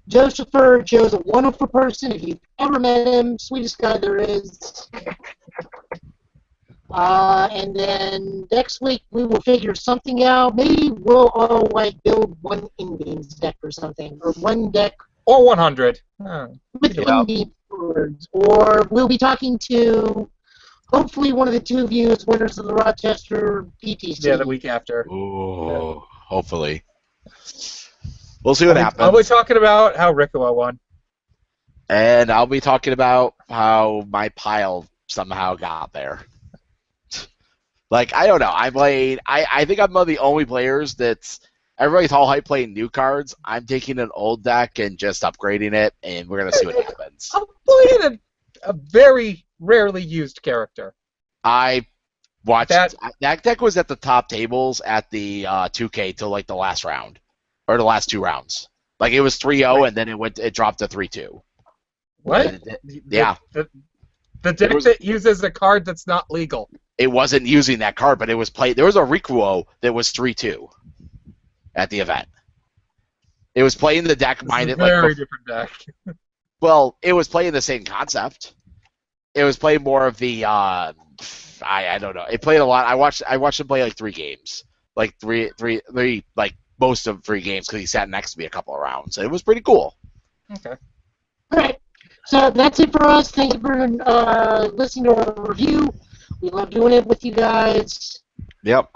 Joe Shekthur. Joe's a wonderful person. If you've ever met him, sweetest guy there is. And then next week we will figure something out. Maybe we'll all build one Indines deck or something, or one deck or 100 with Indines cards. Or we'll be talking to hopefully one of the two of you as winners of the Rochester PTC. Yeah, the week after. Ooh, hopefully. We'll see what happens. I'll be talking about how Rikuwa won. And I'll be talking about how my pile somehow got there. I don't know. I think I'm one of the only players that's everybody's all hype playing new cards. I'm taking an old deck and just upgrading it, and we're gonna see what happens. I'm playing a very rarely used character. I watched that deck was at the top tables at the 2K till the last round, or the last two rounds. It was 3-0 and then it dropped to 3-2. What? Yeah. The deck that uses a card that's not legal. It wasn't using that card, but it was played. There was a Rikuo that was 3-2 at the event. It was playing the deck minded very different deck. Well, it was playing the same concept. It was playing more of the I don't know. It played a lot. I watched him play 3 games, three most of 3 games because he sat next to me a couple of rounds. It was pretty cool. Okay. All right. So that's it for us. Thank you for listening to our review. We love doing it with you guys. Yep.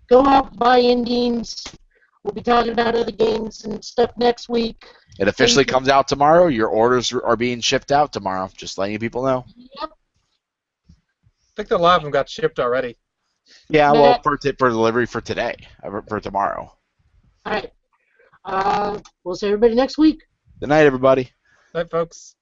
Go out, buy Indines. We'll be talking about other games and stuff next week. It officially comes out tomorrow. Your orders are being shipped out tomorrow. Just letting you people know. Yep. I think a lot of them got shipped already. Yeah, well, for delivery for today, for tomorrow. All right. We'll see everybody next week. Good night, everybody. Night, folks.